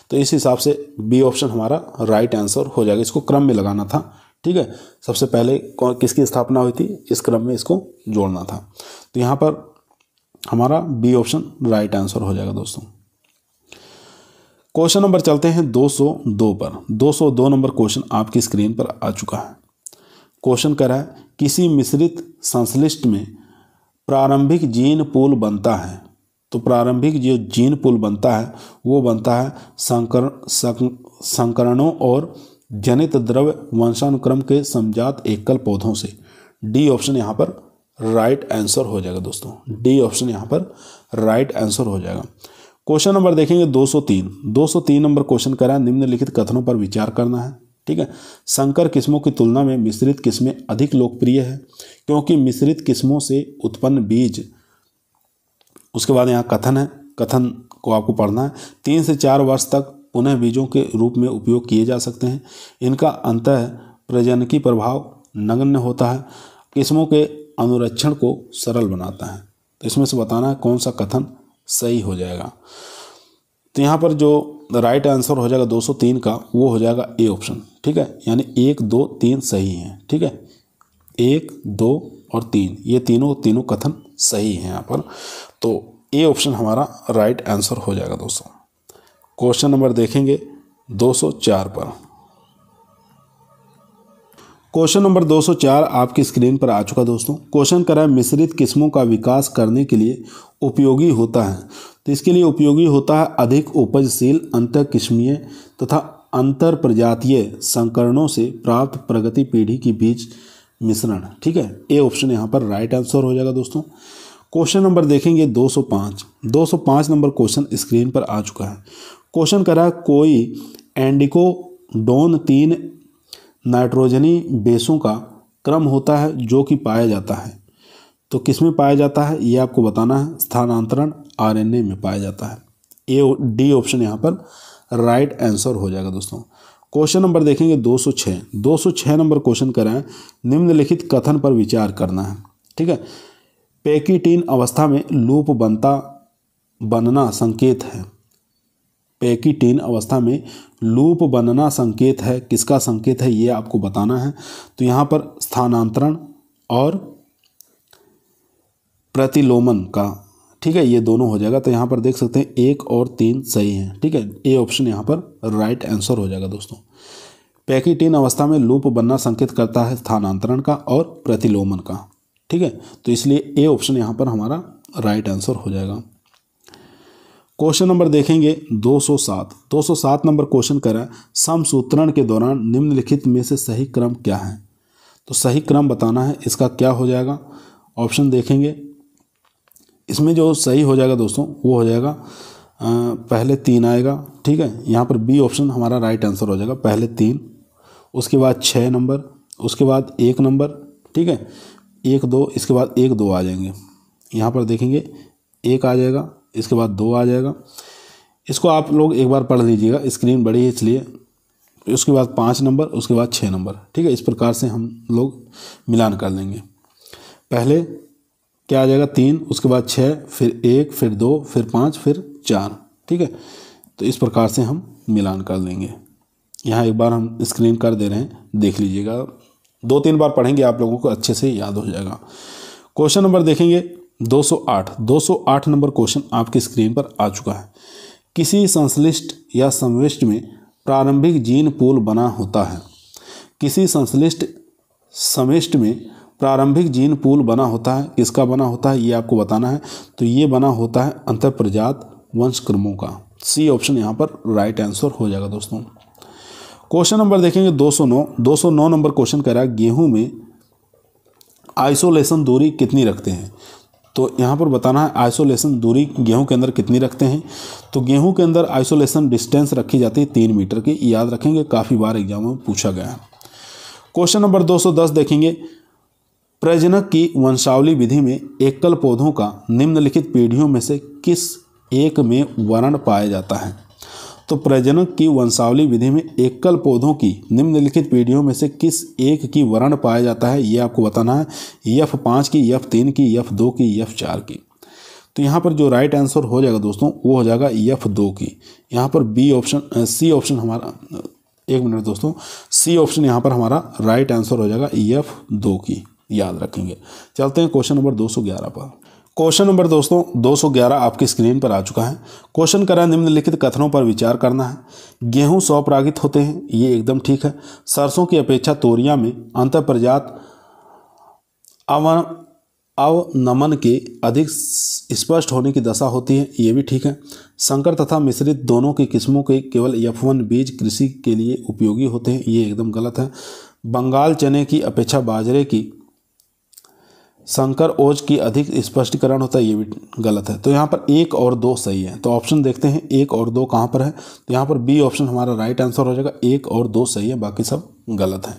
तो इस हिसाब से बी ऑप्शन हमारा राइट आंसर हो जाएगा। इसको क्रम में लगाना था। ठीक है, सबसे पहले किसकी स्थापना हुई थी, इस क्रम में इसको जोड़ना था। तो यहाँ पर हमारा बी ऑप्शन राइट आंसर हो जाएगा दोस्तों। क्वेश्चन नंबर चलते हैं 202 पर। 202 नंबर क्वेश्चन आपकी स्क्रीन पर आ चुका है। क्वेश्चन कह रहा है किसी मिश्रित संश्लिष्ट में प्रारंभिक जीन पूल बनता है। तो प्रारंभिक जो जीन पूल बनता है वो बनता है संकरणों और जनित द्रव्य वंशानुक्रम के समजात एकल पौधों से। डी ऑप्शन यहाँ पर राइट आंसर हो जाएगा दोस्तों। डी ऑप्शन यहाँ पर राइट आंसर हो जाएगा। क्वेश्चन नंबर देखेंगे 203 नंबर क्वेश्चन कह रहा है निम्नलिखित कथनों पर विचार करना है। ठीक है, संकर किस्मों की तुलना में मिश्रित किस्में अधिक लोकप्रिय है क्योंकि मिश्रित किस्मों से उत्पन्न बीज। उसके बाद यहाँ कथन है, कथन को आपको पढ़ना है। 3 से 4 वर्ष तक पुनः बीजों के रूप में उपयोग किए जा सकते हैं। इनका अंतः प्रजनकी प्रभाव नगण्य होता है। किस्मों के अनुरक्षण को सरल बनाता है। तो इसमें से बताना है कौन सा कथन सही हो जाएगा। तो यहाँ पर जो राइट आंसर हो जाएगा 203 का वो हो जाएगा ए ऑप्शन। ठीक है, यानी 1, 2, 3 सही हैं। ठीक है, 1, 2 और 3 ये तीनों कथन सही हैं यहाँ पर। तो ए ऑप्शन हमारा राइट आंसर हो जाएगा दोस्तों। क्वेश्चन नंबर देखेंगे 204 पर। क्वेश्चन नंबर 204 आपकी स्क्रीन पर आ चुका दोस्तों। क्वेश्चन कर रहा है मिश्रित किस्मों का विकास करने के लिए उपयोगी होता है। तो इसके लिए उपयोगी होता है अधिक उपजशील अंतर किस्मीय तथा अंतर प्रजातीय संकरणों से प्राप्त प्रगति पीढ़ी की बीज मिश्रण। ठीक है, ए ऑप्शन यहाँ पर राइट आंसर हो जाएगा दोस्तों। क्वेश्चन नंबर देखेंगे 205 नंबर क्वेश्चन स्क्रीन पर आ चुका है। क्वेश्चन कर रहा है कोई एंडिकोडोन 3 नाइट्रोजनी बेसों का क्रम होता है जो कि पाया जाता है। तो किस में पाया जाता है ये आपको बताना है। स्थानांतरण आरएनए में पाया जाता है। डी ऑप्शन यहाँ पर राइट आंसर हो जाएगा दोस्तों। क्वेश्चन नंबर देखेंगे 206 नंबर क्वेश्चन कर रहे हैं निम्नलिखित कथन पर विचार करना है। ठीक है, पैकिटीन अवस्था में लूप बनना संकेत है। पैकिटीन अवस्था में लूप बनना संकेत है, किसका संकेत है ये आपको बताना है। तो यहाँ पर स्थानांतरण और प्रतिलोमन का। ठीक है, ये दोनों हो जाएगा। तो यहाँ पर देख सकते हैं 1 और 3 सही हैं। ठीक है, ए ऑप्शन यहाँ पर राइट आंसर हो जाएगा दोस्तों। पैकिटीन अवस्था में लूप बनना संकेत करता है स्थानांतरण का और प्रतिलोमन का। ठीक है, तो इसलिए ए ऑप्शन यहाँ पर हमारा राइट आंसर हो जाएगा। क्वेश्चन नंबर देखेंगे 207 नंबर क्वेश्चन कर रहा है समसूत्रण के दौरान निम्नलिखित में से सही क्रम क्या है। तो सही क्रम बताना है, इसका क्या हो जाएगा। ऑप्शन देखेंगे, इसमें जो सही हो जाएगा दोस्तों वो हो जाएगा पहले 3 आएगा। ठीक है, यहाँ पर बी ऑप्शन हमारा राइट आंसर हो जाएगा। पहले 3, उसके बाद 6 नंबर, उसके बाद 1 नंबर। ठीक है, 1, 2, इसके बाद 1, 2 आ जाएंगे। यहाँ पर देखेंगे 1 आ जाएगा, इसके बाद 2 आ जाएगा। इसको आप लोग एक बार पढ़ लीजिएगा, स्क्रीन बड़ी है इसलिए। उसके बाद 5 नंबर, उसके बाद 6 नंबर, ठीक है। इस प्रकार से हम लोग मिलान कर लेंगे। पहले क्या आ जाएगा 3, उसके बाद 6, फिर 1, फिर 2, फिर 5, फिर 4, ठीक है। तो इस प्रकार से हम मिलान कर लेंगे। यहाँ एक बार हम स्क्रीन कर दे रहे हैं, देख लीजिएगा। 2-3 बार पढ़ेंगे आप लोगों को अच्छे से याद हो जाएगा। क्वेश्चन नंबर देखेंगे 208। 208 नंबर क्वेश्चन आपकी स्क्रीन पर आ चुका है। किसी संश्लिष्ट या समविष्ट में प्रारंभिक जीन पूल बना होता है। किसी संश्लिष्ट समिष्ट में प्रारंभिक जीन पूल बना होता है। किसका बना होता है ये आपको बताना है। तो ये बना होता है अंतःप्रजात वंशक्रमों का। सी ऑप्शन यहाँ पर राइट आंसर हो जाएगा दोस्तों। क्वेश्चन नंबर देखेंगे 209। 209 नंबर क्वेश्चन कह रहा है गेहूं में आइसोलेशन दूरी कितनी रखते हैं। तो यहाँ पर बताना है आइसोलेशन दूरी गेहूं के अंदर कितनी रखते हैं। तो गेहूं के अंदर आइसोलेशन डिस्टेंस रखी जाती है 3 मीटर की। याद रखेंगे, काफ़ी बार एग्जाम में पूछा गया है। क्वेश्चन नंबर 210 देखेंगे प्रजनक की वंशावली विधि में एकल पौधों का निम्नलिखित पीढ़ियों में से किस एक में वर्ण पाया जाता है। तो प्रजनक की वंशावली विधि में एकल पौधों की निम्नलिखित पीढ़ियों में से किस एक की वर्ण पाया जाता है ये आपको बताना है। F5 की, F3 की, F2 की, F4 की। तो यहाँ पर जो राइट आंसर हो जाएगा दोस्तों वो हो जाएगा F2 की। यहाँ पर बी ऑप्शन सी ऑप्शन हमारा, एक मिनट दोस्तों, सी ऑप्शन यहाँ पर हमारा राइट आंसर हो जाएगा F2 की। याद रखेंगे। चलते हैं क्वेश्चन नंबर 211 पर। क्वेश्चन नंबर दोस्तों 211 आपकी स्क्रीन पर आ चुका है। क्वेश्चन करा निम्नलिखित कथनों पर विचार करना है। गेहूं स्वपरागित होते हैं, ये एकदम ठीक है। सरसों की अपेक्षा तोरियां में अंतःप्रजात अवनमन के अधिक स्पष्ट होने की दशा होती है, ये भी ठीक है। संकर तथा मिश्रित दोनों की किस्मों के केवल F1 बीज कृषि के लिए उपयोगी होते हैं, ये एकदम गलत है। बंगाल चने की अपेक्षा बाजरे की संकर ओज की अधिक स्पष्टीकरण होता है, ये भी गलत है। तो यहाँ पर 1 और 2 सही है। तो ऑप्शन देखते हैं 1 और 2 कहाँ पर है। तो यहाँ पर बी ऑप्शन हमारा राइट आंसर हो जाएगा। 1 और 2 सही है, बाकी सब गलत है।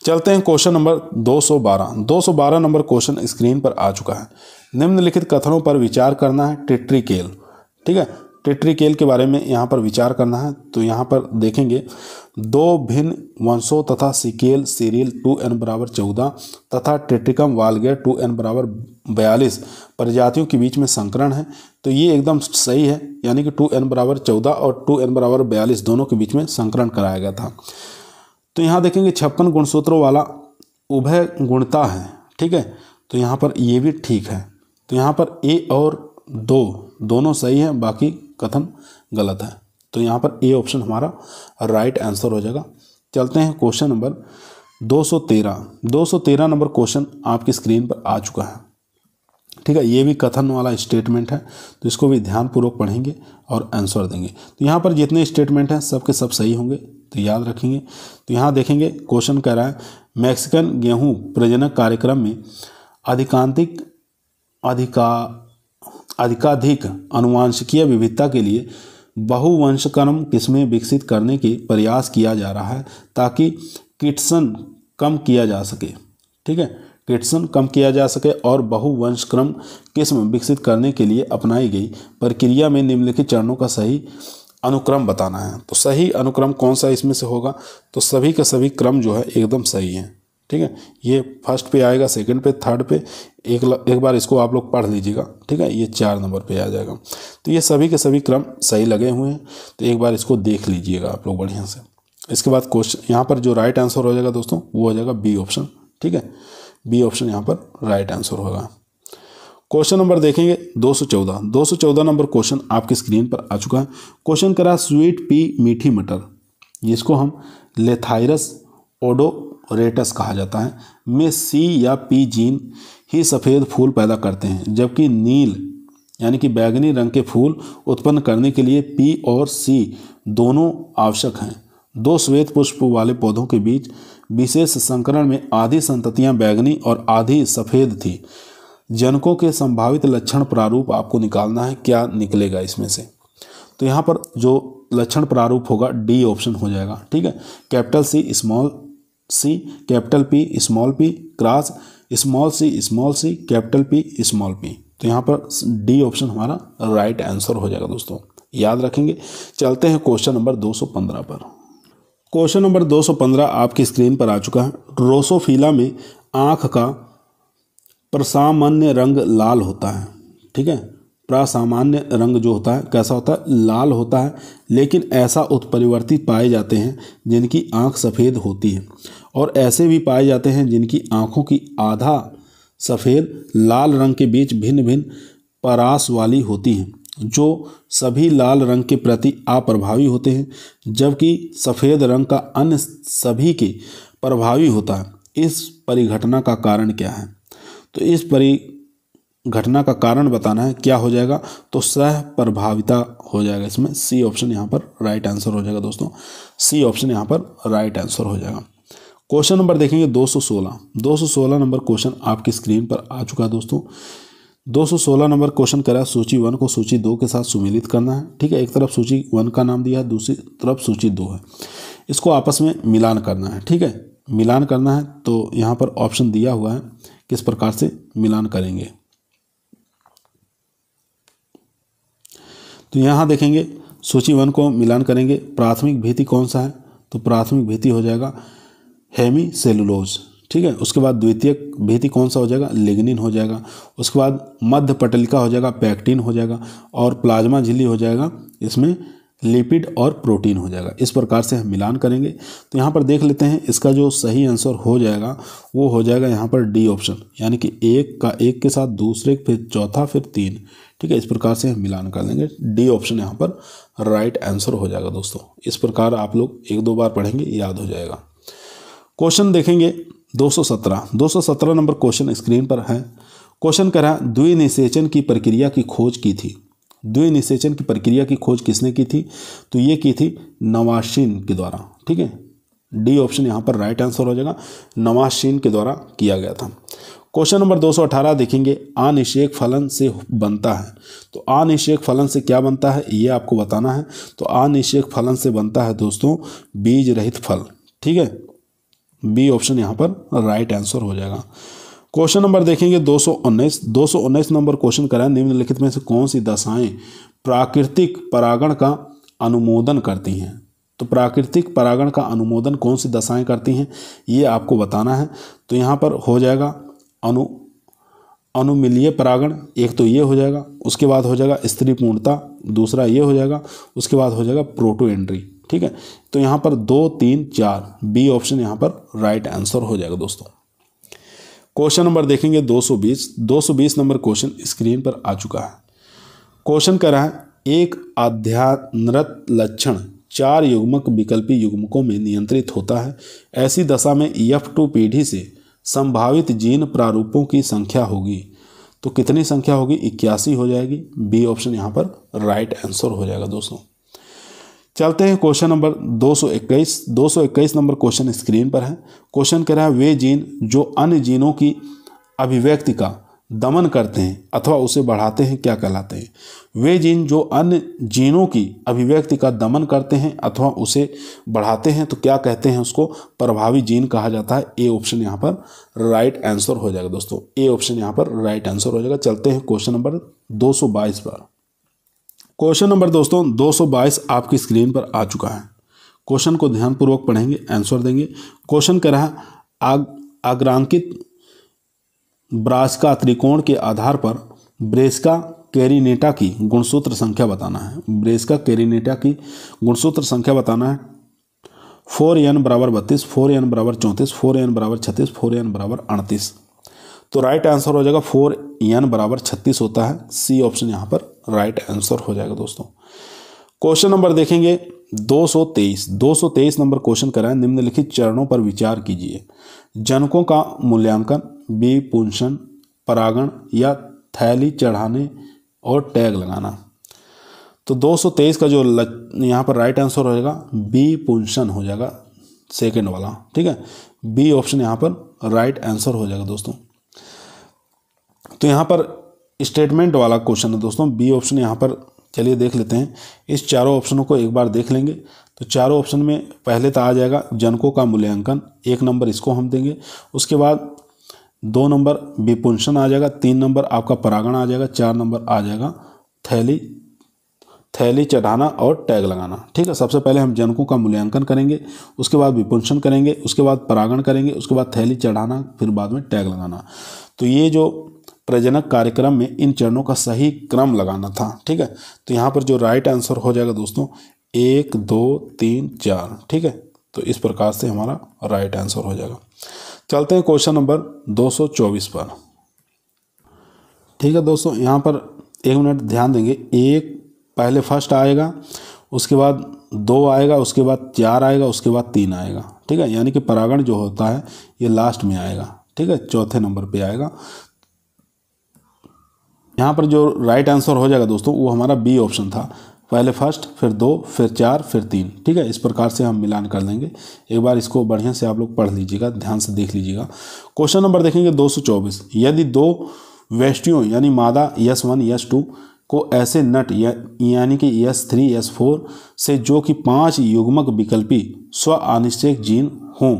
चलते हैं question number 212। 212 number question screen पर आ चुका है। निम्नलिखित कथनों पर विचार करना है। टेट्रिकेल, ठीक है, टेट्रिकेल के बारे में यहाँ पर विचार करना है। तो यहाँ पर देखेंगे 2 भिन्न वंशों तथा सिकेल सीरियल 2n बराबर 14 तथा टेट्रिकम वालगेर 2n बराबर 42 प्रजातियों के बीच में संकरण है। तो ये एकदम सही है, यानी कि 2n बराबर 14 और 2n बराबर 42 दोनों के बीच में संकरण कराया गया था। तो यहाँ देखेंगे 56 गुणसूत्रों वाला उभय गुणता है, ठीक है। तो यहाँ पर ये भी ठीक है। तो यहाँ पर ए और 2 दोनों सही है, बाकी कथन गलत है। तो यहाँ पर ए ऑप्शन हमारा राइट आंसर हो जाएगा। चलते हैं क्वेश्चन नंबर 213। 213 नंबर क्वेश्चन आपकी स्क्रीन पर आ चुका है, ठीक है। ये भी कथन वाला स्टेटमेंट है, तो इसको भी ध्यानपूर्वक पढ़ेंगे और आंसर देंगे। तो यहाँ पर जितने स्टेटमेंट हैं सबके सब सही होंगे, तो याद रखेंगे। तो यहाँ देखेंगे क्वेश्चन कह रहा है मैक्सिकन गेहूँ प्रजनक कार्यक्रम में अधिकाधिक अनुवांशिकीय विविधता के लिए बहुवंशक्रम किस्में विकसित करने के प्रयास किया जा रहा है ताकि किटसन कम किया जा सके, ठीक है, किटसन कम किया जा सके। और बहुवंशक्रम किस्म विकसित करने के लिए अपनाई गई प्रक्रिया में निम्नलिखित चरणों का सही अनुक्रम बताना है। तो सही अनुक्रम कौन सा इसमें से होगा। तो सभी का सभी क्रम जो है एकदम सही है, ठीक है। ये फर्स्ट पे आएगा, सेकंड पे, थर्ड पे। एक बार इसको आप लोग पढ़ लीजिएगा, ठीक है। ये 4 नंबर पे आ जाएगा। तो ये सभी के सभी क्रम सही लगे हुए हैं, तो एक बार इसको देख लीजिएगा आप लोग बढ़िया से। इसके बाद क्वेश्चन यहाँ पर जो राइट आंसर हो जाएगा दोस्तों वो हो जाएगा बी ऑप्शन, ठीक है। बी ऑप्शन यहाँ पर राइट आंसर होगा। क्वेश्चन नंबर देखेंगे 214। 214 नंबर क्वेश्चन आपकी स्क्रीन पर आ चुका है। क्वेश्चन करा स्वीट पी मीठी मटर, जिसको हम लेथाइरस ओडोरेटस कहा जाता है, में सी या पी जीन ही सफ़ेद फूल पैदा करते हैं, जबकि नील यानी कि बैगनी रंग के फूल उत्पन्न करने के लिए पी और सी दोनों आवश्यक हैं। 2 श्वेत पुष्प वाले पौधों के बीच विशेष संकरण में आधी संततियां बैगनी और आधी सफ़ेद थी। जनकों के संभावित लक्षण प्रारूप आपको निकालना है, क्या निकलेगा इसमें से। तो यहाँ पर जो लक्षण प्रारूप होगा डी ऑप्शन हो जाएगा, ठीक है। Capital C small C, capital P small P, cross small C capital P small P, तो यहाँ पर डी ऑप्शन हमारा राइट आंसर हो जाएगा दोस्तों, याद रखेंगे। चलते हैं क्वेश्चन नंबर 215 पर। क्वेश्चन नंबर 215 आपकी स्क्रीन पर आ चुका है। ड्रोसोफिला में आँख का प्रसामान्य रंग लाल होता है, ठीक है। प्रसामान्य रंग जो होता है कैसा होता है, लाल होता है, लेकिन ऐसा उत्परिवर्तित पाए जाते हैं जिनकी आँख सफ़ेद होती है, और ऐसे भी पाए जाते हैं जिनकी आँखों की आधा सफ़ेद लाल रंग के बीच भिन्न भिन्न परास वाली होती हैं, जो सभी लाल रंग के प्रति अप्रभावी होते हैं, जबकि सफ़ेद रंग का अन्य सभी के प्रभावी होता है। इस परिघटना का कारण क्या है? तो इस परिघटना का कारण बताना है, क्या हो जाएगा, तो सह प्रभाविता हो जाएगा। इसमें सी ऑप्शन यहाँ पर राइट आंसर हो जाएगा दोस्तों, सी ऑप्शन यहाँ पर राइट आंसर हो जाएगा। क्वेश्चन नंबर देखेंगे 216 नंबर क्वेश्चन आपकी स्क्रीन पर आ चुका है दोस्तों। 216 नंबर क्वेश्चन करा सूची 1 को सूची 2 के साथ सुमेलित करना है, ठीक है। एक तरफ सूची 1 का नाम दिया है, दूसरी तरफ सूची 2 है, इसको आपस में मिलान करना है, ठीक है। मिलान करना है तो यहाँ पर ऑप्शन दिया हुआ है, किस प्रकार से मिलान करेंगे। तो यहाँ देखेंगे सूची 1 को मिलान करेंगे। प्राथमिक भित्ति कौन सा है, तो प्राथमिक भित्ति हो जाएगा हेमीसेलुलोज, ठीक है। उसके बाद द्वितीयक भित्ति कौन सा हो जाएगा, लिग्निन हो जाएगा। उसके बाद मध्य पटलिका हो जाएगा, पैक्टिन हो जाएगा, और प्लाज्मा झिल्ली हो जाएगा, इसमें लिपिड और प्रोटीन हो जाएगा। इस प्रकार से हम मिलान करेंगे। तो यहाँ पर देख लेते हैं, इसका जो सही आंसर हो जाएगा वो हो जाएगा यहाँ पर डी ऑप्शन, यानी कि एक का एक के साथ दूसरे, फिर चौथा, फिर 3, ठीक है। इस प्रकार से हम मिलान कर लेंगे, डी ऑप्शन यहाँ पर राइट आंसर हो जाएगा दोस्तों। इस प्रकार आप लोग 1-2 बार पढ़ेंगे, याद हो जाएगा। क्वेश्चन देखेंगे 217 नंबर क्वेश्चन स्क्रीन पर है। क्वेश्चन कह रहा है द्विनिषेचन की प्रक्रिया की खोज की थी। द्विनिषेचन की प्रक्रिया की खोज किसने की थी, तो ये की थी नवाशीन के द्वारा, ठीक है। डी ऑप्शन यहाँ पर राइट आंसर हो जाएगा, नवाशीन के द्वारा किया गया था। क्वेश्चन नंबर 218 देखेंगे अनिषेक फलन से बनता है। तो अनिषेक फलन से क्या बनता है ये आपको बताना है। तो अनिषेक फलन से बनता है दोस्तों बीज रहित फल, ठीक है। बी ऑप्शन यहाँ पर राइट आंसर हो जाएगा। क्वेश्चन नंबर देखेंगे 219 नंबर क्वेश्चन करा है, निम्नलिखित में से कौन सी दशाएं प्राकृतिक परागण का अनुमोदन करती हैं। तो प्राकृतिक परागण का अनुमोदन कौन सी दशाएं करती हैं ये आपको बताना है। तो यहाँ पर हो जाएगा अनुमिलीय परागण, एक तो ये हो जाएगा, उसके बाद हो जाएगा स्त्री पूर्णता, दूसरा ये हो जाएगा, उसके बाद हो जाएगा प्रोटो एंट्री, ठीक है। तो यहाँ पर 2, 3, 4 बी ऑप्शन यहाँ पर राइट आंसर हो जाएगा दोस्तों। क्वेश्चन नंबर देखेंगे 220 नंबर क्वेश्चन स्क्रीन पर आ चुका है। क्वेश्चन कह रहा है एक अध्यानरत लक्षण 4 युग्मक विकल्पी युग्मकों में नियंत्रित होता है। ऐसी दशा में F2 पीढ़ी से संभावित जीन प्रारूपों की संख्या होगी। तो कितनी संख्या होगी, 81 हो जाएगी। बी ऑप्शन यहाँ पर राइट आंसर हो जाएगा दोस्तों। चलते हैं question number 221 number question screen पर है। क्वेश्चन कह रहा है वे जीन जो अन्य जीनों की अभिव्यक्ति का दमन करते हैं अथवा उसे बढ़ाते हैं क्या कहलाते हैं। वे जीन जो अन्य जीनों की अभिव्यक्ति का दमन करते हैं अथवा उसे बढ़ाते हैं तो क्या कहते हैं, उसको प्रभावी जीन कहा जाता है। ए ऑप्शन यहाँ पर राइट आंसर हो जाएगा दोस्तों, ए ऑप्शन यहाँ पर राइट आंसर हो जाएगा। चलते हैं क्वेश्चन नंबर 222 पर। क्वेश्चन नंबर दोस्तों 222 आपकी स्क्रीन पर आ चुका है। क्वेश्चन को ध्यानपूर्वक पढ़ेंगे, आंसर देंगे। क्वेश्चन कह रहा है अग्रांकित ब्रासिका त्रिकोण के आधार पर ब्रेसिका कैरिनेटा की गुणसूत्र संख्या बताना है। ब्रेसिका कैरिनेटा की गुणसूत्र संख्या बताना है। 4n बराबर 32, 4n बराबर 34, 4n बराबर 36, 4n बराबर 38। तो राइट आंसर हो जाएगा 4n बराबर 36 होता है। सी ऑप्शन यहाँ पर राइट आंसर हो जाएगा दोस्तों। क्वेश्चन नंबर देखेंगे 223 नंबर क्वेश्चन कराएं निम्नलिखित चरणों पर विचार कीजिए। जनकों का मूल्यांकन, बी पुंसन, परागण या थैली चढ़ाने और टैग लगाना। तो 223 का जो यहाँ पर राइट आंसर हो जाएगा बी पुंसन हो जाएगा, सेकंड वाला, ठीक है। बी ऑप्शन यहाँ पर राइट आंसर हो जाएगा दोस्तों। तो यहाँ पर स्टेटमेंट वाला क्वेश्चन है दोस्तों, बी ऑप्शन यहाँ पर चलिए देख लेते हैं। इस चारों ऑप्शनों को एक बार देख लेंगे। तो चारों ऑप्शन में पहले तो आ जाएगा जनकों का मूल्यांकन, 1 नंबर इसको हम देंगे। उसके बाद 2 नंबर विपुंसन आ जाएगा, 3 नंबर आपका परागण आ जाएगा, 4 नंबर आ जाएगा थैली चढ़ाना और टैग लगाना। ठीक है, सबसे पहले हम जनकों का मूल्यांकन करेंगे, उसके बाद विपुंसन करेंगे, उसके बाद परागण करेंगे, उसके बाद थैली चढ़ाना, फिर बाद में टैग लगाना। तो ये जो प्रजनक कार्यक्रम में इन चरणों का सही क्रम लगाना था। ठीक है, तो यहाँ पर जो राइट आंसर हो जाएगा दोस्तों 1 2 3 4। ठीक है, तो इस प्रकार से हमारा राइट आंसर हो जाएगा। चलते हैं क्वेश्चन नंबर 224 पर। ठीक है दोस्तों, यहाँ पर 1 मिनट ध्यान देंगे। 1 पहले फर्स्ट आएगा, उसके बाद 2 आएगा, उसके बाद 4 आएगा, उसके बाद 3 आएगा। ठीक है, यानी कि परागण जो होता है ये लास्ट में आएगा। ठीक है, चौथे नंबर पे आएगा। यहाँ पर जो राइट आंसर हो जाएगा दोस्तों वो हमारा बी ऑप्शन था, पहले फर्स्ट, फिर 2, फिर 4, फिर 3। ठीक है, इस प्रकार से हम मिलान कर देंगे। एक बार इसको बढ़िया से आप लोग पढ़ लीजिएगा, ध्यान से देख लीजिएगा। क्वेश्चन नंबर देखेंगे 224। यदि 2 वेष्टियों यानी मादा S1 S2 को ऐसे नट यानी कि S3 S4 से जो कि 5 युग्मक विकल्पी स्व अनिश्चयक जीन हों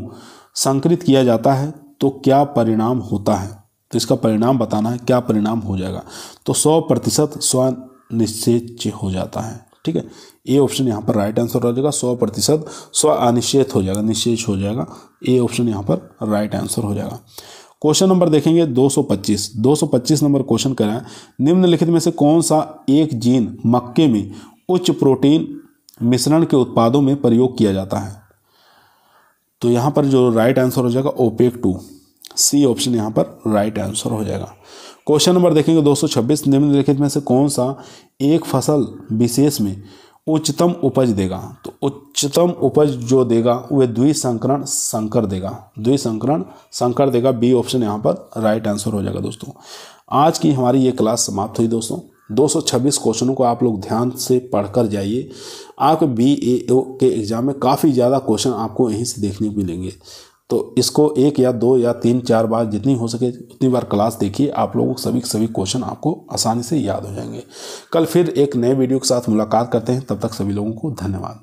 संकरित किया जाता है तो क्या परिणाम होता है। तो इसका परिणाम बताना है, क्या परिणाम हो जाएगा। तो 100% स्व निश्चय हो जाता है। ठीक है, ए ऑप्शन यहाँ पर राइट आंसर हो जाएगा। 100% स्व अनिश्चित हो जाएगा, निश्चय हो जाएगा। ए ऑप्शन यहाँ पर राइट आंसर हो जाएगा। क्वेश्चन नंबर देखेंगे 225 नंबर क्वेश्चन कर रहा है, निम्नलिखित में से कौन सा एक जीन मक्के में उच्च प्रोटीन मिश्रण के उत्पादों में प्रयोग किया जाता है। तो यहाँ पर जो राइट आंसर हो जाएगा ओपेक 2, सी ऑप्शन यहाँ पर राइट आंसर हो जाएगा। क्वेश्चन नंबर देखेंगे 226, निम्नलिखित में से कौन सा एक फसल विशेष में उच्चतम उपज देगा। तो उच्चतम उपज जो देगा वह द्विसंकरण संकर देगा, द्विसंकरण संकर देगा। बी ऑप्शन यहाँ पर राइट आंसर हो जाएगा। दोस्तों आज की हमारी ये क्लास समाप्त हुई। दोस्तों 226 क्वेश्चनों को आप लोग ध्यान से पढ़कर जाइए। आपके BAO के एग्जाम में काफ़ी ज़्यादा क्वेश्चन आपको यहीं से देखने को मिलेंगे। तो इसको 1 या 2 या 3 4 बार जितनी हो सके उतनी बार क्लास देखिए, आप लोगों को सभी क्वेश्चन आपको आसानी से याद हो जाएंगे। कल फिर एक नए वीडियो के साथ मुलाकात करते हैं, तब तक सभी लोगों को धन्यवाद।